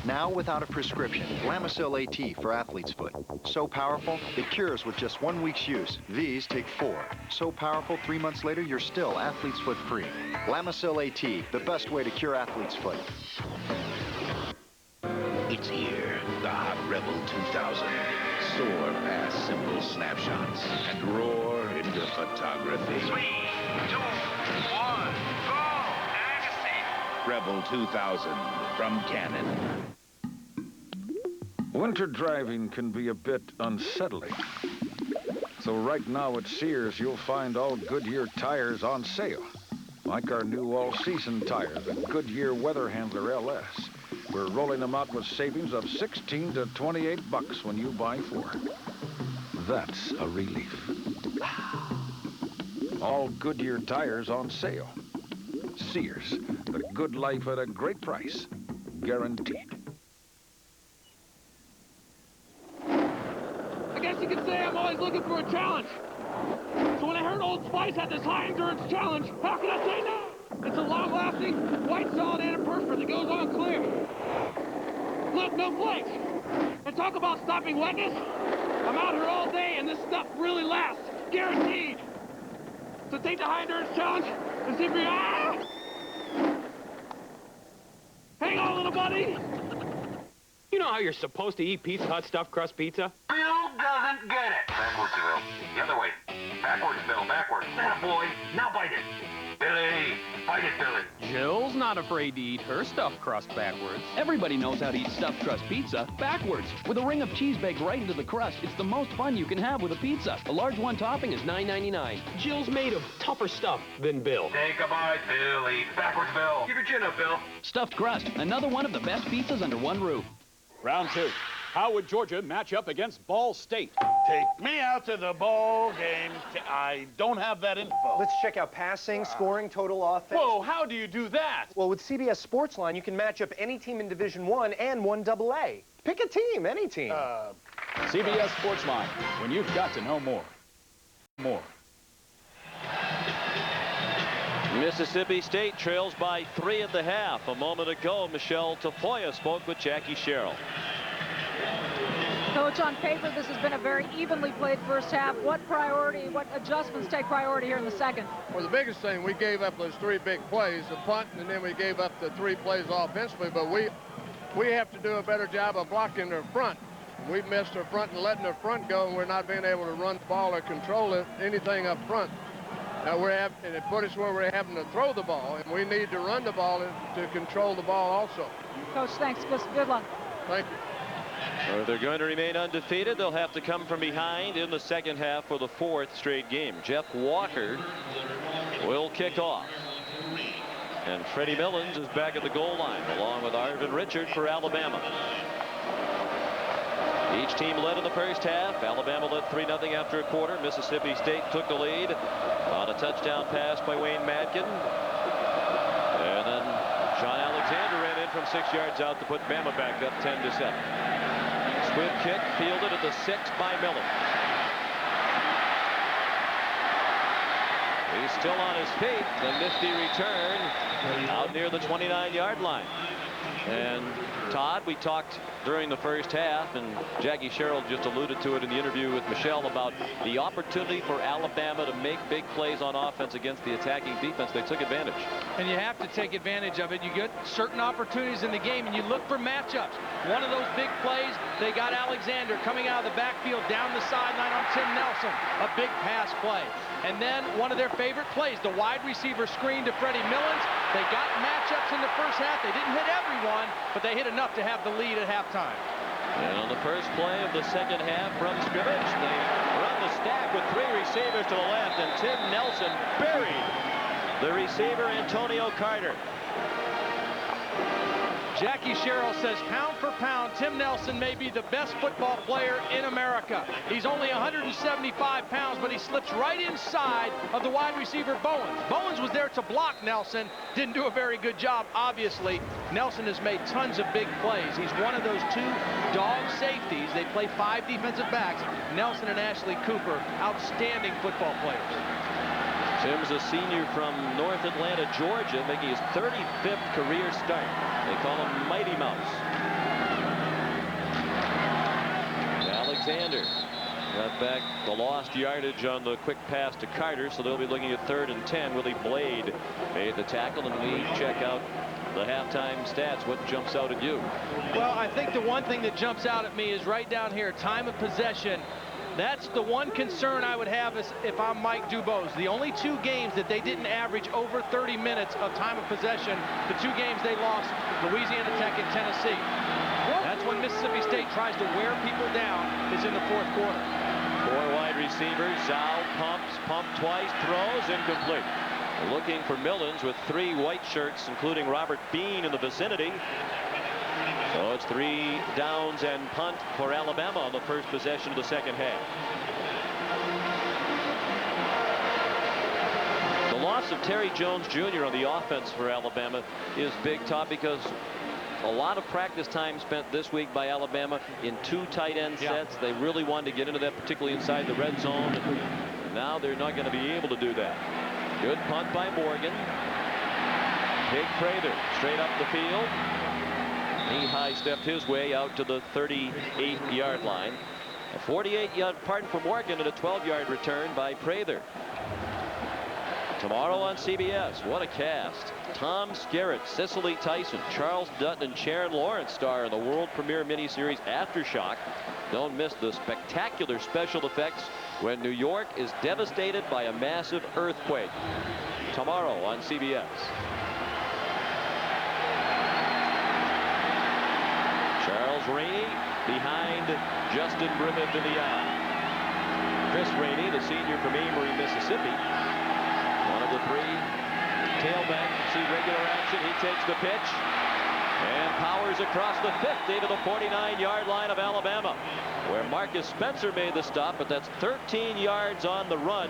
Now without a prescription, Lamisil AT for athlete's foot. So powerful, it cures with just 1 week's use. These take 4. So powerful, 3 months later, you're still athlete's foot free. Lamisil AT, the best way to cure athlete's foot. It's here, the Hot Rebel 2000. Soar past simple snapshots and roar into photography. 3, 2, 1, go! Agassi! Rebel 2000 from Canon. Winter driving can be a bit unsettling. So right now at Sears, you'll find all Goodyear tires on sale. Like our new all-season tire, the Goodyear Weather Handler LS. We're rolling them out with savings of $16 to $28 when you buy 4. That's a relief. All Goodyear tires on sale. Sears, the good life at a great price. Guaranteed. I guess you could say I'm always looking for a challenge. So when I heard Old Spice had this high endurance challenge, how can I say no? It's a long-lasting, white solid antiperspirant that goes on clear. Look, no flakes. And talk about stopping wetness. I'm out here all day, and this stuff really lasts. Guaranteed. So take the high endurance challenge and see if you... Hang on, little buddy. You know how you're supposed to eat Pizza Hut stuffed crust pizza? Bill doesn't get it. Backwards, Bill. The other way. Backwards, Bill. Backwards. That boy. Now bite it. Billy. Bite it, Billy. Jill's not afraid to eat her stuffed crust backwards. Everybody knows how to eat stuffed crust pizza backwards. With a ring of cheese baked right into the crust, it's the most fun you can have with a pizza. A large one topping is $9.99. Jill's made of tougher stuff than Bill. Take a bite, Billy. Backwards, Bill. Keep your chin up, Bill. Stuffed crust, another one of the best pizzas under one roof. Round 2. How would Georgia match up against Ball State? Take me out to the ball game. I don't have that info. Let's check out passing, scoring, total offense. Whoa, how do you do that? Well, with CBS Sportsline, you can match up any team in Division I and 1AA. Pick a team, any team. CBS Sportsline, when you've got to know more. Mississippi State trails by 3 at the half. A moment ago, Michelle Tafoya spoke with Jackie Sherrill. Coach, on paper, this has been a very evenly played first half. What adjustments take priority here in the second? Well, the biggest thing, we gave up those 3 big plays, the punt, and then we gave up the 3 plays offensively, but we have to do a better job of blocking their front. We've missed our front and letting their front go, and we're not being able to run the ball or control anything up front. Now and it put us where we're having to throw the ball, and we need to run the ball to control the ball also. Coach, thanks. Good luck. Thank you. So if they're going to remain undefeated, they'll have to come from behind in the second half for the 4th straight game. Jeff Walker will kick off. And Freddie Millens is back at the goal line, along with Arvin Richard for Alabama. Each team led in the first half. Alabama led 3-0 after a quarter. Mississippi State took the lead on a touchdown pass by Wayne Madkin. And then Sean Alexander ran in from 6 yards out to put Bama back up 10-7. Squib kick fielded at the 6 by Miller. He's still on his feet. The nifty return out near the 29-yard line. And Todd, we talked during the first half, and Jackie Sherrill just alluded to it in the interview with Michelle about the opportunity for Alabama to make big plays on offense against the attacking defense. They took advantage. And you have to take advantage of it. You get certain opportunities in the game, and you look for matchups. One of those big plays, they got Alexander coming out of the backfield down the sideline on Tim Nelson. A big pass play. And then one of their favorite plays, the wide receiver screen to Freddie Millens. They got matchups in the first half. They didn't hit everyone, but they hit enough to have the lead at halftime. And on the first play of the second half from scrimmage, they run the stack with 3 receivers to the left, and Tim Nelson buried the receiver Antonio Carter. Jackie Sherrill says, pound for pound, Tim Nelson may be the best football player in America. He's only 175 pounds, but he slips right inside of the wide receiver Bowens. Bowens was there to block Nelson. Didn't do a very good job, obviously. Nelson has made tons of big plays. He's one of those 2 dog safeties. They play 5 defensive backs. Nelson and Ashley Cooper, outstanding football players. Tim's a senior from North Atlanta, Georgia, making his 35th career start. They call him Mighty Mouse. Alexander got back the lost yardage on the quick pass to Carter, so they'll be looking at 3rd and 10. Willie Blade made the tackle, and we check out the halftime stats. What jumps out at you? Well, I think the one thing that jumps out at me is right down here, time of possession. That's the one concern I would have if I'm Mike Dubose. The only 2 games that they didn't average over 30 minutes of time of possession, the 2 games they lost, Louisiana Tech and Tennessee. That's when Mississippi State tries to wear people down, is in the 4th quarter. 4 wide receivers. Zhao pumps twice, throws, incomplete. Looking for Millens with 3 white shirts, including Robert Bean in the vicinity. So it's 3 downs and punt for Alabama on the first possession of the second half. The loss of Terry Jones Jr. on the offense for Alabama is big, Todd, because a lot of practice time spent this week by Alabama in 2 tight end sets. They really wanted to get into that, particularly inside the red zone. And now they're not going to be able to do that. Good punt by Morgan. Big Prather straight up the field. He high-stepped his way out to the 38-yard line. A 48-yard punt for Morgan and a 12-yard return by Prather. Tomorrow on CBS, what a cast. Tom Skerritt, Cicely Tyson, Charles Dutton, and Sharon Lawrence star in the world premiere miniseries Aftershock. Don't miss the spectacular special effects when New York is devastated by a massive earthquake. Tomorrow on CBS. Charles Rainey behind Justin Griffith in the eye. Chris Rainey, the senior from Amory, Mississippi. One of the 3 tailbacks to see regular action. He takes the pitch and powers across the 50 to the 49-yard line of Alabama, where Marcus Spencer made the stop, but that's 13 yards on the run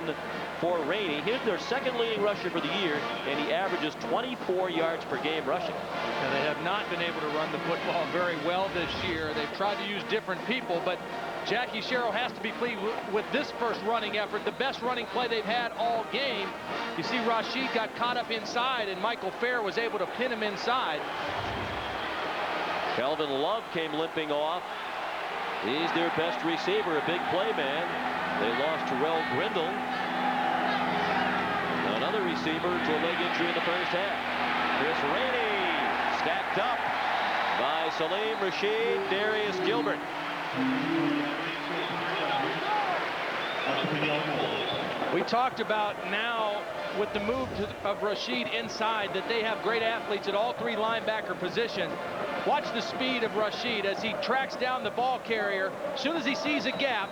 for Rainey. He's their 2nd leading rusher for the year, and he averages 24 yards per game rushing. And they have not been able to run the football very well this year. They've tried to use different people, but Jackie Sherrill has to be pleased with this first running effort, the best running play they've had all game. You see Rashid got caught up inside, and Michael Fair was able to pin him inside. Calvin Love came limping off. He's their best receiver, a big play man. They lost Terrell Grindle. Another receiver to a leg injury in the first half. Chris Rainey stacked up by Salim Rashid, Darius Gilbert. We talked about now with the move of Rashid inside that they have great athletes at all 3 linebacker positions. Watch the speed of Rashid as he tracks down the ball carrier. As soon as he sees a gap,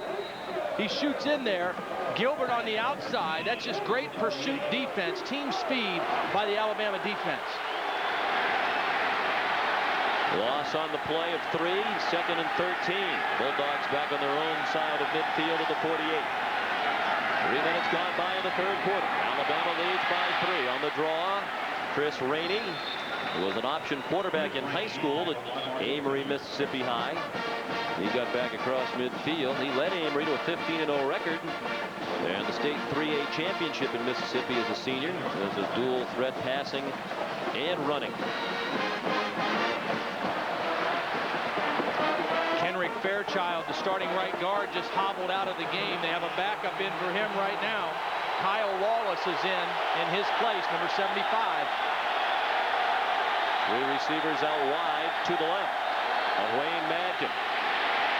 he shoots in there. Gilbert on the outside. That's just great pursuit defense, team speed by the Alabama defense. Loss on the play of 3, 2nd and 13. Bulldogs back on their own side of midfield at the 48. 3 minutes gone by in the 3rd quarter. Alabama leads by 3 on the draw. Chris Rainey, who was an option quarterback in high school at Amory, Mississippi High. He got back across midfield. He led Amory to a 15-0 record and the state 3A championship in Mississippi as a senior. As a dual threat passing and running. Kenrick Fairchild, the starting right guard, just hobbled out of the game. They have a backup in for him right now. Kyle Wallace is in his place, number 75. 3 receivers out wide to the left of Wayne Madkin.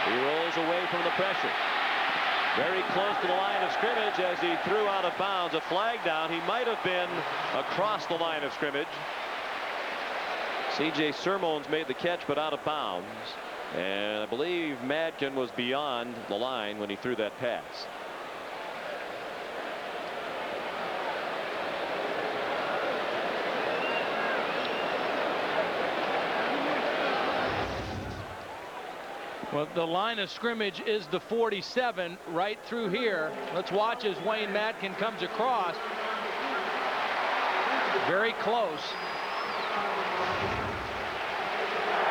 He rolls away from the pressure. Very close to the line of scrimmage as he threw out of bounds. A flag down. He might have been across the line of scrimmage. C.J. Sermons made the catch, but out of bounds. And I believe Madkin was beyond the line when he threw that pass. Well, the line of scrimmage is the 47 right through here. Let's watch as Wayne Madkin comes across. Very close.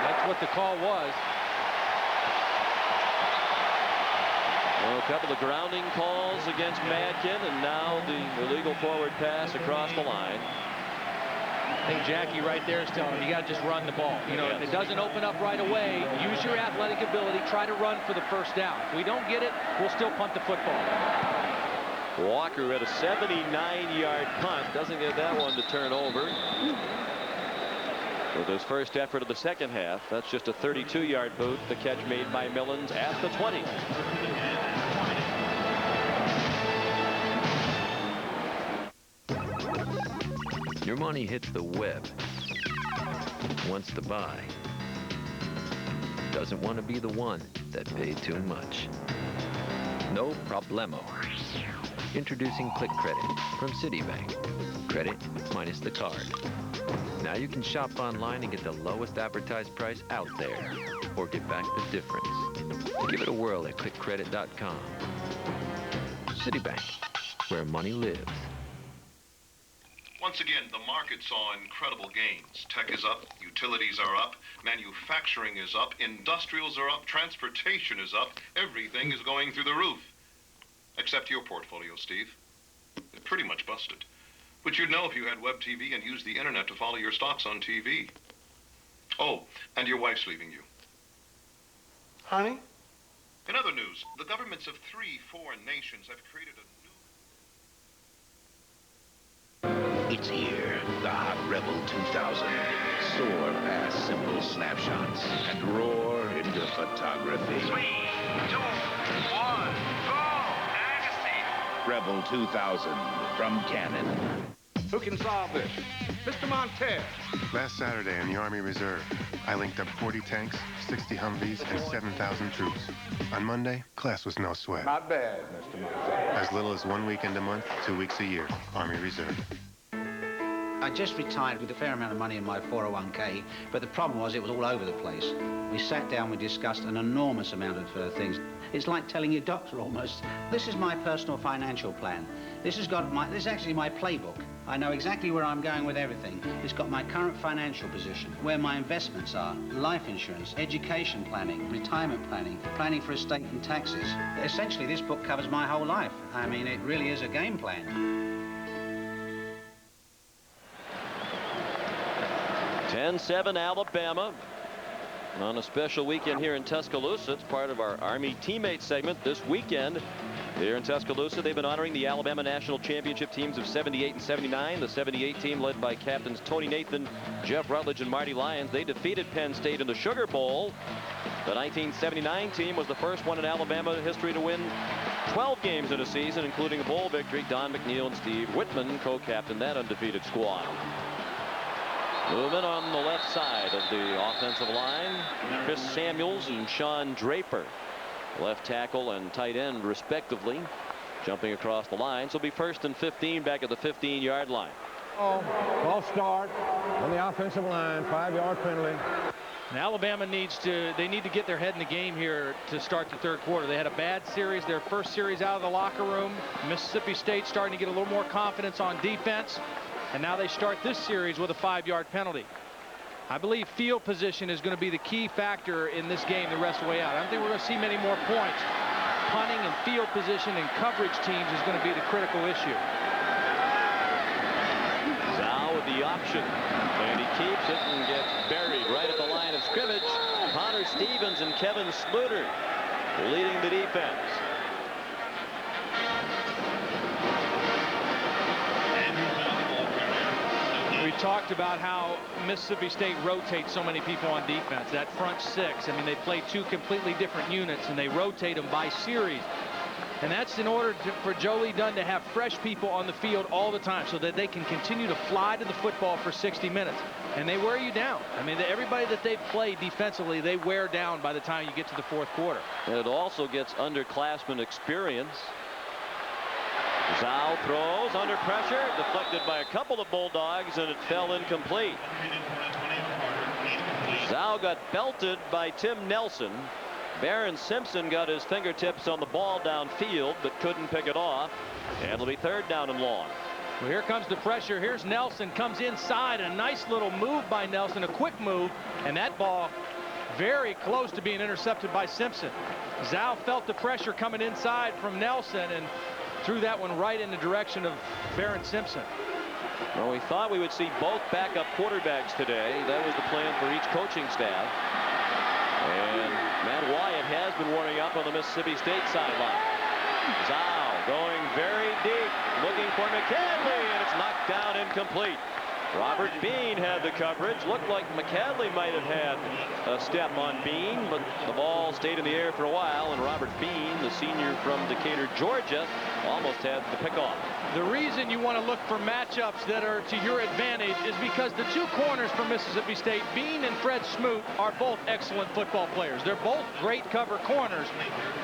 That's what the call was. Well, a couple of grounding calls against Madkin, and now the illegal forward pass across the line. I think Jackie right there is telling him you got to just run the ball. You know, if it doesn't open up right away, use your athletic ability, try to run for the first down. If we don't get it, we'll still punt the football. Walker at a 79-yard punt. Doesn't get that one to turn over. With his first effort of the second half, that's just a 32-yard boot. The catch made by Millens at the 20. Your money hits the web. Wants to buy. Doesn't want to be the one that paid too much. No problemo. Introducing Click Credit from Citibank. Credit minus the card. Now you can shop online and get the lowest advertised price out there, or get back the difference. Give it a whirl at clickcredit.com. Citibank, where money lives. Once again, the market saw incredible gains. Tech is up, utilities are up, manufacturing is up, industrials are up, transportation is up. Everything is going through the roof. Except your portfolio, Steve. It's pretty much busted. But you'd know if you had web TV and used the internet to follow your stocks on TV. Oh, and your wife's leaving you. Honey? In other news, the governments of 3 foreign nations have created a It's here, the Hot Rebel 2000. Soar past simple snapshots and roar into photography. 3, 2, 1, go! Agassi! Rebel 2000 from Canon. Who can solve this? Mr. Montez. Last Saturday in the Army Reserve, I linked up 40 tanks, 60 Humvees, and 7,000 troops. On Monday, class was no sweat. Not bad, Mr. Montez. As little as 1 weekend a month, 2 weeks a year. Army Reserve. I just retired with a fair amount of money in my 401k, but the problem was it was all over the place. We sat down, we discussed an enormous amount of things. It's like telling your doctor almost. This is my personal financial plan. This is actually my playbook. I know exactly where I'm going with everything. It's got my current financial position, where my investments are, life insurance, education planning, retirement planning, planning for estate and taxes. Essentially, this book covers my whole life. I mean, it really is a game plan. 10-7 Alabama on a special weekend here in Tuscaloosa. It's part of our Army teammate segment this weekend. Here in Tuscaloosa, they've been honoring the Alabama National Championship teams of 78 and 79. The 78 team led by captains Tony Nathan, Jeff Rutledge, and Marty Lyons. They defeated Penn State in the Sugar Bowl. The 1979 team was the first one in Alabama history to win 12 games in a season, including a bowl victory. Don McNeil and Steve Whitman co-captained that undefeated squad. Movement on the left side of the offensive line. Chris Samuels and Sean Draper, left tackle and tight end respectively, jumping across the line. So it'll be 1st and 15 back at the 15-yard line. False start on the offensive line, 5-yard penalty. And Alabama need to get their head in the game here to start the third quarter. They had a bad series, their first series out of the locker room. Mississippi State starting to get a little more confidence on defense. And now they start this series with a 5-yard penalty. I believe field position is going to be the key factor in this game the rest of the way out. I don't think we're going to see many more points. Punting and field position and coverage teams is going to be the critical issue. Now with the option, and he keeps it and gets buried right at the line of scrimmage. Connor Stevens and Kevin Sluter leading the defense. We talked about how Mississippi State rotates so many people on defense. That front six, I mean, they play 2 completely different units, and they rotate them by series. And that's in order for Jolie Dunn to have fresh people on the field all the time so that they can continue to fly to the football for 60 minutes. And they wear you down. I mean, everybody that they've played defensively, they wear down by the time you get to the fourth quarter. And it also gets underclassmen experience. Zhao throws under pressure, deflected by a couple of Bulldogs, and it fell incomplete. Zhao got belted by Tim Nelson. Baron Simpson got his fingertips on the ball downfield, but couldn't pick it off. And it'll be 3rd down and long. Well, here comes the pressure. Here's Nelson, comes inside. A nice little move by Nelson, a quick move. And that ball very close to being intercepted by Simpson. Zhao felt the pressure coming inside from Nelson and threw that one right in the direction of Baron Simpson. Well, we thought we would see both backup quarterbacks today. That was the plan for each coaching staff. And Matt Wyatt has been warming up on the Mississippi State sideline. Zhao going very deep, looking for McCadley, and it's knocked down incomplete. Robert Bean had the coverage. Looked like McCadley might have had a step on Bean, but the ball stayed in the air for a while, and Robert Bean, the senior from Decatur, Georgia, almost had the pickoff. The reason you want to look for matchups that are to your advantage is because the two corners for Mississippi State, Bean and Fred Smoot, are both excellent football players. They're both great cover corners,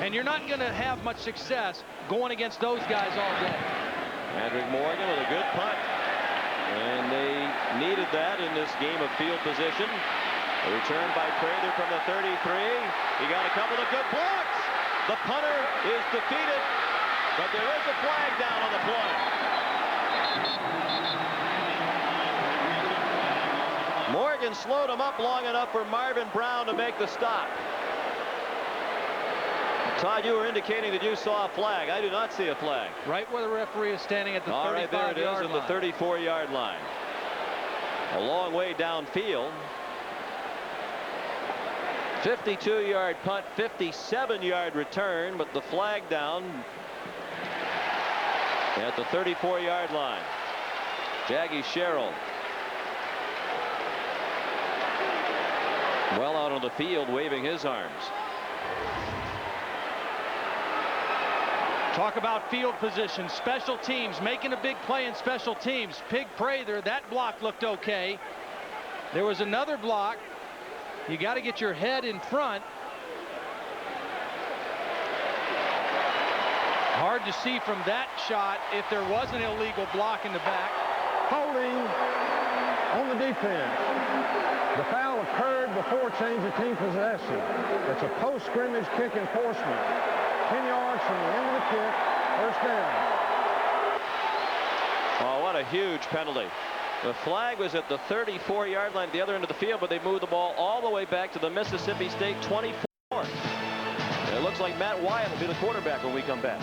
and you're not going to have much success going against those guys all day. Patrick Morgan with a good punt. And they needed that in this game of field position. A return by Prather from the 33. He got a couple of good blocks. The punter is defeated, but there is a flag down on the play. Morgan slowed him up long enough for Marvin Brown to make the stop. Todd, you were indicating that you saw a flag. I do not see a flag. Right where the referee is standing at the 35-yard line. All right, there it is, in the 34-yard line. A long way downfield. 52-yard punt, 57-yard return, but the flag down at the 34-yard line. Jaggy Sherrill well out on the field, waving his arms. Talk about field position, special teams, making a big play in special teams. Pig Prather, that block looked okay. There was another block. You got to get your head in front. Hard to see from that shot if there was an illegal block in the back. Holding on the defense. The foul occurred before change of team possession. It's a post-scrimmage kick enforcement. 10 yards from the end of the kick, 1st down. Oh, what a huge penalty. The flag was at the 34-yard line at the other end of the field, but they moved the ball all the way back to the Mississippi State 24. And it looks like Matt Wyatt will be the quarterback when we come back.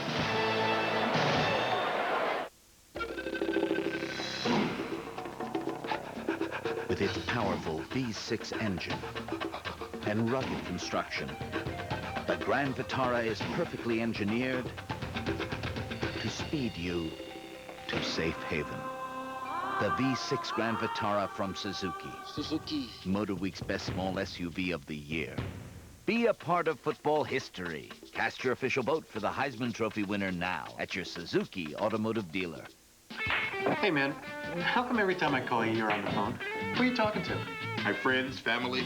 With its powerful V6 engine and rugged construction, the Grand Vitara is perfectly engineered to speed you to safe haven. The V6 Grand Vitara from Suzuki. Motor Week's best small SUV of the year. Be a part of football history. Cast your official vote for the Heisman Trophy winner now at your Suzuki automotive dealer. Hey, man, how come every time I call you, you're on the phone? Who are you talking to? My friends, family.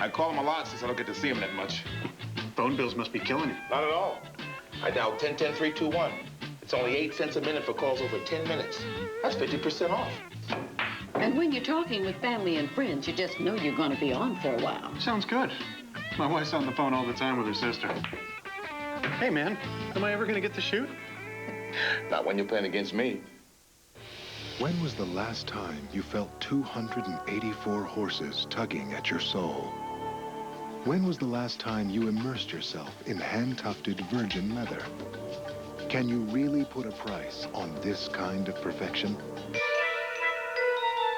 I call them a lot since I don't get to see them that much. Phone bills must be killing you. Not at all. I dial 10-10-321. It's only 8 cents a minute for calls over 10 minutes. That's 50% off. And when you're talking with family and friends, you just know you're going to be on for a while. Sounds good. My wife's on the phone all the time with her sister. Hey, man, am I ever going to get to shoot? Not when you're playing against me. When was the last time you felt 284 horses tugging at your soul? When was the last time you immersed yourself in hand-tufted virgin leather? Can you really put a price on this kind of perfection?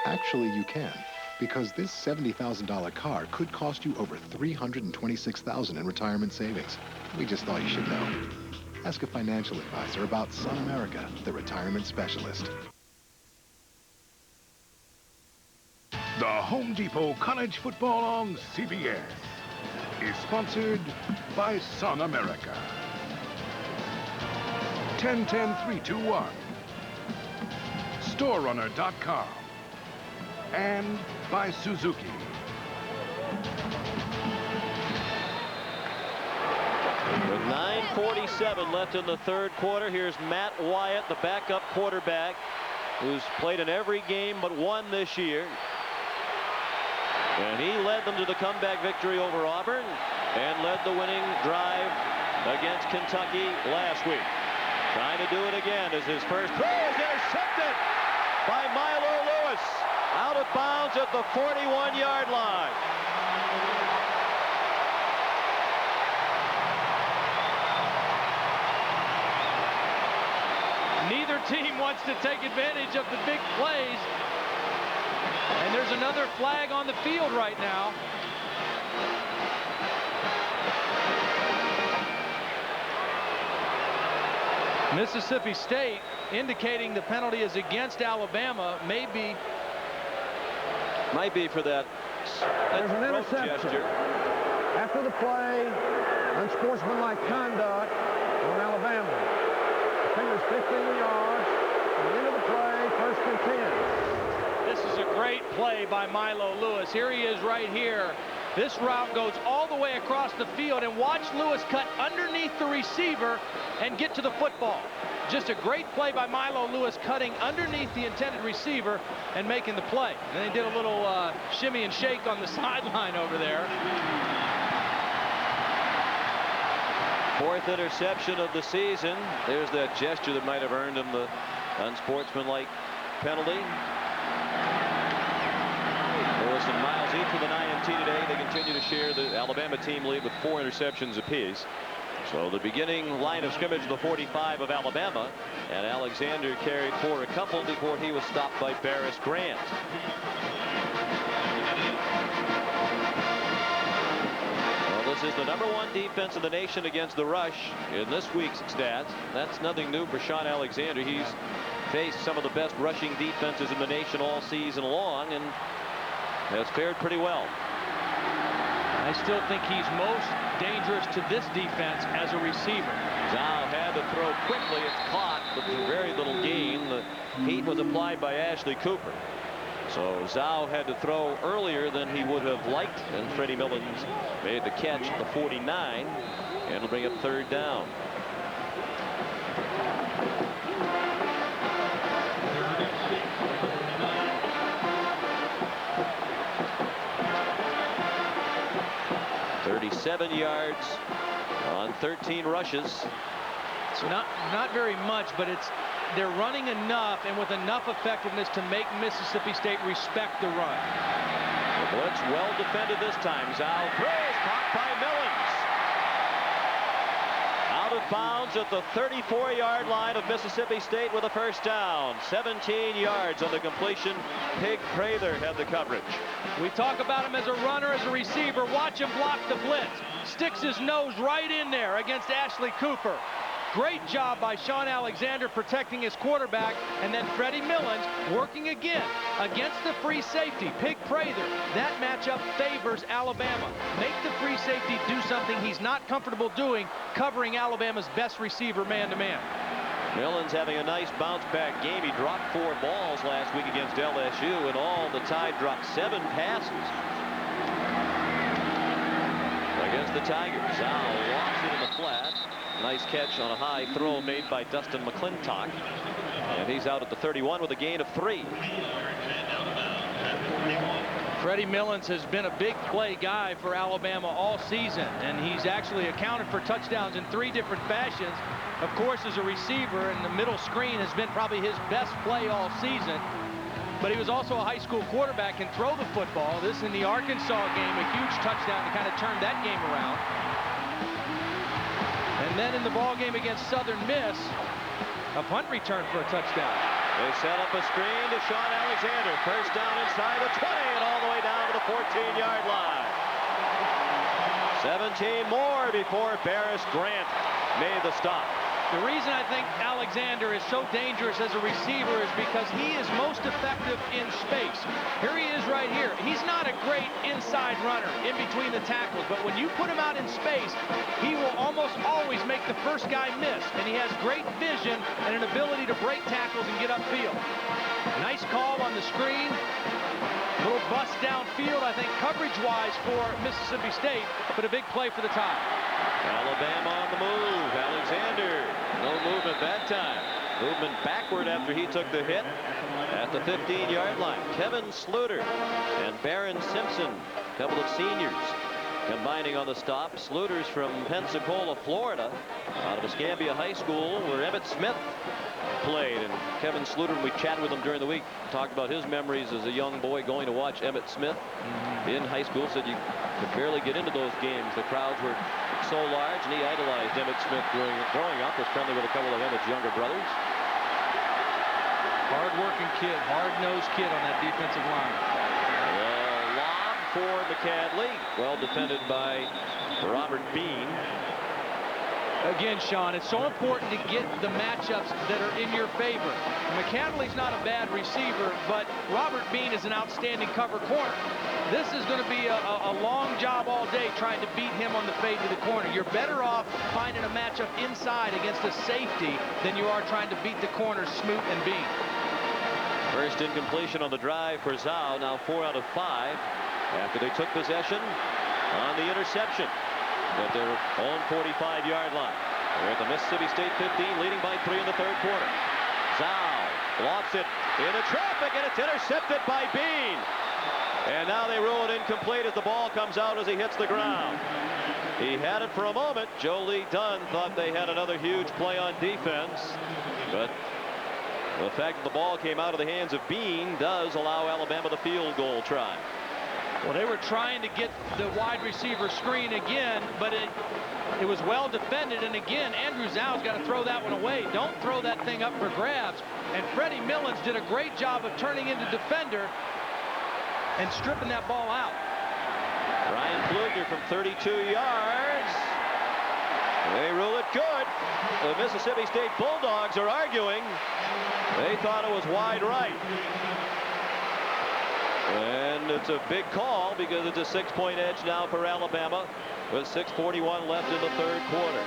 Actually, you can, because this $70,000 car could cost you over $326,000 in retirement savings. We just thought you should know. Ask a financial advisor about Sun America, the retirement specialist. The Home Depot College Football on CBS is sponsored by Sun America. 10-10-3-2-1. StoreRunner.com. And by Suzuki. With 9:47 left in the third quarter, here's Matt Wyatt, the backup quarterback, who's played in every game but one this year. And he led them to the comeback victory over Auburn and led the winning drive against Kentucky last week. Trying to do it again as his first throw is intercepted by Milo Lewis. Out of bounds at the 41-yard line. Neither team wants to take advantage of the big plays. And there's another flag on the field right now. Mississippi State indicating the penalty is against Alabama. Might be for that. There's an interception. Gesture. After the play, unsportsmanlike conduct on Alabama. I think it was 15 yards. At the end of the play, 1st and 10. This is a great play by Milo Lewis. Here he is right here. This route goes all the way across the field, and watch Lewis cut underneath the receiver and get to the football. Just a great play by Milo Lewis, cutting underneath the intended receiver and making the play. And they did a little shimmy and shake on the sideline over there. Fourth interception of the season. There's that gesture that might have earned him the unsportsmanlike penalty. Lewis and Miles each with an INT today. They continue to share the Alabama team lead with 4 interceptions apiece. So the beginning line of scrimmage, the 45 of Alabama, and Alexander carried for a couple before he was stopped by Barris Grant. Well, this is the #1 defense in the nation against the rush in this week's stats. That's nothing new for Sean Alexander. He's faced some of the best rushing defenses in the nation all season long and has fared pretty well. I still think he's most dangerous to this defense as a receiver. Zhao had to throw quickly. It's caught, but for very little gain. The heat was applied by Ashley Cooper. So Zhao had to throw earlier than he would have liked, and Freddie Millens made the catch at the 49, and it'll bring up 3rd down. .37 yards on 13 rushes. It's not very much, but they're running enough and with enough effectiveness to make Mississippi State respect the run. The blitz well defended this time. Zhao throws, caught by Millens. Out of bounds at the 34-yard line of Mississippi State with a 1st down. 17 yards on the completion. Pig Prather had the coverage. We talk about him as a runner, as a receiver. Watch him block the blitz. Sticks his nose right in there against Ashley Cooper. Great job by Sean Alexander protecting his quarterback, and then Freddie Millens working again against the free safety, Pig Prather. That matchup favors Alabama. Make the free safety do something he's not comfortable doing, covering Alabama's best receiver man-to-man. Millens having a nice bounce-back game. He dropped 4 balls last week against LSU, and all the Tide dropped 7 passes against the Tigers. Zhao walks it in the flat. Nice catch on a high throw made by Dustin McClintock. And he's out at the 31 with a gain of 3. Freddie Millens has been a big play guy for Alabama all season, and he's actually accounted for touchdowns in 3 different fashions. Of course, as a receiver, and the middle screen has been probably his best play all season. But he was also a high school quarterback and throw the football. This in the Arkansas game, a huge touchdown to kind of turn that game around. And then in the ball game against Southern Miss, a punt return for a touchdown. They set up a screen to Sean Alexander. 1st down inside the 20 and all the way down to the 14-yard line. 17 more before Barris Grant made the stop. The reason I think Alexander is so dangerous as a receiver is because he is most effective in space. Here he is right here. He's not a great inside runner in between the tackles, but when you put him out in space, he will almost always make the first guy miss, and he has great vision and an ability to break tackles and get upfield. Nice call on the screen. Little bust downfield, I think, coverage-wise for Mississippi State, but a big play for the tie. Alabama on the move. Alexander, no movement that time. Movement backward after he took the hit at the 15-yard line. Kevin Sluter and Barron Simpson, a couple of seniors, combining on the stop. Sluter's from Pensacola, Florida, out of Escambia High School, where Emmitt Smith played. And Kevin Sluter, we chatted with him during the week, talked about his memories as a young boy going to watch Emmitt Smith in high school. Said you could barely get into those games. The crowds were so large, and he idolized Emmitt Smith growing up. Was friendly with a couple of Emmitt's younger brothers. Hard-working kid, hard-nosed kid on that defensive line. The lob for McCadley, well defended by Robert Bean. Again, Sean, it's so important to get the matchups that are in your favor. McCadley's not a bad receiver, but Robert Bean is an outstanding cover corner. This is going to be a long job all day trying to beat him on the fade to the corner. You're better off finding a matchup inside against a safety than you are trying to beat the corners, Smoot and Bean. First incompletion on the drive for Zhao, now 4 out of 5 after they took possession on the interception at their own 45-yard line. They're at the Mississippi State 15, leading by 3 in the third quarter. Zhao lofts it into traffic, and it's intercepted by Bean. And now they rule it incomplete as the ball comes out as he hits the ground. He had it for a moment. Joe Lee Dunn thought they had another huge play on defense, but the fact that the ball came out of the hands of Bean does allow Alabama the field goal try. Well, they were trying to get the wide receiver screen again, but it was well defended. And again, Andrew Zhao's got to throw that one away. Don't throw that thing up for grabs. And Freddie Millens did a great job of turning into defender and stripping that ball out. Ryan Flugner from 32 yards. They rule it good. The Mississippi State Bulldogs are arguing. They thought it was wide right. And it's a big call because it's a 6-point edge now for Alabama with 6:41 left in the third quarter.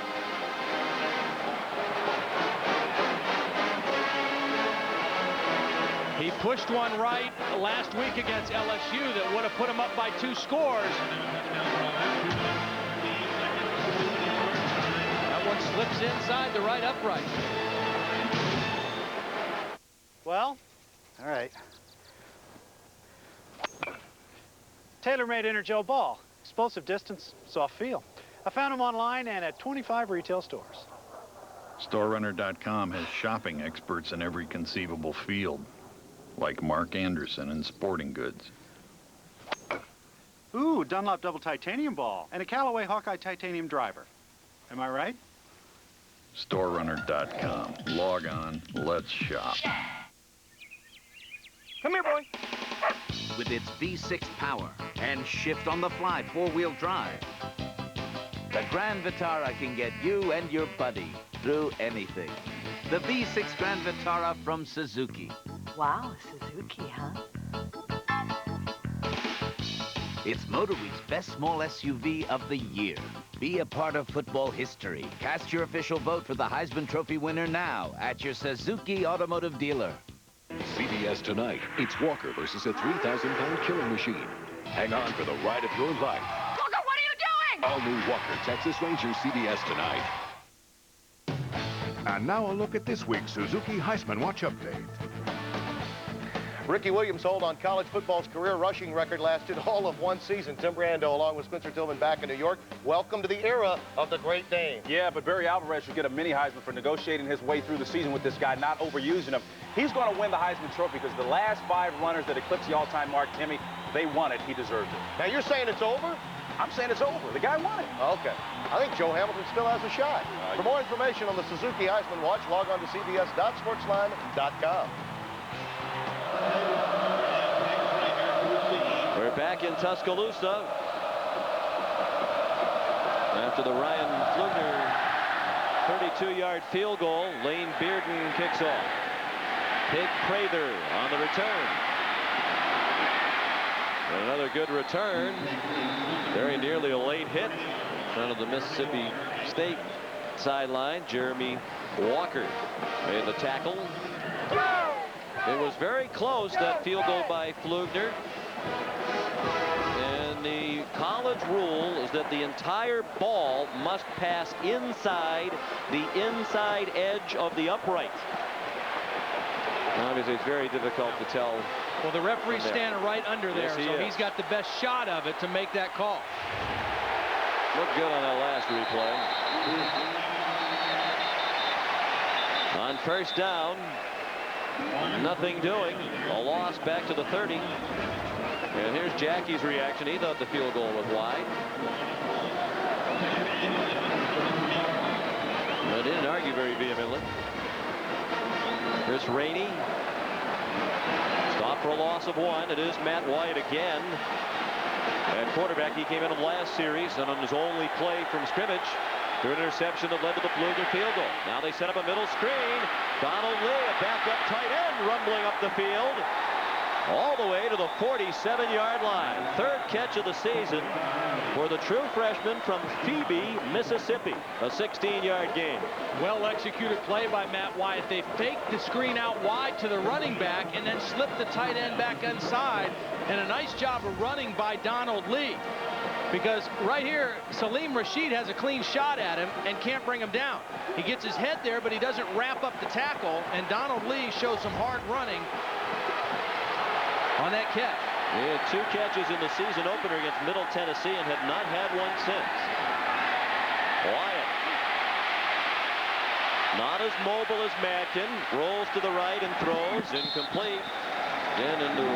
He pushed one right last week against LSU that would have put him up by 2 scores. That one slips inside the right upright. Well, all right. Tailor-made Energel ball. Explosive distance, soft feel. I found them online and at 25 retail stores. StoreRunner.com has shopping experts in every conceivable field, like Mark Anderson in sporting goods. Ooh, Dunlop double titanium ball and a Callaway Hawkeye titanium driver. Am I right? StoreRunner.com. Log on, let's shop. Come here, boy. With its V6 power and shift-on-the-fly 4-wheel drive, the Grand Vitara can get you and your buddy through anything. The V6 Grand Vitara from Suzuki. Wow, Suzuki, huh? It's MotorWeek's best small SUV of the year. Be a part of football history. Cast your official vote for the Heisman Trophy winner now at your Suzuki automotive dealer. CBS tonight. It's Walker versus a 3,000-pound killing machine. Hang on for the ride of your life. Walker, what are you doing? All new Walker Texas Ranger, CBS tonight. And now a look at this week's Suzuki Heisman Watch Update. Ricky Williams' hold on college football's career rushing record lasted all of 1 season. Tim Brando, along with Spencer Tillman, back in New York. Welcome to the era of the Great Dane. Yeah, but Barry Alvarez should get a mini Heisman for negotiating his way through the season with this guy, not overusing him. He's going to win the Heisman Trophy because the last 5 runners that eclipsed the all-time mark, Timmy, they won it. He deserved it. Now, you're saying it's over? I'm saying it's over. The guy won it. Okay. I think Joe Hamilton still has a shot. For more information on the Suzuki Heisman Watch, log on to cbs.sportsline.com. We're back in Tuscaloosa after the Ryan Flugner 32-yard field goal. Lane Bearden kicks off. Pig Prather on the return. Another good return. Very nearly a late hit in front of the Mississippi State sideline. Jeremy Walker made the tackle. It was very close, that field goal by Pflugner. And the college rule is that the entire ball must pass inside the inside edge of the upright. Obviously, it's very difficult to tell. Well, the referee's standing right under there, so he's got the best shot of it to make that call. Looked good on that last replay. On first down, nothing doing. A loss back to the 30. And here's Jackie's reaction. He thought the field goal was wide. But didn't argue very vehemently. Chris Rainey. Stop for a loss of 1. It is Matt Wyatt again. At quarterback, he came in the last series, and on his only play from scrimmage, threw an interception that led to the Pflugner field goal. Now they set up a middle screen. Donald Lee, a backup tight end, rumbling up the field. All the way to the 47-yard line. Third catch of the season for the true freshman from Phoebe, Mississippi. A 16-yard gain. Well executed play by Matt Wyatt. They faked the screen out wide to the running back and then slipped the tight end back inside. And a nice job of running by Donald Lee. Because right here, Salim Rashid has a clean shot at him and can't bring him down. He gets his head there, but he doesn't wrap up the tackle. And Donald Lee shows some hard running on that catch. He had 2 catches in the season opener against Middle Tennessee and had not had one since. Wyatt. Not as mobile as Madkin. Rolls to the right and throws. Incomplete. Then into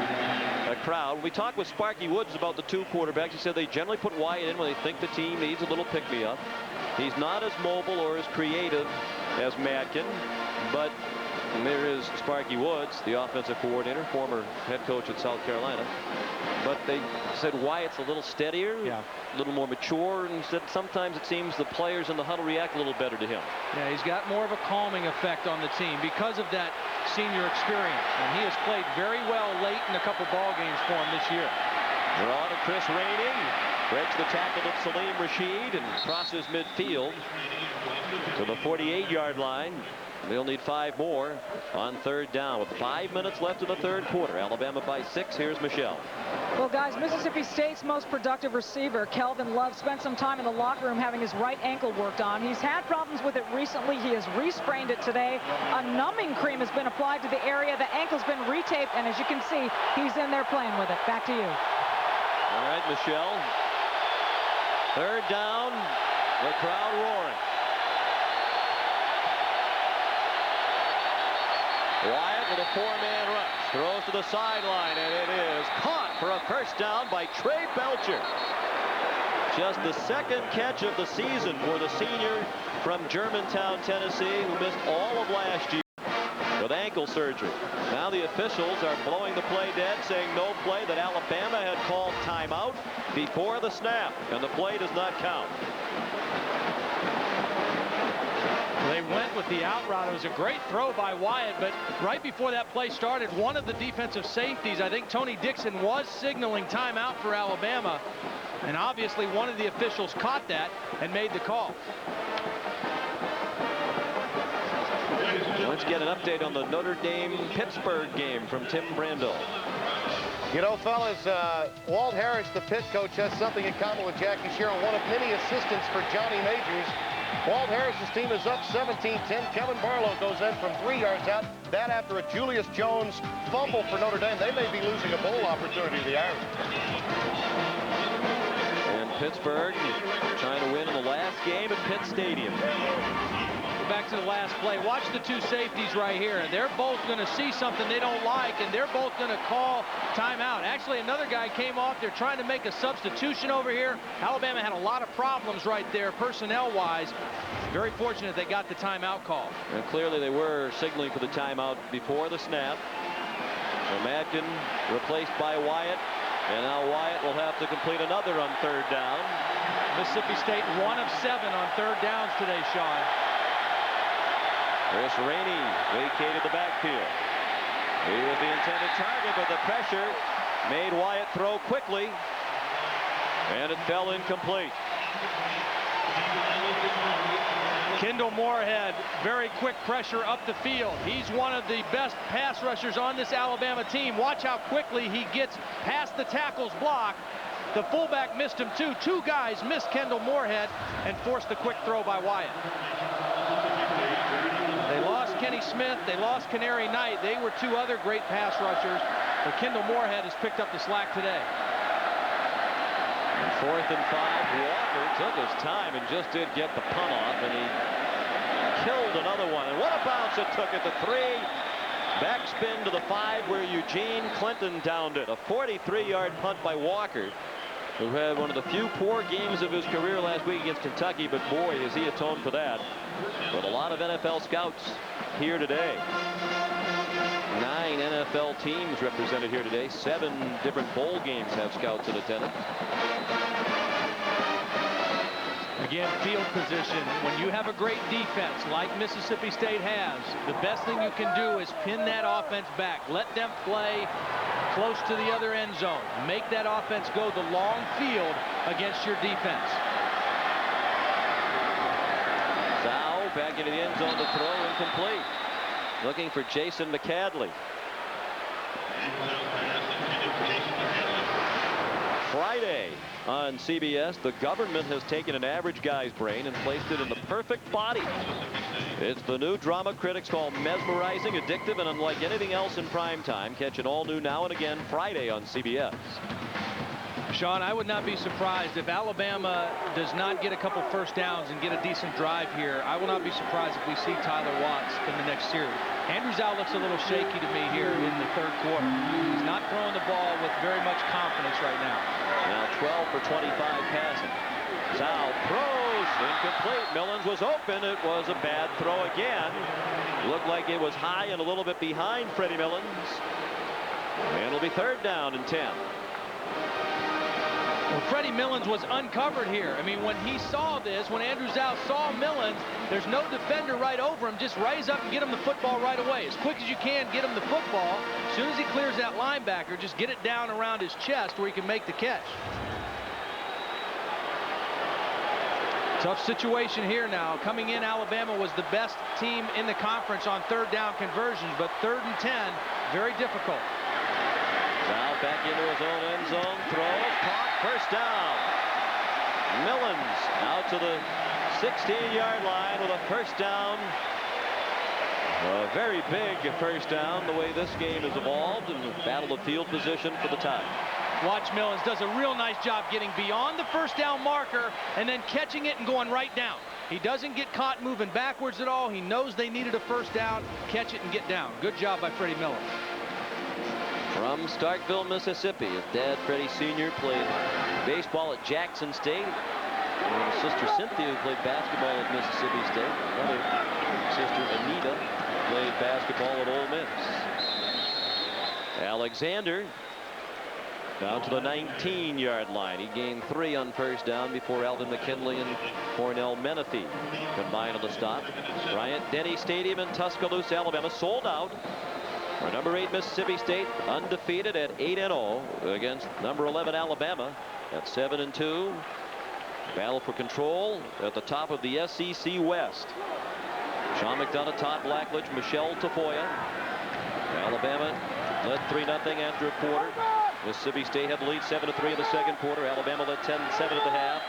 a crowd. We talked with Sparky Woods about the 2 quarterbacks. He said they generally put Wyatt in when they think the team needs a little pick-me-up. He's not as mobile or as creative as Madkin, but there is Sparky Woods, the offensive coordinator, former head coach at South Carolina. But they said Wyatt's a little steadier, a little more mature, and said sometimes it seems the players in the huddle react a little better to him. Yeah, he's got more of a calming effect on the team because of that senior experience. And he has played very well late in a couple ball games for him this year. Draw to Chris Rainey. Breaks the tackle of Salim Rashid and crosses midfield to the 48-yard line. They'll need 5 more on third down with 5 minutes left in the third quarter. Alabama by 6. Here's Michelle. Well, guys, Mississippi State's most productive receiver, Kelvin Love, spent some time in the locker room having his right ankle worked on. He's had problems with it recently. He has re-sprained it today. A numbing cream has been applied to the area. The ankle's been retaped, and as you can see, he's in there playing with it. Back to you. All right, Michelle. Third down, the crowd roaring. Wyatt with a 4-man rush. Throws to the sideline, and it is caught for a first down by Trey Belcher. Just the 2nd catch of the season for the senior from Germantown, Tennessee, who missed all of last year with ankle surgery. Now the officials are blowing the play dead, saying no play, that Alabama had called timeout before the snap, and the play does not count. They went with the out route. It was a great throw by Wyatt, but right before that play started, one of the defensive safeties, I think Tony Dixon, was signaling timeout for Alabama, and obviously one of the officials caught that and made the call. Let's get an update on the Notre Dame-Pittsburgh game from Tim Brando. You know, fellas, Walt Harris, the Pitt coach, has something in common with Jackie Sherrill, one of many assistants for Johnny Majors. Walt Harris's team is up 17-10. Kevin Barlow goes in from 3 yards out. That after a Julius Jones fumble for Notre Dame. They may be losing a bowl opportunity, the Irish. And Pittsburgh trying to win in the last game at Pitt Stadium. Back to the last play. Watch the 2 safeties right here. They're both going to see something they don't like, and they're both going to call timeout. Actually, another guy came off. They're trying to make a substitution over here. Alabama had a lot of problems right there, personnel-wise. Very fortunate they got the timeout call. And clearly they were signaling for the timeout before the snap. So Madkin replaced by Wyatt, and now Wyatt will have to complete another on third down. Mississippi State 1 of 7 on third downs today, Sean. Chris Rainey vacated the backfield. He was the intended target, but the pressure made Wyatt throw quickly, and it fell incomplete. Kendall Moorhead, very quick pressure up the field. He's one of the best pass rushers on this Alabama team. Watch how quickly he gets past the tackle's block. The fullback missed him too. Two guys missed Kendall Moorhead and forced the quick throw by Wyatt. They lost Kenny Smith. They lost Canary Knight. They were two other great pass rushers. But Kendall Moorhead has picked up the slack today. And 4th and 5, Walker took his time and just did get the punt off, and he killed another one. And what a bounce it took at the 3. Backspin to the 5 where Eugene Clinton downed it. A 43-yard punt by Walker, who had one of the few poor games of his career last week against Kentucky, but boy, has he atoned for that. But a lot of NFL scouts here today. 9 NFL teams represented here today. 7 different bowl games have scouts in attendance. Again, field position. When you have a great defense like Mississippi State has, the best thing you can do is pin that offense back. Let them play close to the other end zone. Make that offense go the long field against your defense. Zhao back into the end zone to throw, incomplete. Looking for Jason McCadley. Friday on CBS, the government has taken an average guy's brain and placed it in the perfect body. It's the new drama critics call mesmerizing, addictive, and unlike anything else in prime time. Catch it all new now and again Friday on CBS. Sean, I would not be surprised if Alabama does not get a couple first downs and get a decent drive here. I will not be surprised if we see Tyler Watts in the next series. Andrew Zhao looks a little shaky to me here in the 3rd quarter. He's not throwing the ball with very much confidence right now. Now 12 for 25 passing. Zhao throws, incomplete. Millens was open. It was a bad throw again. Looked like it was high and a little bit behind Freddie Millens. And it'll be 3rd down and 10. Well, Freddie Millens was uncovered here. I mean, when he saw this, when Andrew Zhao saw Millens, there's no defender right over him. Just raise up and get him the football right away. As quick as you can, get him the football. As soon as he clears that linebacker, just get it down around his chest where he can make the catch. Tough situation here now. Coming in, Alabama was the best team in the conference on 3rd down conversions, but 3rd and 10, very difficult. Zhao back into his own end zone, throws, caught, first down. Millens out to the 16-yard line with a first down. A very big first down the way this game has evolved, and battle of field position for the Tide. Watch Millens does a real nice job getting beyond the first down marker and then catching it and going right down. He doesn't get caught moving backwards at all. He knows they needed a first down, catch it and get down. Good job by Freddie Millens. From Starkville, Mississippi, his dad, Freddie Sr., played baseball at Jackson State. And his sister Cynthia, who played basketball at Mississippi State. Another sister, Anita, played basketball at Ole Miss. Alexander down to the 19-yard line. He gained 3 on first down before Alvin McKinley and Cornell Menifee combined on the stop. Bryant-Denny Stadium in Tuscaloosa, Alabama, sold out. For number 8 Mississippi State, undefeated at 8-0 against number 11 Alabama at 7-2. Battle for control at the top of the SEC West. Sean McDonough, Todd Blackledge, Michelle Tafoya. Alabama led 3-0 after a quarter. Mississippi State had the lead 7-3 in the 2nd quarter. Alabama led 10-7 at the half.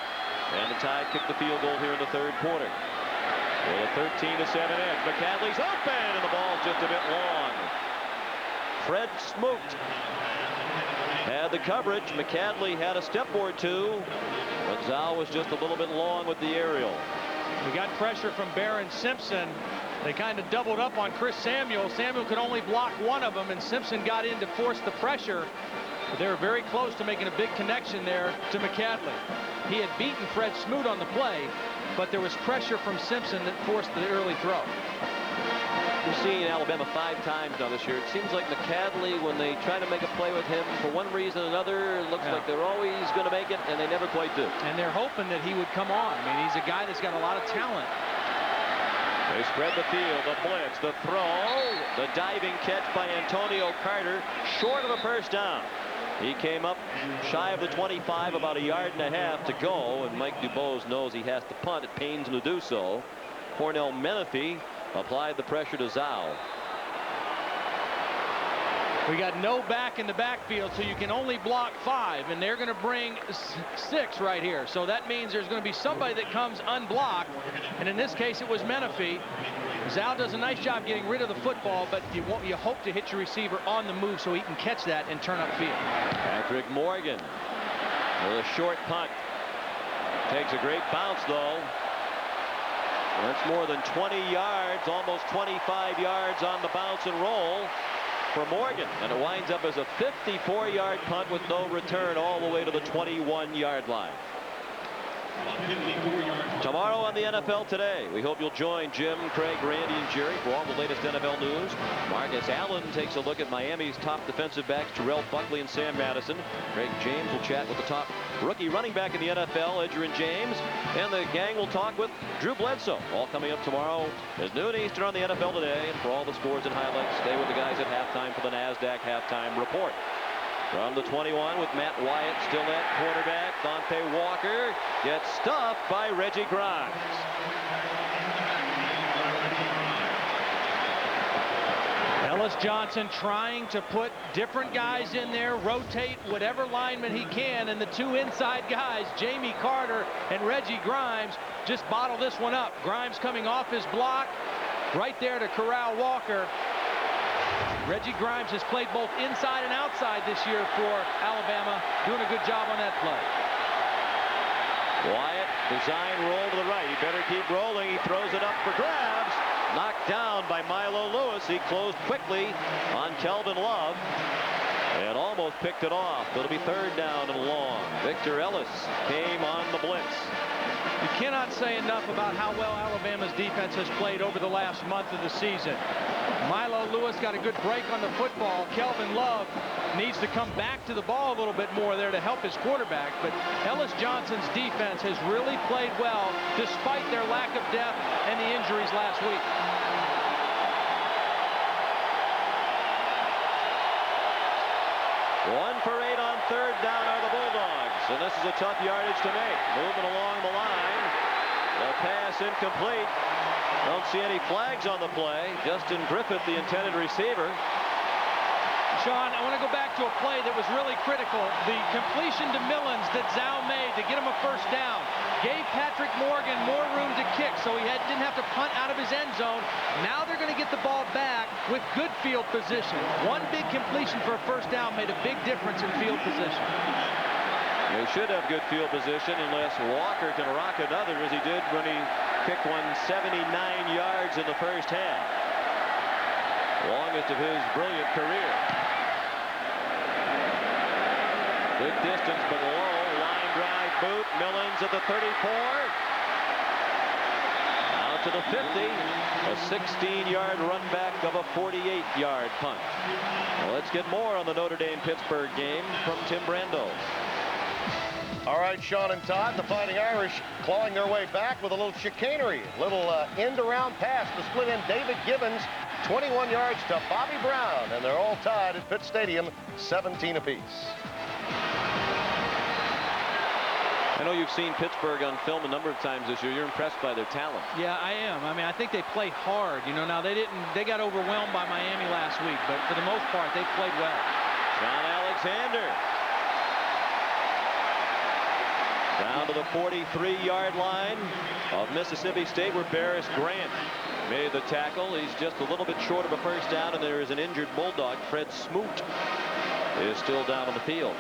And the Tide kicked the field goal here in the 3rd quarter. With a 13-7 edge. McCadley's open, and the ball's just a bit long. Fred Smoot had the coverage. McCadley had a step or two, but Zhao was just a little bit long with the aerial. We got pressure from Barron Simpson. They kind of doubled up on Chris Samuel. Samuel could only block one of them, and Simpson got in to force the pressure. But they were very close to making a big connection there to McCadley. He had beaten Fred Smoot on the play, but there was pressure from Simpson that forced the early throw. We've seen Alabama 5 times now this year. It seems like McCadley, when they try to make a play with him, for one reason or another, it looks like they're always going to make it, and they never quite do. And they're hoping that he would come on. I mean, he's a guy that's got a lot of talent. They spread the field, the blitz, the throw, the diving catch by Antonio Carter, short of a first down. He came up shy of the 25, about a yard and a half to go, and Mike DuBose knows he has to punt. It pains him to do so. Cornell Menifee applied the pressure to Zhao. We got no back in the backfield, so you can only block 5, and they're going to bring 6 right here. So that means there's going to be somebody that comes unblocked, and in this case it was Menifee. Zhao does a nice job getting rid of the football, but you hope to hit your receiver on the move so he can catch that and turn upfield. Patrick Morgan with a short punt. Takes a great bounce, though. That's more than 20 yards, almost 25 yards on the bounce and roll for Morgan, and it winds up as a 54-yard punt with no return all the way to the 21-yard line. Tomorrow on the NFL Today, we hope you'll join Jim, Craig, Randy, and Jerry for all the latest NFL news. Marcus Allen takes a look at Miami's top defensive backs, Terrell Buckley and Sam Madison. Craig James will chat with the top rookie running back in the NFL, Edgerrin James. And the gang will talk with Drew Bledsoe. All coming up tomorrow is noon Eastern on the NFL Today. And for all the scores and highlights, stay with the guys at halftime for the NASDAQ Halftime Report. From the 21 with Matt Wyatt still at quarterback. Dante Walker gets stuffed by Reggie Grimes. Ellis Johnson trying to put different guys in there, rotate whatever lineman he can, and the 2 inside guys, Jamie Carter and Reggie Grimes, just bottle this one up. Grimes coming off his block right there to corral Walker. Reggie Grimes has played both inside and outside this year for Alabama, doing a good job on that play. Wyatt, design roll to the right. He better keep rolling. He throws it up for grabs. Knocked down by Milo Lewis. He closed quickly on Kelvin Love and almost picked it off. It'll be 3rd down and long. Victor Ellis came on the blitz. You cannot say enough about how well Alabama's defense has played over the last month of the season. Milo Lewis got a good break on the football. Kelvin Love needs to come back to the ball a little bit more there to help his quarterback. But Ellis Johnson's defense has really played well despite their lack of depth and the injuries last week. One for 8 on 3rd down are the Bulldogs. And this is a tough yardage to make. Moving along the line. The pass incomplete. Don't see any flags on the play. Justin Griffith, the intended receiver. Sean, I want to go back to a play that was really critical. The completion to Millens that Zhao made to get him a 1st down gave Patrick Morgan more room to kick, so he didn't have to punt out of his end zone. Now they're going to get the ball back with good field position. One big completion for a 1st down made a big difference in field position. They should have good field position unless Walker can rock another as he did when he kicked one 79 yards in the 1st half. Longest of his brilliant career. Good distance, but low. Line drive boot. Millens at the 34. Out to the 50. A 16-yard run back of a 48-yard punt. Well, let's get more on the Notre Dame-Pittsburgh game from Tim Brando. All right, Sean and Todd, the Fighting Irish clawing their way back with a little chicanery. Little end-around pass to split in David Gibbons. 21 yards to Bobby Brown, and they're all tied at Pitt Stadium, 17 apiece. I know you've seen Pittsburgh on film a number of times this year. You're impressed by their talent. Yeah, I am. I mean, I think they play hard. You know, now they got overwhelmed by Miami last week, but for the most part, they played well. John Alexander. Down to the 43-yard line of Mississippi State, where Barris Grant made the tackle. He's just a little bit short of a 1st down, and there is an injured Bulldog. Fred Smoot is still down on the field.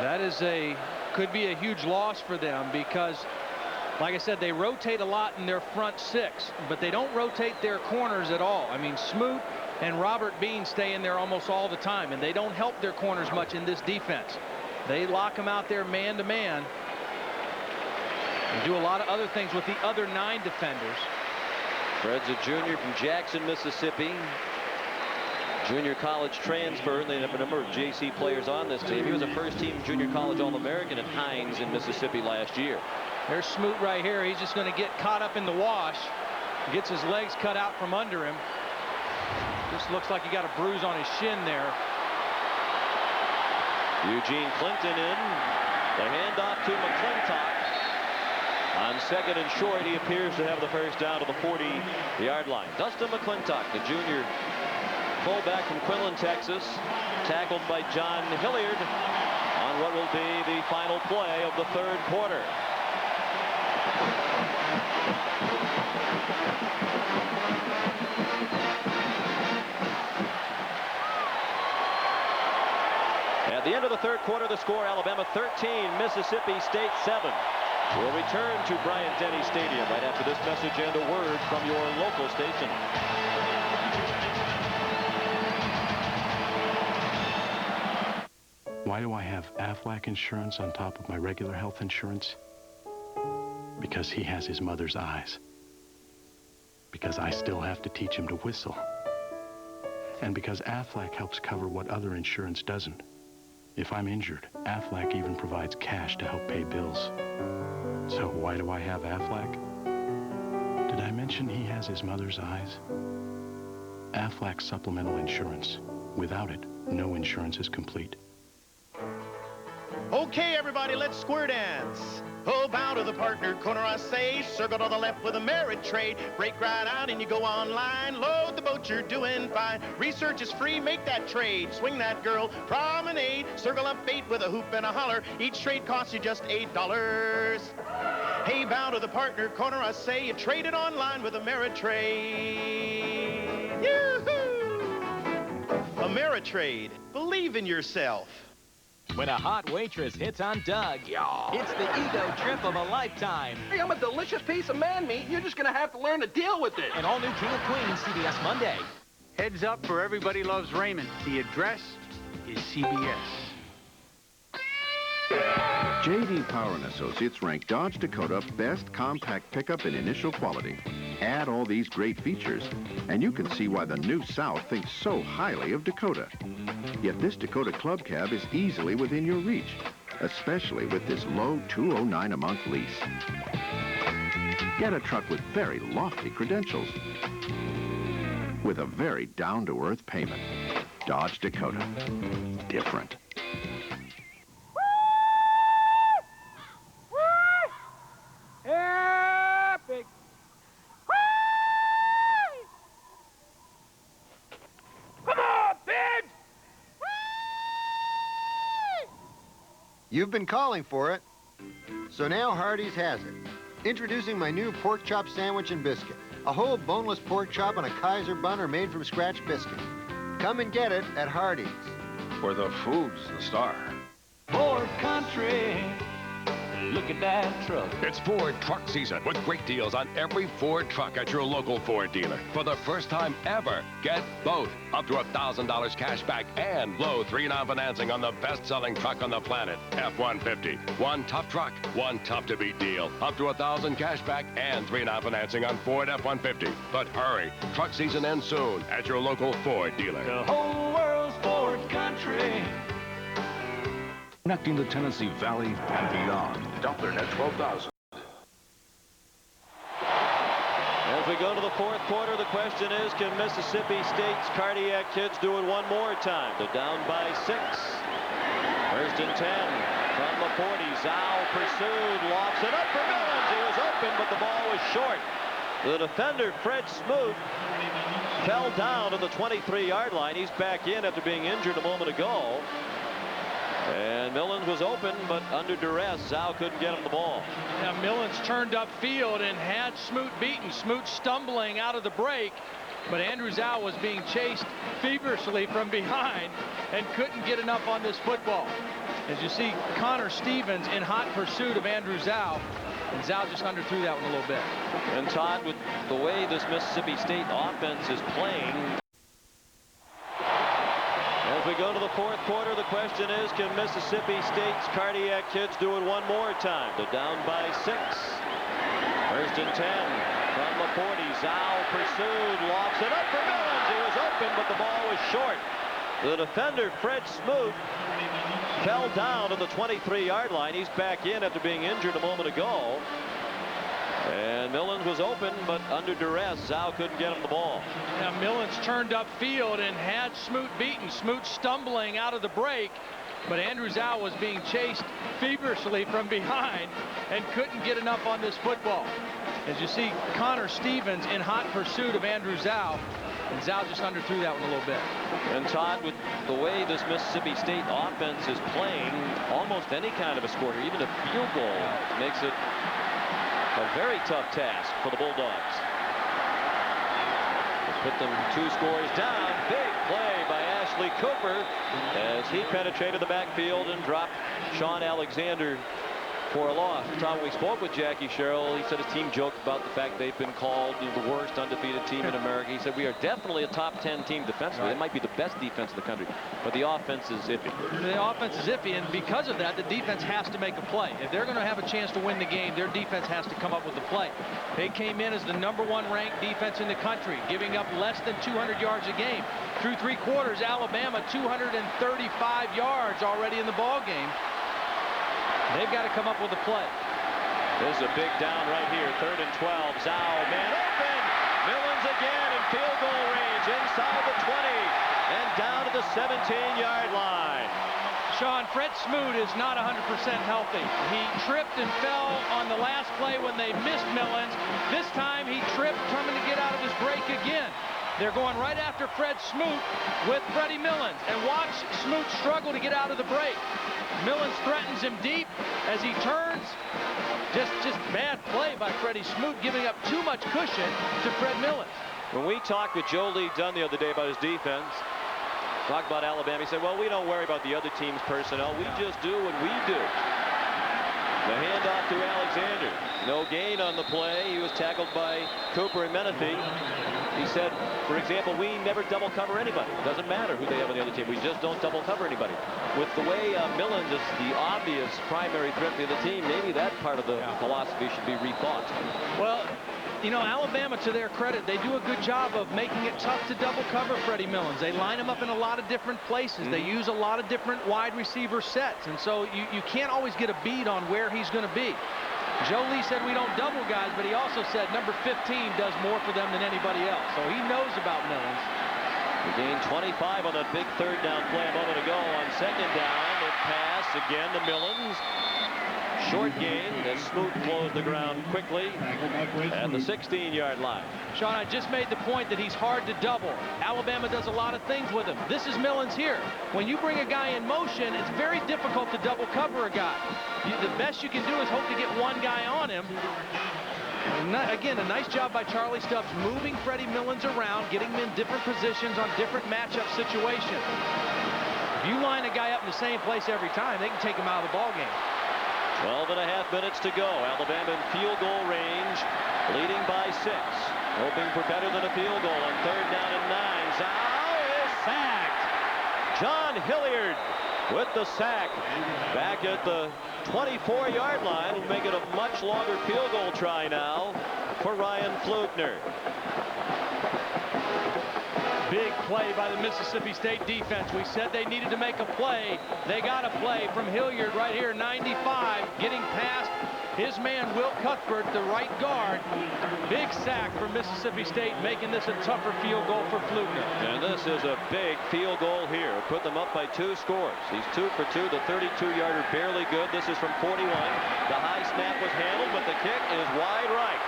That is could be a huge loss for them because, like I said, they rotate a lot in their front 6, but they don't rotate their corners at all. I mean, Smoot and Robert Bean stay in there almost all the time, and they don't help their corners much in this defense. They lock them out there man-to-man and do a lot of other things with the other 9 defenders. Fred's a junior from Jackson, Mississippi. Junior college transfer, and they have a number of JC players on this team. He was a 1st-team junior college All-American at Hines in Mississippi last year. There's Smoot right here. He's just going to get caught up in the wash. Gets his legs cut out from under him. Just looks like he got a bruise on his shin there. Eugene Clinton in. The handoff to McClintock. On second and short, he appears to have the first down to the 40-yard line. Dustin McClintock, the junior fullback from Quinlan, Texas, tackled by John Hilliard on what will be the final play of the third quarter. At the end of the third quarter, the score, Alabama 13, Mississippi State 7. We'll return to Bryant-Denny Stadium right after this message and a word from your local station. Why do I have Aflac insurance on top of my regular health insurance? Because he has his mother's eyes. Because I still have to teach him to whistle. And because Aflac helps cover what other insurance doesn't. If I'm injured, Aflac even provides cash to help pay bills. So why do I have Aflac? Did I mention he has his mother's eyes? Aflac supplemental insurance. Without it, no insurance is complete. Okay, everybody, let's square dance. Oh, bow to the partner corner, I say. Circle to the left with a merit trade. Break right out and you go online. Load the boat, you're doing fine. Research is free, make that trade. Swing that girl, promenade. Circle up 8 with a hoop and a holler. Each trade costs you just $8. Hey, bow to the partner corner, I say. You traded online with a merit trade. Yoo-hoo! A merit trade. Believe in yourself. When a hot waitress hits on Doug, it's the ego trip of a lifetime. Hey, I'm a delicious piece of man meat. You're just going to have to learn to deal with it. An all-new King of Queens, CBS Monday. Heads up for Everybody Loves Raymond. The address is CBS. J.D. Power & Associates ranked Dodge Dakota best compact pickup in initial quality. Add all these great features, and you can see why the New South thinks so highly of Dakota. Yet this Dakota Club Cab is easily within your reach, especially with this low $209 a month lease. Get a truck with very lofty credentials, with a very down-to-earth payment. Dodge Dakota. Different. Epic. Come on, Pigs! You've been calling for it. So now Hardee's has it. Introducing my new pork chop sandwich and biscuit. A whole boneless pork chop on a Kaiser bun or made from scratch biscuit. Come and get it at Hardee's. Where the food's the star. Ford Country. Look at that truck. It's Ford truck season with great deals on every Ford truck at your local Ford dealer. For the first time ever, get both. Up to $1,000 cash back and low 3-9 financing on the best-selling truck on the planet, F-150. One tough truck, one tough-to-beat deal. Up to $1,000 cash back and 3-9 financing on Ford F-150. But hurry, truck season ends soon at your local Ford dealer. The whole world's Ford Country. Connecting the Tennessee Valley and beyond. Doppler net 12,000. As we go to the fourth quarter, the question is, can Mississippi State's cardiac kids do it one more time? They're down by 6. First and 10 from the 40. Zhao pursued, lofts it up for Millens. He was open, but the ball was short. The defender, Fred Smoot, fell down to the 23-yard line. He's back in after being injured a moment ago. And Millens was open, but under duress, Zhao couldn't get him the ball. Now, Millens turned upfield and had Smoot beaten. Smoot stumbling out of the break, but Andrew Zhao was being chased feverishly from behind and couldn't get enough on this football. As you see, Connor Stevens in hot pursuit of Andrew Zhao, and Zhao just underthrew that one a little bit. And Todd, with the way this Mississippi State offense is playing, as we go to the fourth quarter, the question is, can Mississippi State's cardiac kids do it one more time? They're down by 6. First and 10 from the 40. Zhao pursued, lofts it up for Millens. He was open, but the ball was short. The defender, Fred Smoot, fell down to the 23-yard line. He's back in after being injured a moment ago. And Millens was open, but under duress, Zhao couldn't get him the ball. Now Millens turned upfield and had Smoot beaten. Smoot stumbling out of the break, but Andrew Zhao was being chased feverishly from behind and couldn't get enough on this football. As you see, Connor Stevens in hot pursuit of Andrew Zhao, and Zhao just underthrew that one a little bit. And Todd, with the way this Mississippi State offense is playing, almost any kind of a score here, even a field goal, makes it a very tough task for the Bulldogs. Put them 2 scores down. Big play by Ashley Cooper as he penetrated the backfield and dropped Sean Alexander for a loss. Tom, we spoke with Jackie Sherrill. He said his team joked about the fact they've been called the worst undefeated team in America. He said we are definitely a top 10 team defensively. It might be the best defense in the country, but the offense is iffy. The offense is iffy, and because of that, the defense has to make a play. If they're going to have a chance to win the game, their defense has to come up with the play. They came in as the #1 ranked defense in the country, giving up less than 200 yards a game. Through 3 quarters, Alabama 235 yards already in the ball game. They've got to come up with a play. This is a big down right here. 3rd and 12. Zhao, man open. Millens again in field goal range inside the 20 and down to the 17-yard line. Sean, Fred Smoot is not 100% healthy. He tripped and fell on the last play when they missed Millens. This time he tripped coming to get out of his break again. They're going right after Fred Smoot with Freddie Millens. And watch Smoot struggle to get out of the break. Millens threatens him deep as he turns. Just bad play by Freddie Smoot, giving up too much cushion to Fred Millens. When we talked with Joe Lee Dunn the other day about his defense, talked about Alabama, he said, well, we don't worry about the other team's personnel. We just do what we do. The handoff to Alexander. No gain on the play. He was tackled by Cooper and Menifee. He said, for example, we never double cover anybody. Doesn't matter who they have on the other team. We just don't double cover anybody. With the way Millens is the obvious primary threat to the team, maybe that part of the philosophy should be rethought. Well, you know, Alabama, to their credit, they do a good job of making it tough to double cover Freddie Millens. They line him up in a lot of different places. They use a lot of different wide receiver sets. And so you can't always get a bead on where he's going to be. Joe Lee said we don't double guys, but he also said number 15 does more for them than anybody else. So he knows about Millens. He gained 25 on that big 3rd down play a moment ago. On 2nd down, the pass again to Millens. Short gain as Smoot closed the ground quickly at the 16-yard line. Sean, I just made the point that he's hard to double. Alabama does a lot of things with him. This is Millens here. When you bring a guy in motion, it's very difficult to double cover a guy. The best you can do is hope to get one guy on him. Again, a nice job by Charlie Stubbs moving Freddie Millens around, getting him in different positions on different matchup situations. If you line a guy up in the same place every time, they can take him out of the ball game. 12.5 minutes to go. Alabama in field goal range, leading by 6. Hoping for better than a field goal on 3rd down and 9. Zhao is sacked. John Hilliard with the sack. Back at the 24-yard line. Will make it a much longer field goal try now for Ryan Flugner. Big play by the Mississippi State defense. We said they needed to make a play. They got a play from Hilliard right here, 95, getting past his man, Will Cuthbert, the right guard. Big sack for Mississippi State, making this a tougher field goal for Flugner. And this is a big field goal here. Put them up by 2 scores. He's 2 for 2. The 32-yarder barely good. This is from 41. The high snap was handled, but the kick is wide right.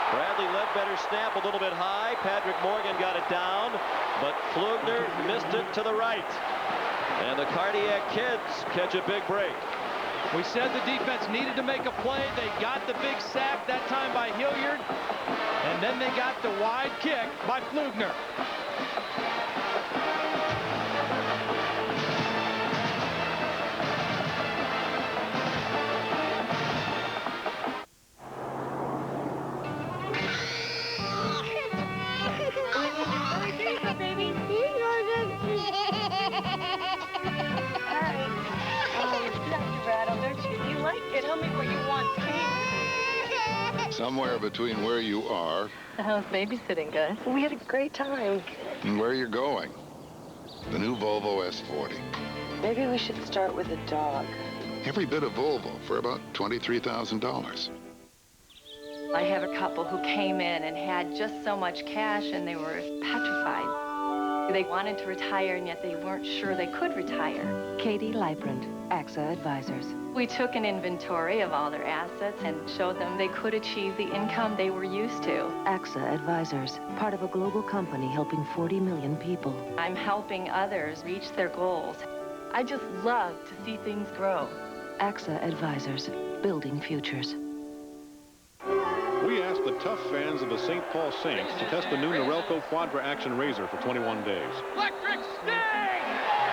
Bradley Ledbetter snap a little bit high. Patrick Morgan got it down, but Flugner missed it to the right. And the Cardiac Kids catch a big break. We said the defense needed to make a play. They got the big sack that time by Hilliard, and then they got the wide kick by Flugner. Tell me where you want to. Somewhere between where you are. How's babysitting, guys? We had a great time. And where you're going. The new Volvo S40. Maybe we should start with a dog. Every bit of Volvo for about $23,000. I have a couple who came in and had just so much cash and they were petrified. They wanted to retire and yet they weren't sure they could retire. Katie Leiprand, AXA Advisors. We took an inventory of all their assets and showed them they could achieve the income they were used to. AXA Advisors, part of a global company helping 40 million people. I'm helping others reach their goals. I just love to see things grow. AXA Advisors, building futures. We asked the tough fans of the St. Paul Saints to test the new Norelco Quadra Action Razor for 21 days. Electric sting!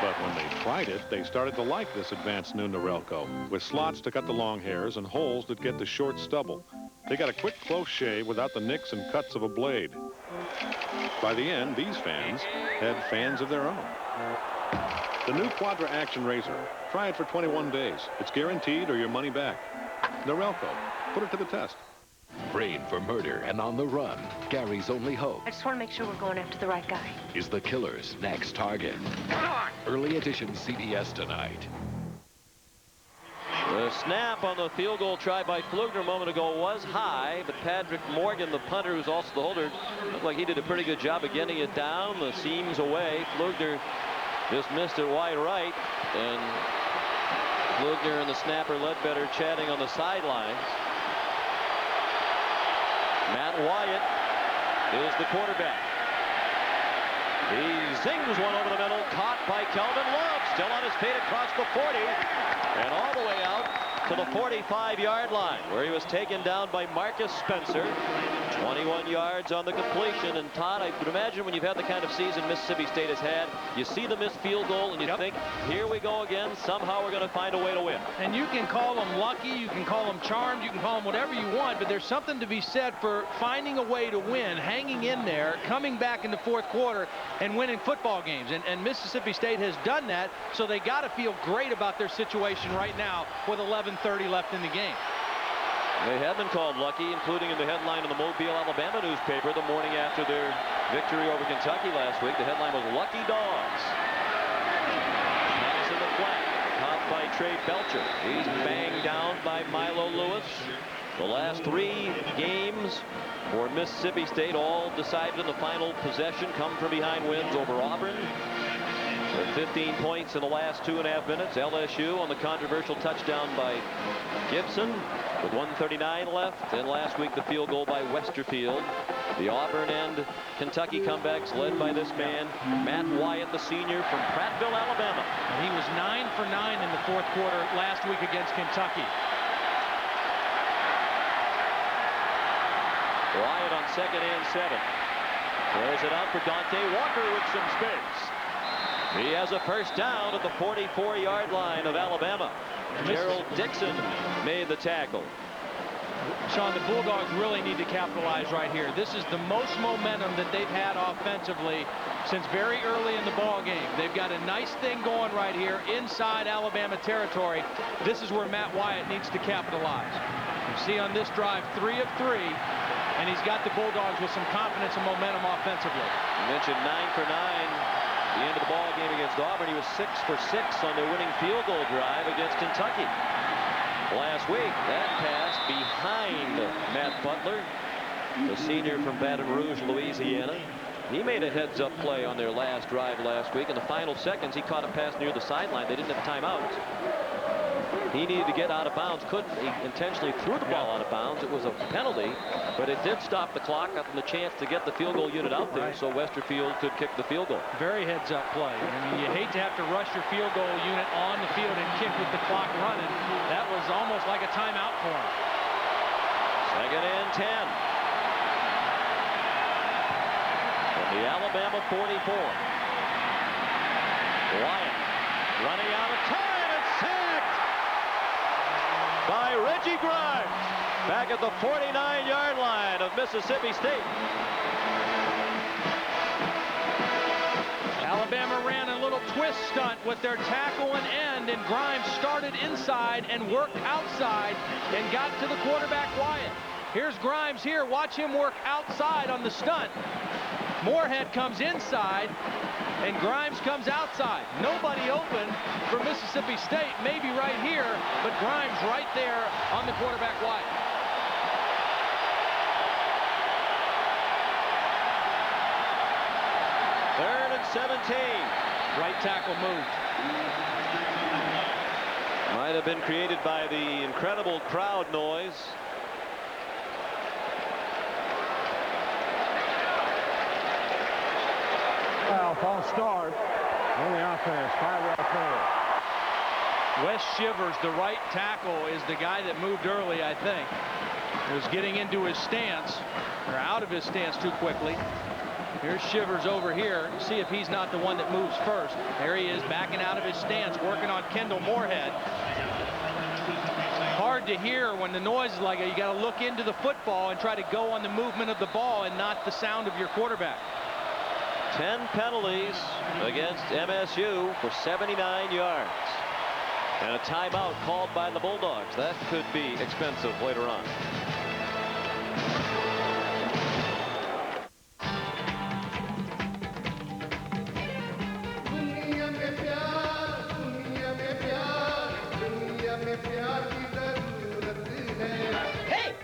But when they tried it, they started to like this advanced new Norelco, with slots to cut the long hairs and holes that get the short stubble. They got a quick, close shave without the nicks and cuts of a blade. By the end, these fans had fans of their own. The new Quadra Action Razor. Try it for 21 days. It's guaranteed or your money back. Norelco. Put it to the test. Brain for murder and on the run. Gary's only hope I just want to make sure we're going after the right guy. is the killer's next target. Early edition CBS tonight. The snap on the field goal try by Pflugner a moment ago was high, but Patrick Morgan, the punter, who's also the holder, looked like he did a pretty good job of getting it down. The seam's away. Pflugner just missed it wide right, and Pflugner and the snapper Ledbetter chatting on the sidelines. Matt Wyatt is the quarterback. He zings one over the middle, caught by Kelvin Love, still on his feet across the 40, and all the way out to the 45-yard line, where he was taken down by Marcus Spencer. 21 yards on the completion. And Todd, I would imagine when you've had the kind of season Mississippi State has had, you see the missed field goal and you think, here we go again, somehow we're going to find a way to win. And you can call them lucky, you can call them charmed, you can call them whatever you want, but there's something to be said for finding a way to win, hanging in there, coming back in the fourth quarter, and winning football games. And Mississippi State has done that, so they got to feel great about their situation right now with 11:30 left in the game. They have been called lucky, including in the headline of the Mobile, Alabama newspaper the morning after their victory over Kentucky last week. The headline was Lucky Dogs. Pass in the flat, caught by Trey Belcher. He's banged down by Milo Lewis. The last 3 games for Mississippi State, all decided in the final possession, come from behind wins over Auburn. 15 points in the last 2.5 minutes. LSU on the controversial touchdown by Gibson with 1:39 left. And last week the field goal by Westerfield. The Auburn and Kentucky comebacks led by this man, Matt Wyatt, the senior from Prattville, Alabama. And he was 9 for 9 in the fourth quarter last week against Kentucky. Wyatt on 2nd and 7. Throws it out for Dante Walker with some space. He has a first down at the 44-yard line of Alabama. Gerald Dixon made the tackle. Sean, the Bulldogs really need to capitalize right here. This is the most momentum that they've had offensively since very early in the ball game. They've got a nice thing going right here inside Alabama territory. This is where Matt Wyatt needs to capitalize. You see on this drive 3 of 3, and he's got the Bulldogs with some confidence and momentum offensively. You mentioned 9 for 9. The end of the ball game against Auburn. He was 6 for 6 on their winning field goal drive against Kentucky. Last week, that pass behind Matt Butler, the senior from Baton Rouge, Louisiana. He made a heads-up play on their last drive last week. In the final seconds, he caught a pass near the sideline. They didn't have timeouts. He needed to get out of bounds. He intentionally threw the ball out of bounds. It was a penalty, but it did stop the clock, up the chance to get the field goal unit out there, so Westerfield could kick the field goal. Very heads-up play. I mean, you hate to have to rush your field goal unit on the field and kick with the clock running. That was almost like a timeout for him. 2nd and 10. From the Alabama 44. Wyatt running out of time and sacked by Reggie Grimes back at the 49-yard line of Mississippi State. Alabama ran a little twist stunt with their tackle and end, and Grimes started inside and worked outside and got to the quarterback Wyatt. Here's Grimes here. Watch him work outside on the stunt. Moorhead comes inside, and Grimes comes outside. Nobody open for Mississippi State, maybe right here, but Grimes right there on the quarterback Wyatt. 17. Right tackle moved. Might have been created by the incredible crowd noise. False start. On the offense, 5-yard penalty. Wes Shivers, the right tackle, is the guy that moved early, I think. Was getting into his stance, or out of his stance too quickly. Here's Shivers over here. See if he's not the one that moves first. There he is, backing out of his stance, working on Kendall Moorhead. Hard to hear when the noise is like that. You got to look into the football and try to go on the movement of the ball and not the sound of your quarterback. 10 penalties against MSU for 79 yards. And a timeout called by the Bulldogs. That could be expensive later on. Hey!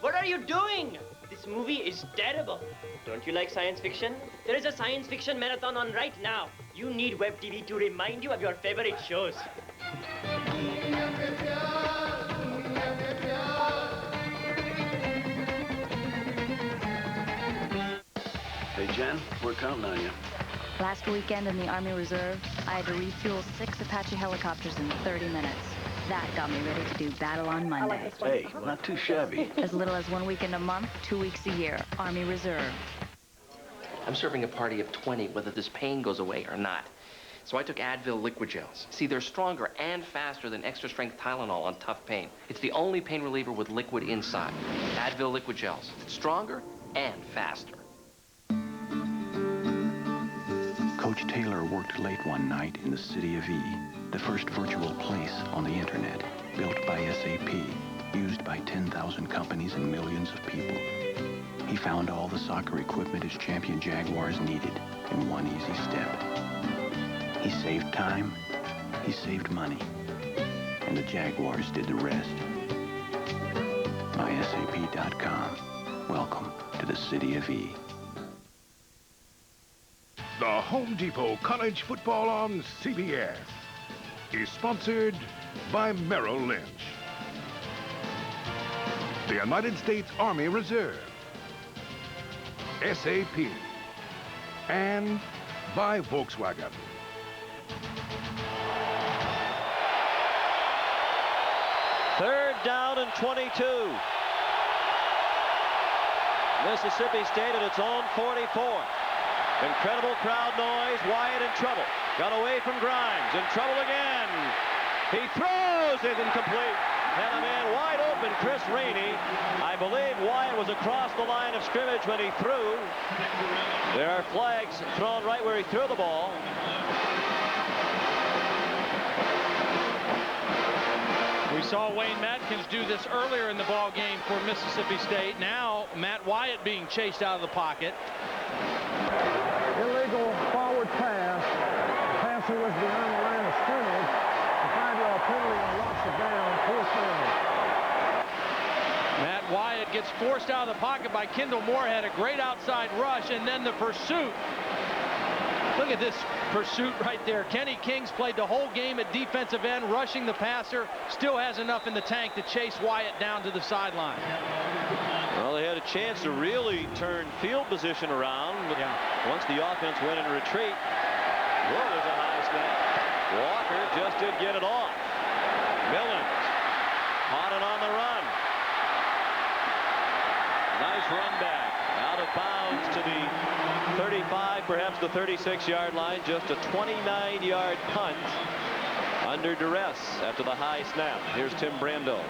What are you doing? This movie is terrible. Don't you like science fiction? There is a science fiction marathon on right now. You need Web TV to remind you of your favorite shows. Hey, Jen, we're counting on you. Last weekend in the Army Reserve, I had to refuel 6 Apache helicopters in 30 minutes. That got me ready to do battle on Monday. Hey, not too shabby. As little as 1 weekend a month, 2 weeks a year. Army Reserve. I'm serving a party of 20 whether this pain goes away or not. So I took Advil liquid gels. See, they're stronger and faster than extra strength Tylenol on tough pain. It's the only pain reliever with liquid inside. Advil liquid gels. Stronger and faster. Coach Taylor worked late one night in the city of E, the first virtual place on the internet, built by SAP, used by 10,000 companies and millions of people. He found all the soccer equipment his champion Jaguars needed in one easy step. He saved time, he saved money, and the Jaguars did the rest. MySAP.com. Welcome to the city of E. The Home Depot College Football on CBS is sponsored by Merrill Lynch, the United States Army Reserve, SAP, and by Volkswagen. Third down and 22. Mississippi State at its own 44. Incredible crowd noise. Wyatt in trouble. Got away from Grimes. In trouble again. He throws it incomplete. And a man wide open, Chris Rainey. I believe Wyatt was across the line of scrimmage when he threw. There are flags thrown right where he threw the ball. We saw Wayne Matkins do this earlier in the ball game for Mississippi State. Now Matt Wyatt being chased out of the pocket. Illegal forward pass. The passer was beyond the line of scrimmage. The 5-yard penalty and loss of down. 4th down. Matt Wyatt gets forced out of the pocket by Kendall Moorhead. A great outside rush, and then the pursuit. Look at this pursuit right there. Kenny Kings played the whole game at defensive end, rushing the passer. Still has enough in the tank to chase Wyatt down to the sideline. Well, they had a chance to really turn field position around. Once the offense went in retreat. Whoa, there's a high snap. Walker just didn't get it off. Millens caught it on the run. Nice run back. Out of bounds to the 35, perhaps the 36-yard line. Just a 29-yard punt under duress after the high snap. Here's Tim Brando.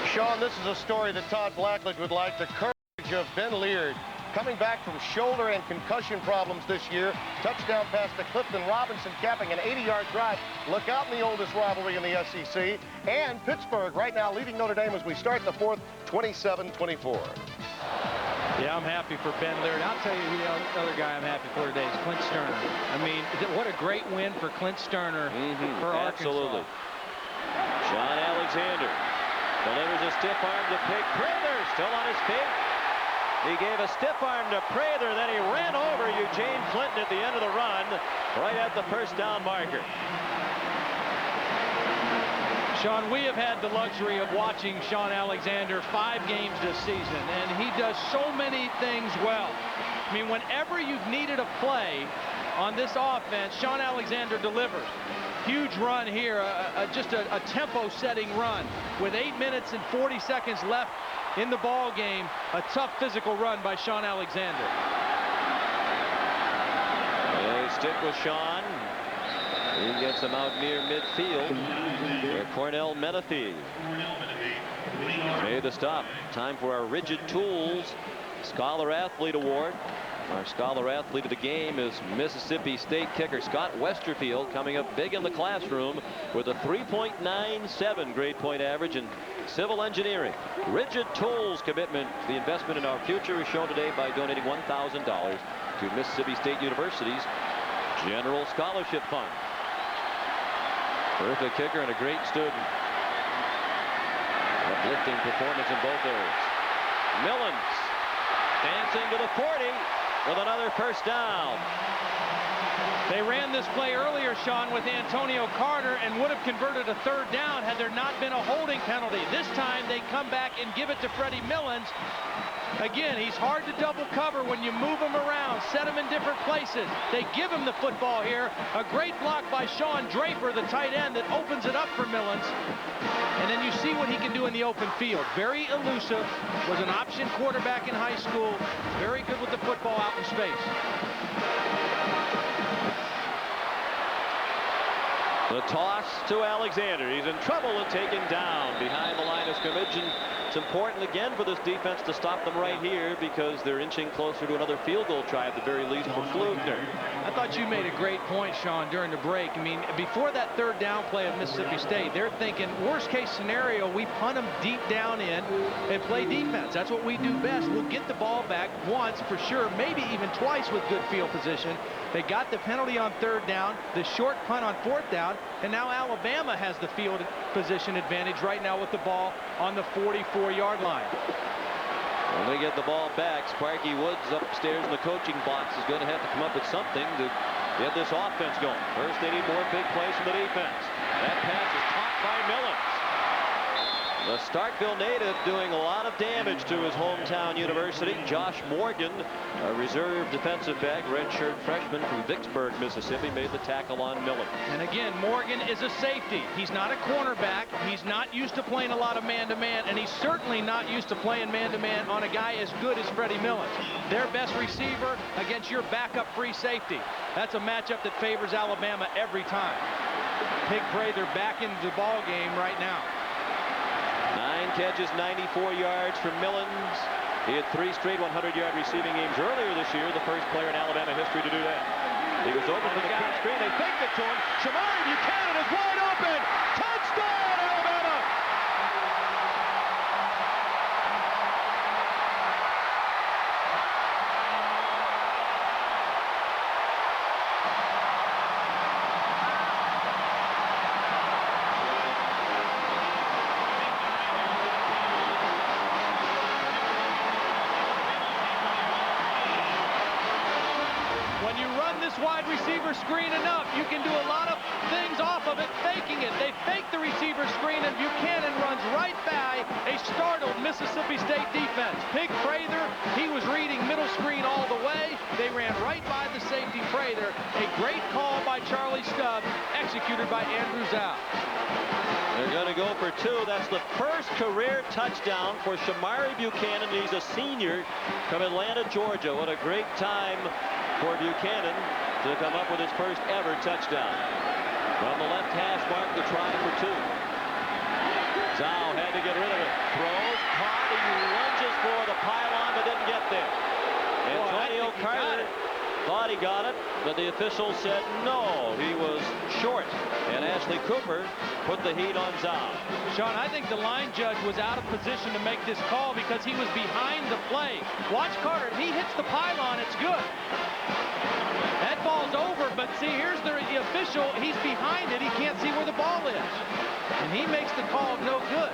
Sean, this is a story that Todd Blackledge would like. The courage of Ben Leard, coming back from shoulder and concussion problems this year. Touchdown pass to Clifton Robinson, capping an 80-yard drive. Look out in the oldest rivalry in the SEC. And Pittsburgh right now leading Notre Dame as we start the fourth, 27-24. Yeah, I'm happy for Ben Leard. I'll tell you who the other guy I'm happy for today is Clint Sterner. I mean, what a great win for Clint Sterner for Arkansas. Absolutely. Sean Alexander delivers a stiff arm to Pig. Prather still on his feet. He gave a stiff arm to Prather, then he ran over Eugene Clinton at the end of the run, right at the first down marker. Sean, we have had the luxury of watching Sean Alexander 5 games this season, and he does so many things well. I mean, whenever you've needed a play on this offense, Sean Alexander delivers. Huge run here, just a tempo-setting run with 8 minutes and 40 seconds left in the ball game. A tough physical run by Sean Alexander. They stick with Sean. He gets him out near midfield where Cornell Menifee made the stop. Time for our Rigid Tools Scholar Athlete Award. Our Scholar Athlete of the game is Mississippi State kicker Scott Westerfield, coming up big in the classroom with a 3.97 grade point average in civil engineering. Rigid Tools commitment to the investment in our future is shown today by donating $1,000 to Mississippi State University's General Scholarship Fund. Terrific kicker and a great student. Uplifting performance in both areas. Millens dancing to the 40 with another first down. They ran this play earlier, Sean, with Antonio Carter and would have converted a 3rd down had there not been a holding penalty. This time they come back and give it to Freddie Millens. Again, he's hard to double cover when you move him around, set him in different places. They give him the football here. A great block by Sean Draper, the tight end, that opens it up for Millens. And then you see what he can do in the open field. Very elusive, was an option quarterback in high school. Very good with the football out in space. The toss to Alexander. He's in trouble and taken down behind the line of scrimmage. And it's important again for this defense to stop them right here because they're inching closer to another field goal try at the very least for Flugner. I thought you made a great point, Sean, during the break. I mean, before that 3rd down play of Mississippi State, they're thinking worst case scenario, we punt them deep down in and play defense. That's what we do best. We'll get the ball back once for sure, maybe even twice with good field position. They got the penalty on 3rd down, the short punt on 4th down, and now Alabama has the field position advantage right now with the ball on the 44-yard line. When they get the ball back, Sparky Woods upstairs in the coaching box is going to have to come up with something to get this offense going. First, they need more big plays from the defense. That pass is caught by Millens. The Starkville native doing a lot of damage to his hometown university. Josh Morgan, a reserve defensive back, redshirt freshman from Vicksburg, Mississippi, made the tackle on Miller. And again, Morgan is a safety. He's not a cornerback. He's not used to playing a lot of man-to-man, and he's certainly not used to playing man-to-man on a guy as good as Freddie Millens. Their best receiver against your backup free safety. That's a matchup that favors Alabama every time. Pig Prather back into the ball game right now. 9 catches, 94 yards for Millens. He had 3 straight 100-yard receiving games earlier this year, the first player in Alabama history to do that. He was open for the quick screen. They faked it to him. Shamari Buchanan is wide open. Touchdown, Alabama! Wide receiver screen enough, you can do a lot of things off of it, faking it. They fake the receiver screen, and Buchanan runs right by a startled Mississippi State defense. Pig Prather, he was reading middle screen all the way. They ran right by the safety Prather. A great call by Charlie Stubbs, executed by Andrew Zhao. They're going to go for 2. That's the first career touchdown for Shamari Buchanan. He's a senior from Atlanta, Georgia. What a great time for Buchanan to come up with his first ever touchdown. From the left hash mark, the try for 2. Zhao had to get rid of it. Throws, caught, he lunges for the pylon, but didn't get there. Antonio Carter thought he got it, but the official said no, he was short. And Ashley Cooper put the heat on Zhao. Sean, I think the line judge was out of position to make this call because he was behind the play. Watch Carter. If he hits the pylon, it's good. That ball's over, but see, here's the official. He's behind it. He can't see where the ball is. And he makes the call no good.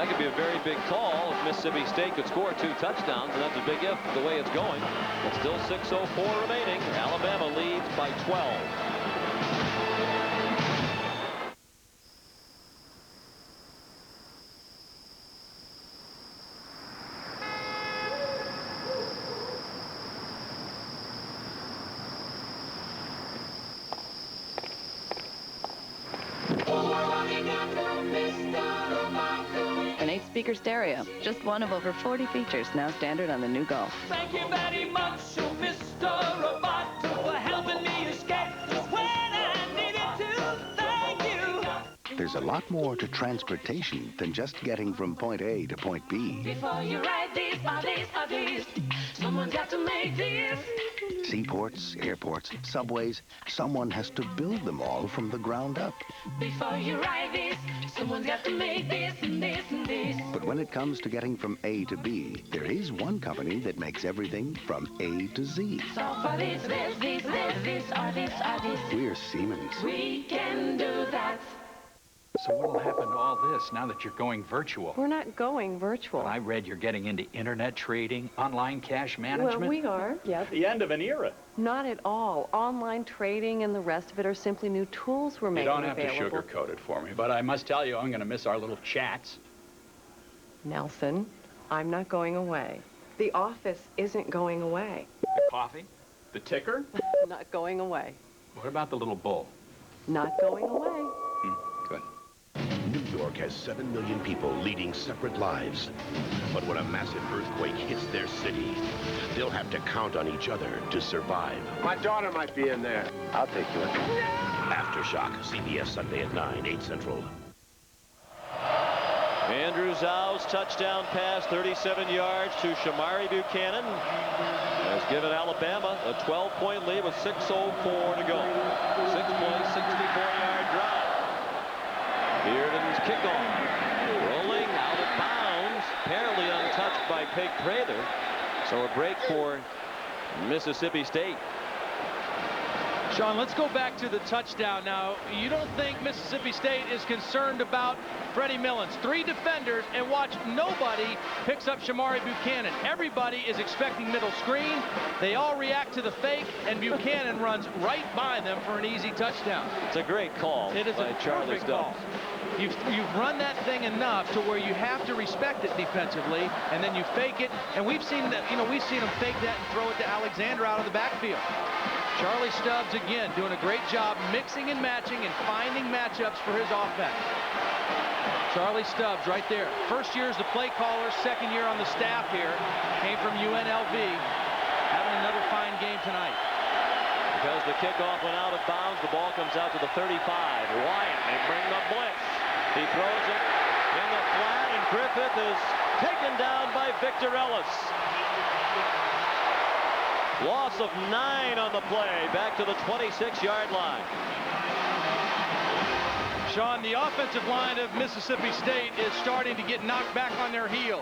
That could be a very big call if Mississippi State could score 2 touchdowns, and that's a big if the way it's going. But still 6:04 remaining. Alabama leads by 12. An 8-speaker stereo, just one of over 40 features now standard on the new Golf. Thank you very much, Mr. Roboto, for helping me escape just when I needed to. Thank you. There's a lot more to transportation than just getting from point A to point B. Before you write these, someone's got to make these. Seaports, airports, subways, someone has to build them all from the ground up. Before you write this, someone's got to make this and this and this. But when it comes to getting from A to B, there is one company that makes everything from A to Z. So for this, We're Siemens. we can do that. So what'll happen to all this now that you're going virtual? We're not going virtual. Well, I read you're getting into internet trading, online cash management. Well, we are, yes. The end of an era. Not at all. Online trading and the rest of it are simply new tools we're making available. You don't have to sugarcoat it for me, but I must tell you, I'm going to miss our little chats. Nelson, I'm not going away. The office isn't going away. The coffee? The ticker? Not going away. What about the little bull? Not going away. Good. New York has 7 million people leading separate lives. But when a massive earthquake hits their city, they'll have to count on each other to survive. My daughter might be in there. I'll take you in. Aftershock, CBS Sunday at 9, 8 Central. Andrew Zau's touchdown pass, 37 yards to Shamari Buchanan, has given Alabama a 12-point lead with 6:04 to go. 6-play, 64-yard drive. Bearden's kickoff, rolling out of bounds, apparently untouched by Peg Prather. So a break for Mississippi State. Sean, let's go back to the touchdown now. You don't think Mississippi State is concerned about Freddie Millens? 3 defenders, and watch, nobody picks up Shamari Buchanan. Everybody is expecting middle screen. They all react to the fake, and Buchanan runs right by them for an easy touchdown. It's a great call. It is a Charlie perfect call. You've run that thing enough to where you have to respect it defensively, and then you fake it. And we've seen that, we've seen him fake that and throw it to Alexander out of the backfield. Charlie Stubbs, again, doing a great job mixing and matching and finding matchups for his offense. Charlie Stubbs right there. First year as the play caller, second year on the staff here. Came from UNLV. Having another fine game tonight. Because the kickoff went out of bounds, the ball comes out to the 35. Wyatt, they bring the blitz. He throws it in the flat, and Griffith is taken down by Victor Ellis. Loss of 9 on the play, back to the 26-yard line. Sean, the offensive line of Mississippi State is starting to get knocked back on their heels.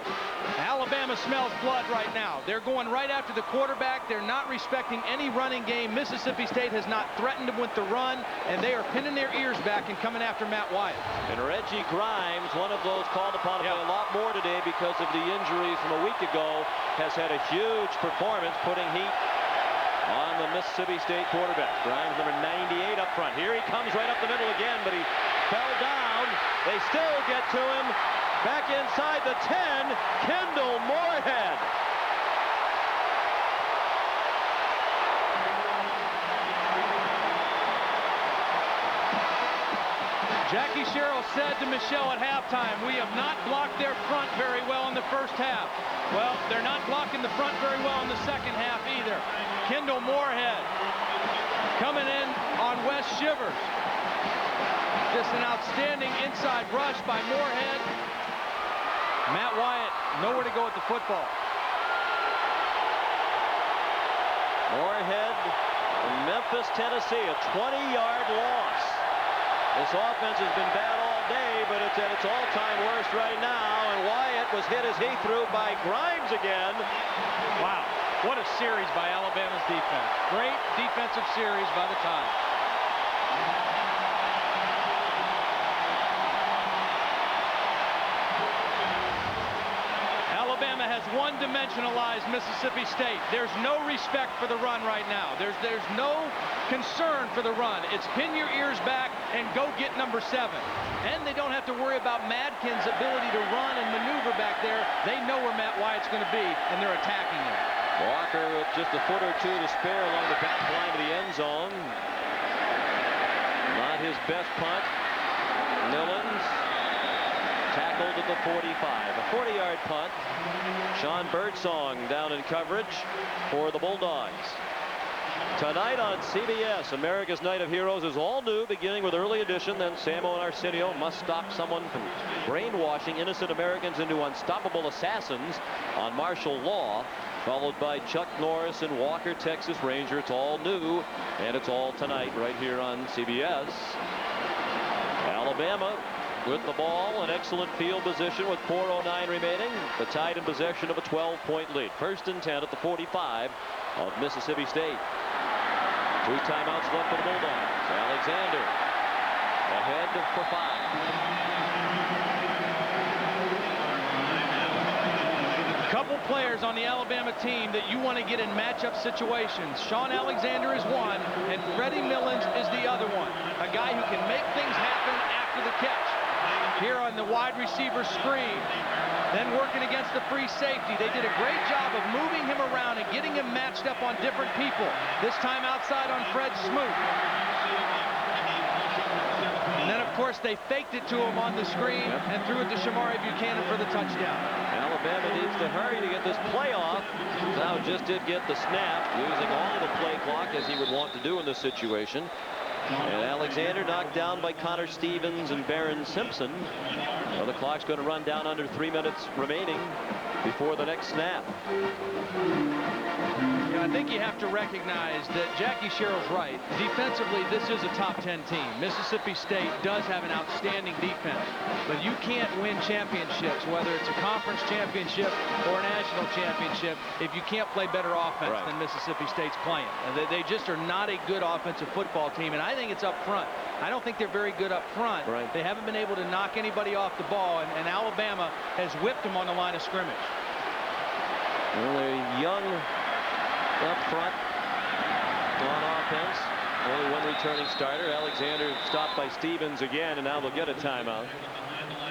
Alabama smells blood right now. They're going right after the quarterback. They're not respecting any running game. Mississippi State has not threatened them with the run, and they are pinning their ears back and coming after Matt Wyatt. And Reggie Grimes, one of those called upon to play a lot more today because of the injuries from a week ago, has had a huge performance putting heat on the Mississippi State quarterback. Grimes, number 98 up front. Here he comes right up the middle again, but he fell down. They still get to him. Back inside the 10, Kendall Moorhead. Jackie Sherrill said to Michelle at halftime, we have not blocked their front very well in the first half. Well, they're not blocking the front very well in the second half either. Kendall Moorhead coming in on Wes Shivers. Just an outstanding inside rush by Moorhead. Matt Wyatt, nowhere to go with the football. Moorhead from Memphis, Tennessee, a 20-yard loss. This offense has been bad all day, but it's at its all-time worst right now, and Wyatt was hit as he threw by Grimes again. Wow, what a series by Alabama's defense. Great defensive series by the Tide. has one-dimensionalized Mississippi State. There's no respect for the run right now. There's no concern for the run. It's pin your ears back and go get number 7. And they don't have to worry about Madkin's ability to run and maneuver back there. They know where Matt Wyatt's going to be, and they're attacking him. Walker with just a foot or two to spare along the back line of the end zone. Not his best punt. Millens tackled at the 45. A 40-yard punt. Sean Birdsong down in coverage for the Bulldogs. Tonight on CBS, America's Night of Heroes is all new, beginning with early edition. Then Samo and Arsenio must stop someone from brainwashing innocent Americans into unstoppable assassins on martial law, followed by Chuck Norris and Walker, Texas Ranger. It's all new, and it's all tonight right here on CBS. Alabama with the ball, an excellent field position with 4:09 remaining. The Tide in possession of a 12-point lead. 1st and 10 at the 45 of Mississippi State. 2 timeouts left for the Bulldogs. Alexander ahead for 5. Couple players on the Alabama team that you want to get in matchup situations. Sean Alexander is one, and Freddie Millens is the other one. A guy who can make things happen after the catch. Here on the wide receiver screen, then working against the free safety. They did a great job of moving him around and getting him matched up on different people. This time outside on Fred Smoot. And then, of course, they faked it to him on the screen and threw it to Shamari Buchanan for the touchdown. Alabama needs to hurry to get this play off. Now just did get the snap, using all the play clock as he would want to do in this situation. And Alexander knocked down by Connor Stevens and Barron Simpson. So the clock's going to run down under 3 minutes remaining before the next snap. Yeah, I think you have to recognize that Jackie Sherrill's right. Defensively, this is a top 10 team. Mississippi State does have an outstanding defense, but you can't win championships, whether it's a conference championship or a national championship, if you can't play better offense than Mississippi State's playing. And they just are not a good offensive football team, and I think it's up front. I don't think they're very good up front. They haven't been able to knock anybody off the ball, and Alabama has whipped them on the line of scrimmage. Well, they're young up front on offense. Only one returning starter. Alexander stopped by Stevens again, and now they'll get a timeout.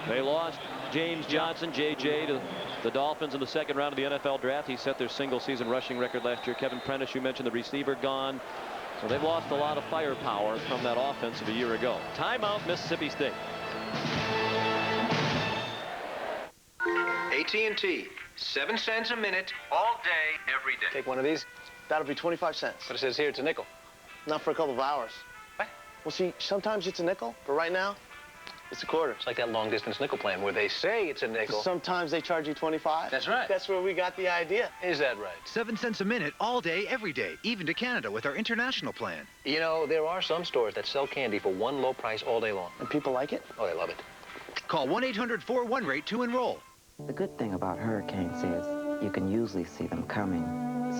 They lost James Johnson, JJ, to the Dolphins in the 2nd round of the NFL draft. He set their single-season rushing record last year. Kevin Prentice, you mentioned, the receiver, gone. So they've lost a lot of firepower from that offense of a year ago. Timeout, Mississippi State. AT&T, 7 cents a minute, all day, every day. Take one of these. That'll be 25 cents. But it says here it's a nickel. Not for a couple of hours. What? Well, see, sometimes it's a nickel, but right now, it's a quarter. It's like that long-distance nickel plan where they say it's a nickel. Sometimes they charge you 25. That's right. That's where we got the idea. Is that right? 7 cents a minute, all day, every day, even to Canada with our international plan. You know, there are some stores that sell candy for one low price all day long. And people like it? Oh, they love it. Call 1-800-41-RATE to enroll. The good thing about hurricanes is you can usually see them coming,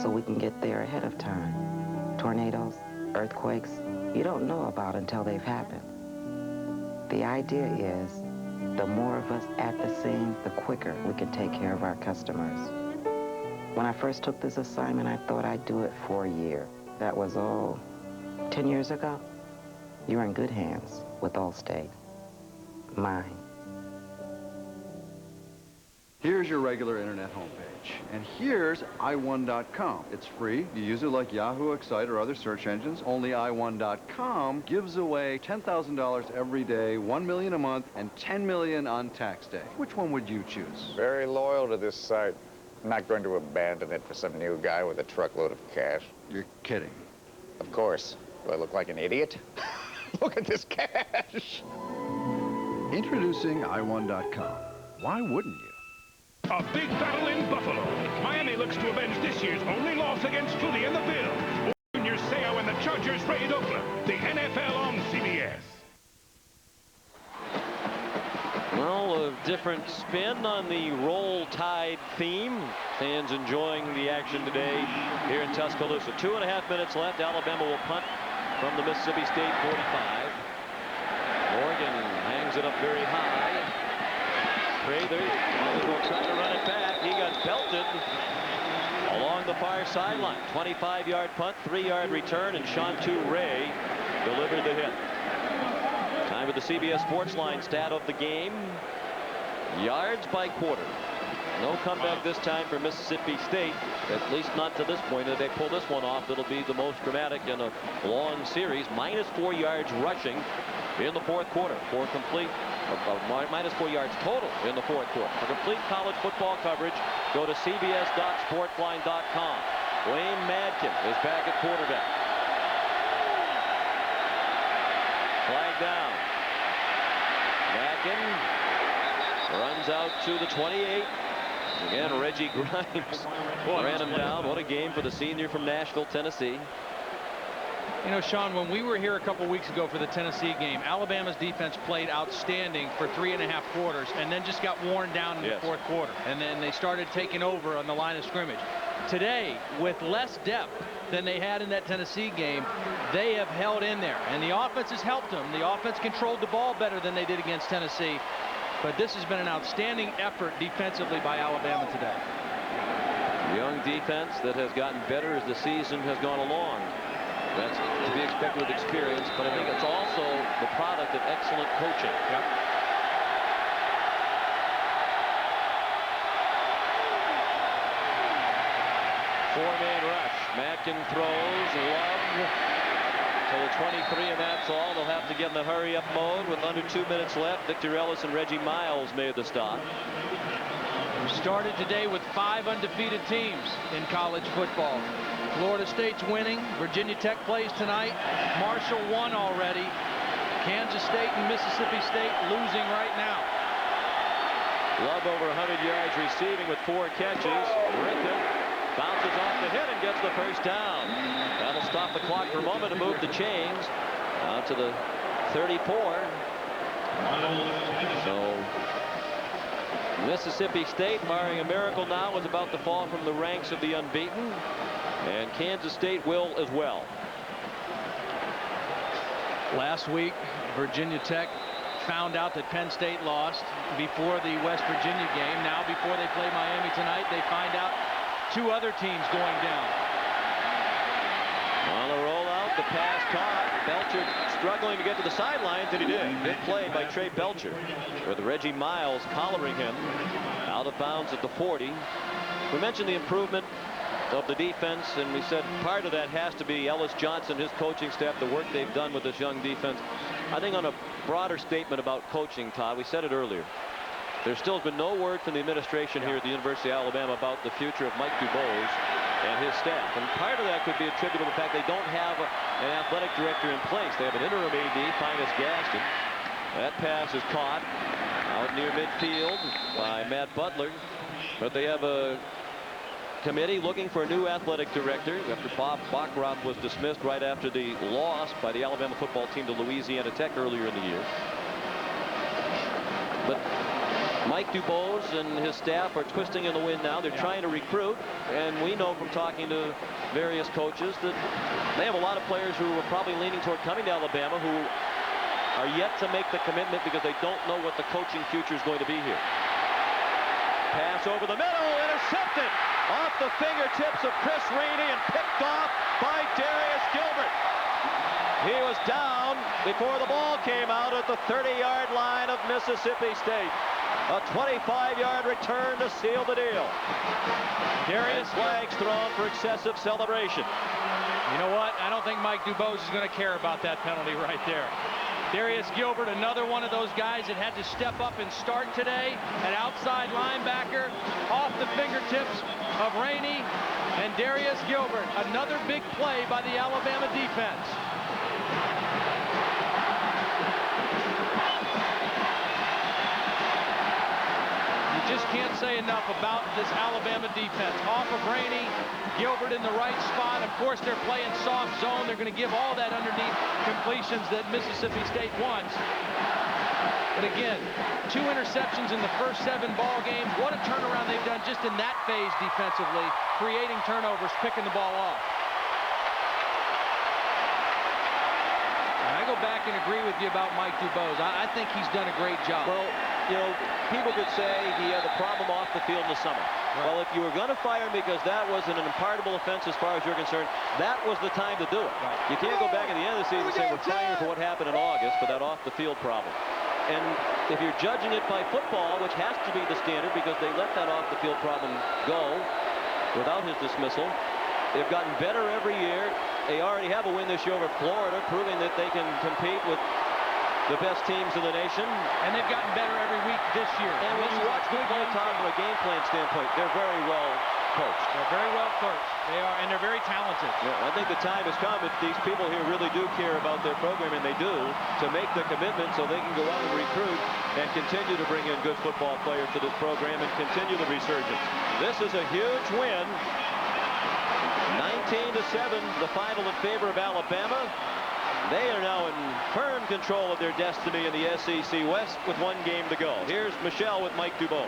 so we can get there ahead of time. Tornadoes, earthquakes, you don't know about until they've happened. The idea is the more of us at the scene, the quicker we can take care of our customers. When I first took this assignment, I thought I'd do it for a year. That was, 10 years ago. You're in good hands with Allstate. Mine. Here's your regular internet homepage, and here's i1.com. It's free. You use it like Yahoo, Excite, or other search engines. Only i1.com gives away $10,000 every day, $1 million a month, and $10 million on tax day. Which one would you choose? Very loyal to this site. I'm not going to abandon it for some new guy with a truckload of cash. You're kidding. Of course. Do I look like an idiot? Look at this cash. Introducing i1.com. Why wouldn't you? A big battle in Buffalo. Miami looks to avenge this year's only loss against Philly and the Bills. Junior Seau and the Chargers raid Oakland. The NFL on CBS. Well, a different spin on the Roll Tide theme. Fans enjoying the action today here in Tuscaloosa. 2.5 minutes left. Alabama will punt from the Mississippi State 45. Morgan hangs it up very high. Prather will try to run it back. He got belted along the far sideline. 25-yard punt, 3-yard return, and Shantu Ray delivered the hit. Time with the CBS Sports Line stat of the game. Yards by quarter. No comeback this time for Mississippi State, at least not to this point. If they pull this one off, it'll be the most dramatic in a long series. -4 yards rushing in the fourth quarter for complete, -4 yards total in the fourth quarter. For complete college football coverage, go to cbs.sportsline.com. Wayne Madkin is back at quarterback. Flag down. Madkin runs out to the 28. Again, Reggie Grimes ran him down. What a game for the senior from Nashville, Tennessee. You know, Sean, when we were here a couple weeks ago for the Tennessee game, Alabama's defense played outstanding for 3.5 quarters and then just got worn down in the fourth quarter. And then they started taking over on the line of scrimmage. Today, with less depth than they had in that Tennessee game, they have held in there. And the offense has helped them. The offense controlled the ball better than they did against Tennessee. But this has been an outstanding effort defensively by Alabama today. Young defense that has gotten better as the season has gone along. That's to be expected with experience, but I think it's also the product of excellent coaching. Yep. Four-man rush. Madkin throws. Love to the 23, and that's all. They'll have to get in the hurry-up mode with under 2 minutes left. Victor Ellis and Reggie Miles made the stop. We started today with 5 undefeated teams in college football. Florida State's winning. Virginia Tech plays tonight. Marshall won already. Kansas State and Mississippi State losing right now. Love over 100 yards receiving with 4 catches. Rickett bounces off the hit and gets the first down. That'll stop the clock for a moment to move the chains out to the 34. So Mississippi State, barring a miracle now, is about to fall from the ranks of the unbeaten. And Kansas State will as well. Last week, Virginia Tech found out that Penn State lost before the West Virginia game. Now, before they play Miami tonight, they find out 2 other teams going down. On the rollout, the pass caught. Belcher struggling to get to the sidelines, and he did. Good play by Trey Belcher, with Reggie Miles collaring him out of bounds at the 40. We mentioned the improvement of the defense, and we said part of that has to be Ellis Johnson, his coaching staff, the work they've done with this young defense. I think on a broader statement about coaching, Todd, we said it earlier. There still has been no word from the administration here at the University of Alabama about the future of Mike DuBose and his staff. And part of that could be attributable to the fact they don't have an athletic director in place. They have an interim AD, Finus Gaston. That pass is caught out near midfield by Matt Butler. But they have a committee looking for a new athletic director after Bob Bachrach was dismissed right after the loss by the Alabama football team to Louisiana Tech earlier in the year. But Mike DuBose and his staff are twisting in the wind now. They're trying to recruit, and we know from talking to various coaches that they have a lot of players who are probably leaning toward coming to Alabama who are yet to make the commitment because they don't know what the coaching future is going to be here. Pass over the middle, intercepted off the fingertips of Chris Rainey and picked off by Darius Gilbert. He was down before the ball came out at the 30-yard line of Mississippi State. A 25-yard return to seal the deal. Darius flags thrown for excessive celebration. You know what? I don't think Mike DuBose is going to care about that penalty right there. Darius Gilbert, another one of those guys that had to step up and start today. An outside linebacker off the fingertips of Rainey and Darius Gilbert. Another big play by the Alabama defense. Just can't say enough about this Alabama defense. Off of Rainey, Gilbert in the right spot. Of course, they're playing soft zone. They're going to give all that underneath completions that Mississippi State wants. But again, 2 interceptions in the first 7 ball games. What a turnaround they've done just in that phase defensively, creating turnovers, picking the ball off. And I go back and agree with you about Mike DuBose. I think he's done a great job. Well, you know, people could say he had a problem off the field in the summer. Well, if you were going to fire him because that wasn't an unpardonable offense as far as you're concerned, that was the time to do it. You can't go back at the end of the season and say we're firing for what happened in August for that off-the-field problem. And if you're judging it by football, which has to be the standard because they let that off-the-field problem go without his dismissal, they've gotten better every year. They already have a win this year over Florida, proving that they can compete with the best teams in the nation. And they've gotten better every week this year. And when you watch them play, Tom, from a game plan standpoint, they're very well coached. They're very well coached. They are, and they're very talented. Yeah, I think the time has come, if these people here really do care about their program, and they do, to make the commitment so they can go out and recruit and continue to bring in good football players to this program and continue the resurgence. This is a huge win. 19-7, the final in favor of Alabama. They are now in firm control of their destiny in the SEC West with one game to go. Here's Michelle with Mike Dubose.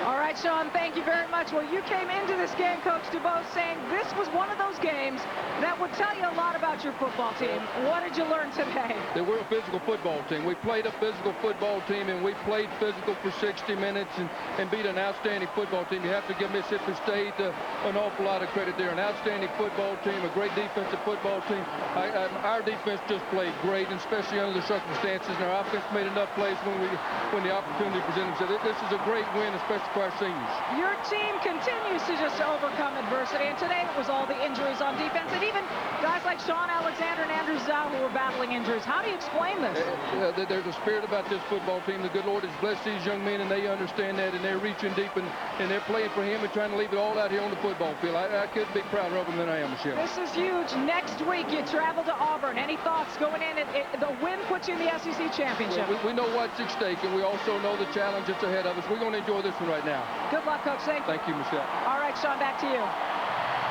All right, Sean, thank you very much. Well, you came into this game, Coach Dubose, saying this was one of those games that would tell you a lot about your football team. What did you learn today? That we're a physical football team. We played a physical football team, and we played physical for 60 minutes and beat an outstanding football team. You have to give Mississippi State an awful lot of credit there. An outstanding football team, a great defensive football team. Our defense just played great, and especially under the circumstances. And our offense made enough plays when the opportunity presented itself. This is a great win, especially for our seniors. Your team continues to just overcome adversity, and today it was all the injuries on defense, and even guys like Sean Alexander and Andrew Zhao who were battling injuries. How do you explain this? There's a spirit about this football team. The good Lord has blessed these young men, and they understand that, and they're reaching deep, and they're playing for him and trying to leave it all out here on the football field. I couldn't be prouder of them than I am, Michelle. This is huge. Next week you travel to Auburn. Any thoughts going in? The win puts you in the SEC championship. We know what's at stake, and we also know the challenge that's ahead of us. We're going to enjoy this one right now. Good luck, Coach. Thank you, Michelle. All right, Sean, back to you.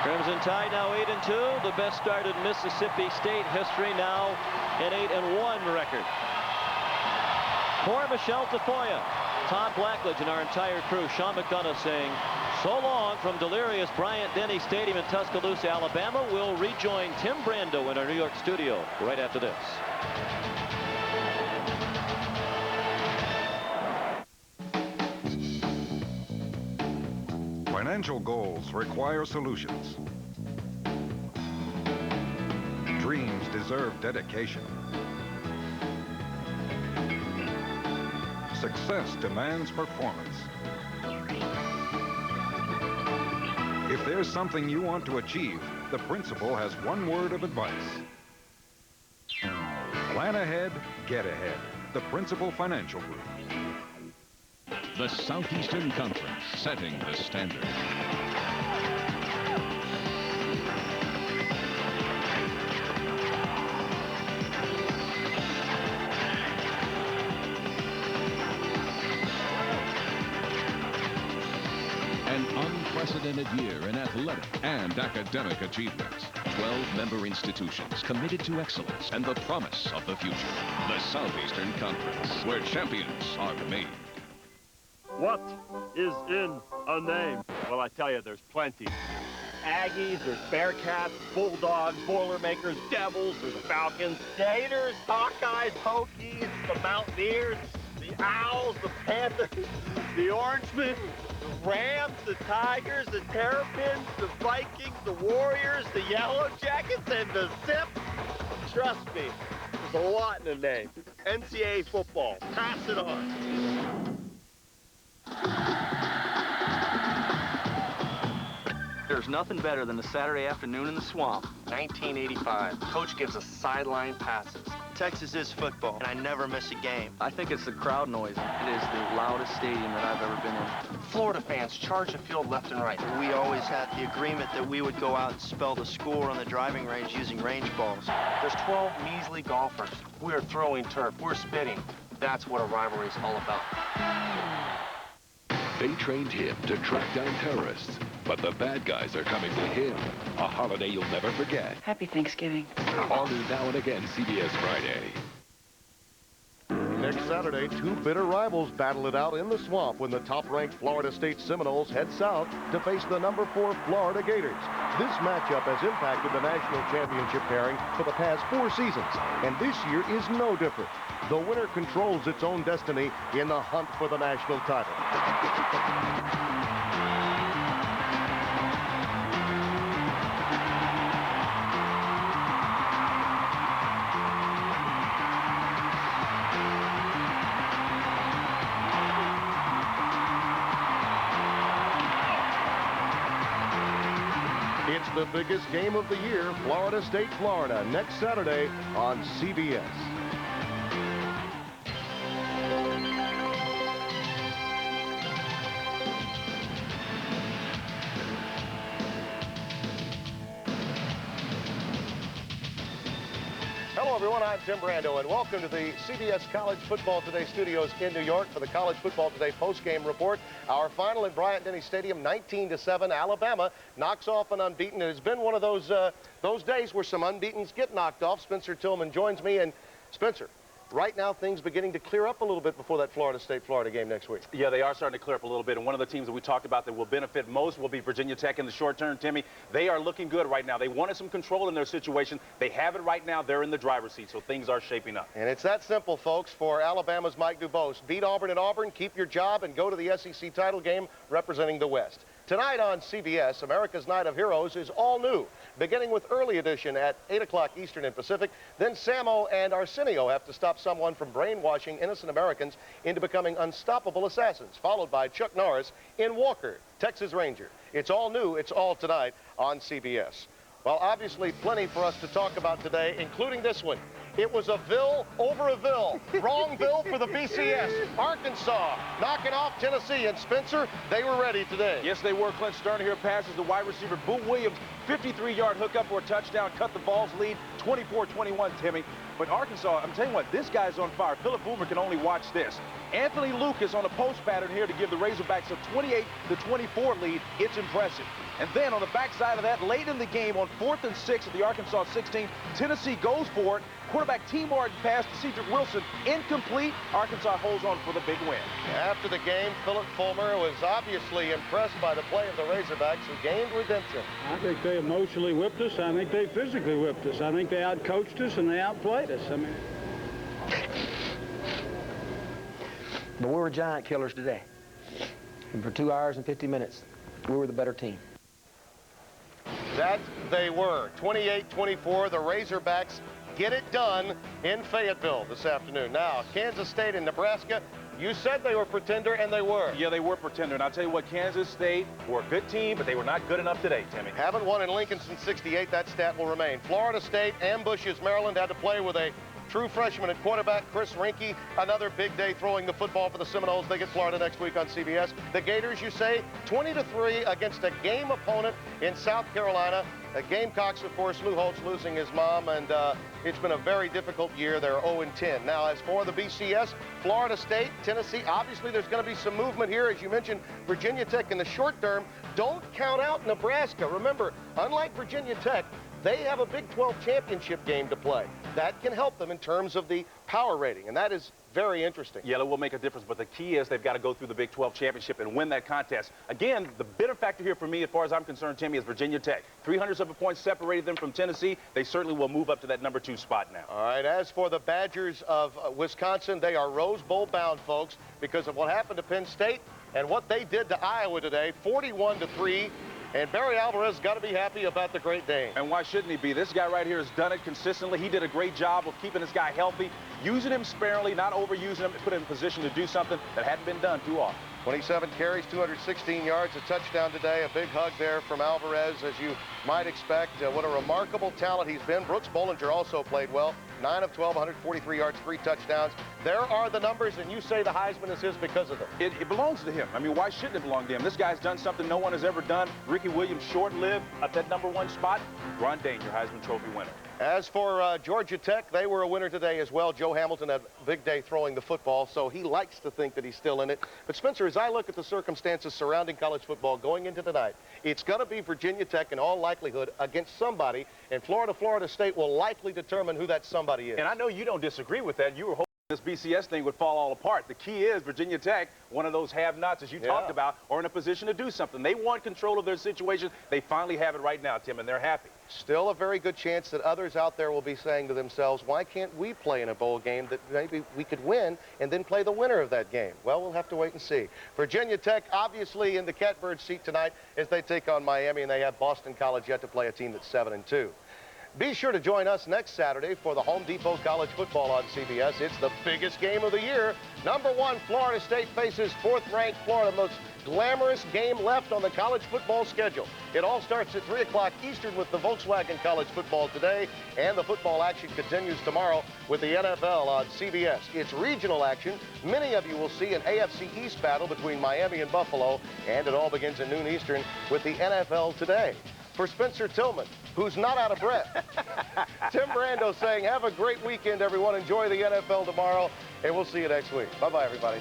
Crimson Tide now 8-2. The best start in Mississippi State history, now an 8-1 record. For Michelle Tafoya, Todd Blackledge, and our entire crew, Sean McDonough saying so long from delirious Bryant-Denny Stadium in Tuscaloosa, Alabama. We'll rejoin Tim Brando in our New York studio right after this. Financial goals require solutions. Dreams deserve dedication. Success demands performance. If there's something you want to achieve, the principal has one word of advice. Plan ahead, get ahead. The Principal Financial Group. The Southeastern Conference, setting the standard. An unprecedented year in athletic and academic achievements. 12 member institutions committed to excellence and the promise of the future. The Southeastern Conference, where champions are made. What is in a name? Well, I tell you, there's plenty. Aggies, there's Bearcats, Bulldogs, Boilermakers, Devils, there's the Falcons, Gators, Hawkeyes, Hokies, the Mountaineers, the Owls, the Panthers, the Orangemen, the Rams, the Tigers, the Terrapins, the Vikings, the Warriors, the Yellow Jackets, and the Zips. Trust me, there's a lot in a name. NCAA football. Pass it on. There's nothing better than a Saturday afternoon in the swamp. 1985. Coach gives us sideline passes. Texas is football, and I never miss a game. I think it's the crowd noise. It is the loudest stadium that I've ever been in. Florida fans charge the field left and right. We always had the agreement that we would go out and spell the score on the driving range using range balls. There's 12 measly golfers. We're throwing turf. We're spitting. That's what a rivalry is all about. They trained him to track down terrorists, but the bad guys are coming to him. A holiday you'll never forget. Happy Thanksgiving. All new Now and Again CBS Friday. Next Saturday, two bitter rivals battle it out in the swamp when the top-ranked Florida State Seminoles head south to face the number 4 Florida Gators. This matchup has impacted the national championship pairing for the past 4 seasons, and this year is no different. The winner controls its own destiny in the hunt for the national title. It's the biggest game of the year, Florida State, Florida, next Saturday on CBS. Hello, everyone. I'm Tim Brando, and welcome to the CBS College Football Today studios in New York for the College Football Today postgame report. Our final at Bryant-Denny Stadium, 19-7. Alabama knocks off an unbeaten. It has been one of those days where some unbeatens get knocked off. Spencer Tillman joins me, and Spencer, right now things beginning to clear up a little bit before that Florida State-Florida game next week. Yeah, they are starting to clear up a little bit, and one of the teams that we talked about that will benefit most will be Virginia Tech in the short term, Timmy. They are looking good right now. They wanted some control in their situation. They have it right now. They're in the driver's seat, so things are shaping up. And it's that simple, folks, for Alabama's Mike Dubose. Beat Auburn at Auburn, keep your job, and go to the SEC title game representing the West. Tonight on CBS, America's Night of Heroes is all new, beginning with early edition at 8 o'clock Eastern and Pacific. Then Samo and Arsenio have to stop someone from brainwashing innocent Americans into becoming unstoppable assassins, followed by Chuck Norris in Walker, Texas Ranger. It's all new. It's all tonight on CBS. Well, obviously plenty for us to talk about today, including this one. It was a Ville over a Ville. Wrong Ville for the BCS. Arkansas knocking off Tennessee. And Spencer, they were ready today. Yes, they were. Clint Stern here passes the wide receiver. Boom Williams, 53-yard hookup for a touchdown. Cut the Vols lead, 24-21, Timmy. But Arkansas, I'm telling you what, this guy's on fire. Philip Boomer can only watch this. Anthony Lucas on a post pattern here to give the Razorbacks a 28-24 lead. It's impressive. And then on the backside of that, late in the game, on 4th and 6 at the Arkansas 16, Tennessee goes for it. Quarterback T. Martin pass to Cedric Wilson, incomplete. Arkansas holds on for the big win. After the game, Philip Fulmer was obviously impressed by the play of the Razorbacks, who gained redemption. I think they emotionally whipped us. I think they physically whipped us. I think they outcoached us and they outplayed us. I mean, but we were giant killers today. And for 2 hours and 50 minutes, we were the better team. That they were. 28-24, the Razorbacks get it done in Fayetteville this afternoon. Now, Kansas State and Nebraska, you said they were pretender, and they were. Yeah, they were pretender. And I'll tell you what, Kansas State were a good team, but they were not good enough today, Timmy. Haven't won in Lincoln since '68. That stat will remain. Florida State ambushes Maryland, had to play with a true freshman at quarterback, Chris Rinke. Another big day throwing the football for the Seminoles. They get Florida next week on CBS. The Gators, you say, 20-3 against a game opponent in South Carolina. The Gamecocks, of course, Lou Holtz losing his mom, and it's been a very difficult year. They're 0-10. Now, as for the BCS, Florida State, Tennessee, obviously there's going to be some movement here. As you mentioned, Virginia Tech in the short term. Don't count out Nebraska. Remember, unlike Virginia Tech, they have a Big 12 championship game to play. That can help them in terms of the power rating, and that is very interesting. Yeah, it will make a difference, but the key is they've got to go through the Big 12 championship and win that contest. Again, the bitter factor here for me, as far as I'm concerned, Timmy, is Virginia Tech. 300 of a point separated them from Tennessee. They certainly will move up to that number 2 spot now. All right, as for the Badgers of Wisconsin, they are Rose Bowl bound, folks, because of what happened to Penn State and what they did to Iowa today, 41-3. And Barry Alvarez got to be happy about the Great Dane. And why shouldn't he be? This guy right here has done it consistently. He did a great job of keeping this guy healthy, using him sparingly, not overusing him, put him in position to do something that hadn't been done too often. 27 carries, 216 yards, a touchdown today. A big hug there from Alvarez, as you might expect. What a remarkable talent he's been. Brooks Bollinger also played well. 9 of 12, 143 yards, 3 touchdowns. There are the numbers, and you say the Heisman is his because of them. It belongs to him. I mean, why shouldn't it belong to him? This guy's done something no one has ever done. Ricky Williams, short-lived at that number 1 spot. Ron Dane, your Heisman Trophy winner. As for Georgia Tech, they were a winner today as well. Joe Hamilton had a big day throwing the football, so he likes to think that he's still in it. But, Spencer, as I look at the circumstances surrounding college football going into tonight, it's going to be Virginia Tech in all likelihood against somebody, and Florida State will likely determine who that somebody is. And I know you don't disagree with that. You were this BCS thing would fall all apart. The key is Virginia Tech, one of those have-nots, as you talked about, are in a position to do something. They want control of their situation. They finally have it right now, Tim, and they're happy. Still a very good chance that others out there will be saying to themselves, why can't we play in a bowl game that maybe we could win and then play the winner of that game? Well, we'll have to wait and see. Virginia Tech obviously in the catbird seat tonight as they take on Miami, and they have Boston College yet to play, a team that's 7-2. Be sure to join us next Saturday for the Home Depot College Football on CBS. It's the biggest game of the year. #1, Florida State faces 4th-ranked Florida, the most glamorous game left on the college football schedule. It all starts at 3 o'clock Eastern with the Volkswagen College Football today, and the football action continues tomorrow with the NFL on CBS. It's regional action. Many of you will see an AFC East battle between Miami and Buffalo, and it all begins at noon Eastern with the NFL today. For Spencer Tillman, who's not out of breath, Tim Brando saying, have a great weekend, everyone. Enjoy the NFL tomorrow, and we'll see you next week. Bye-bye, everybody.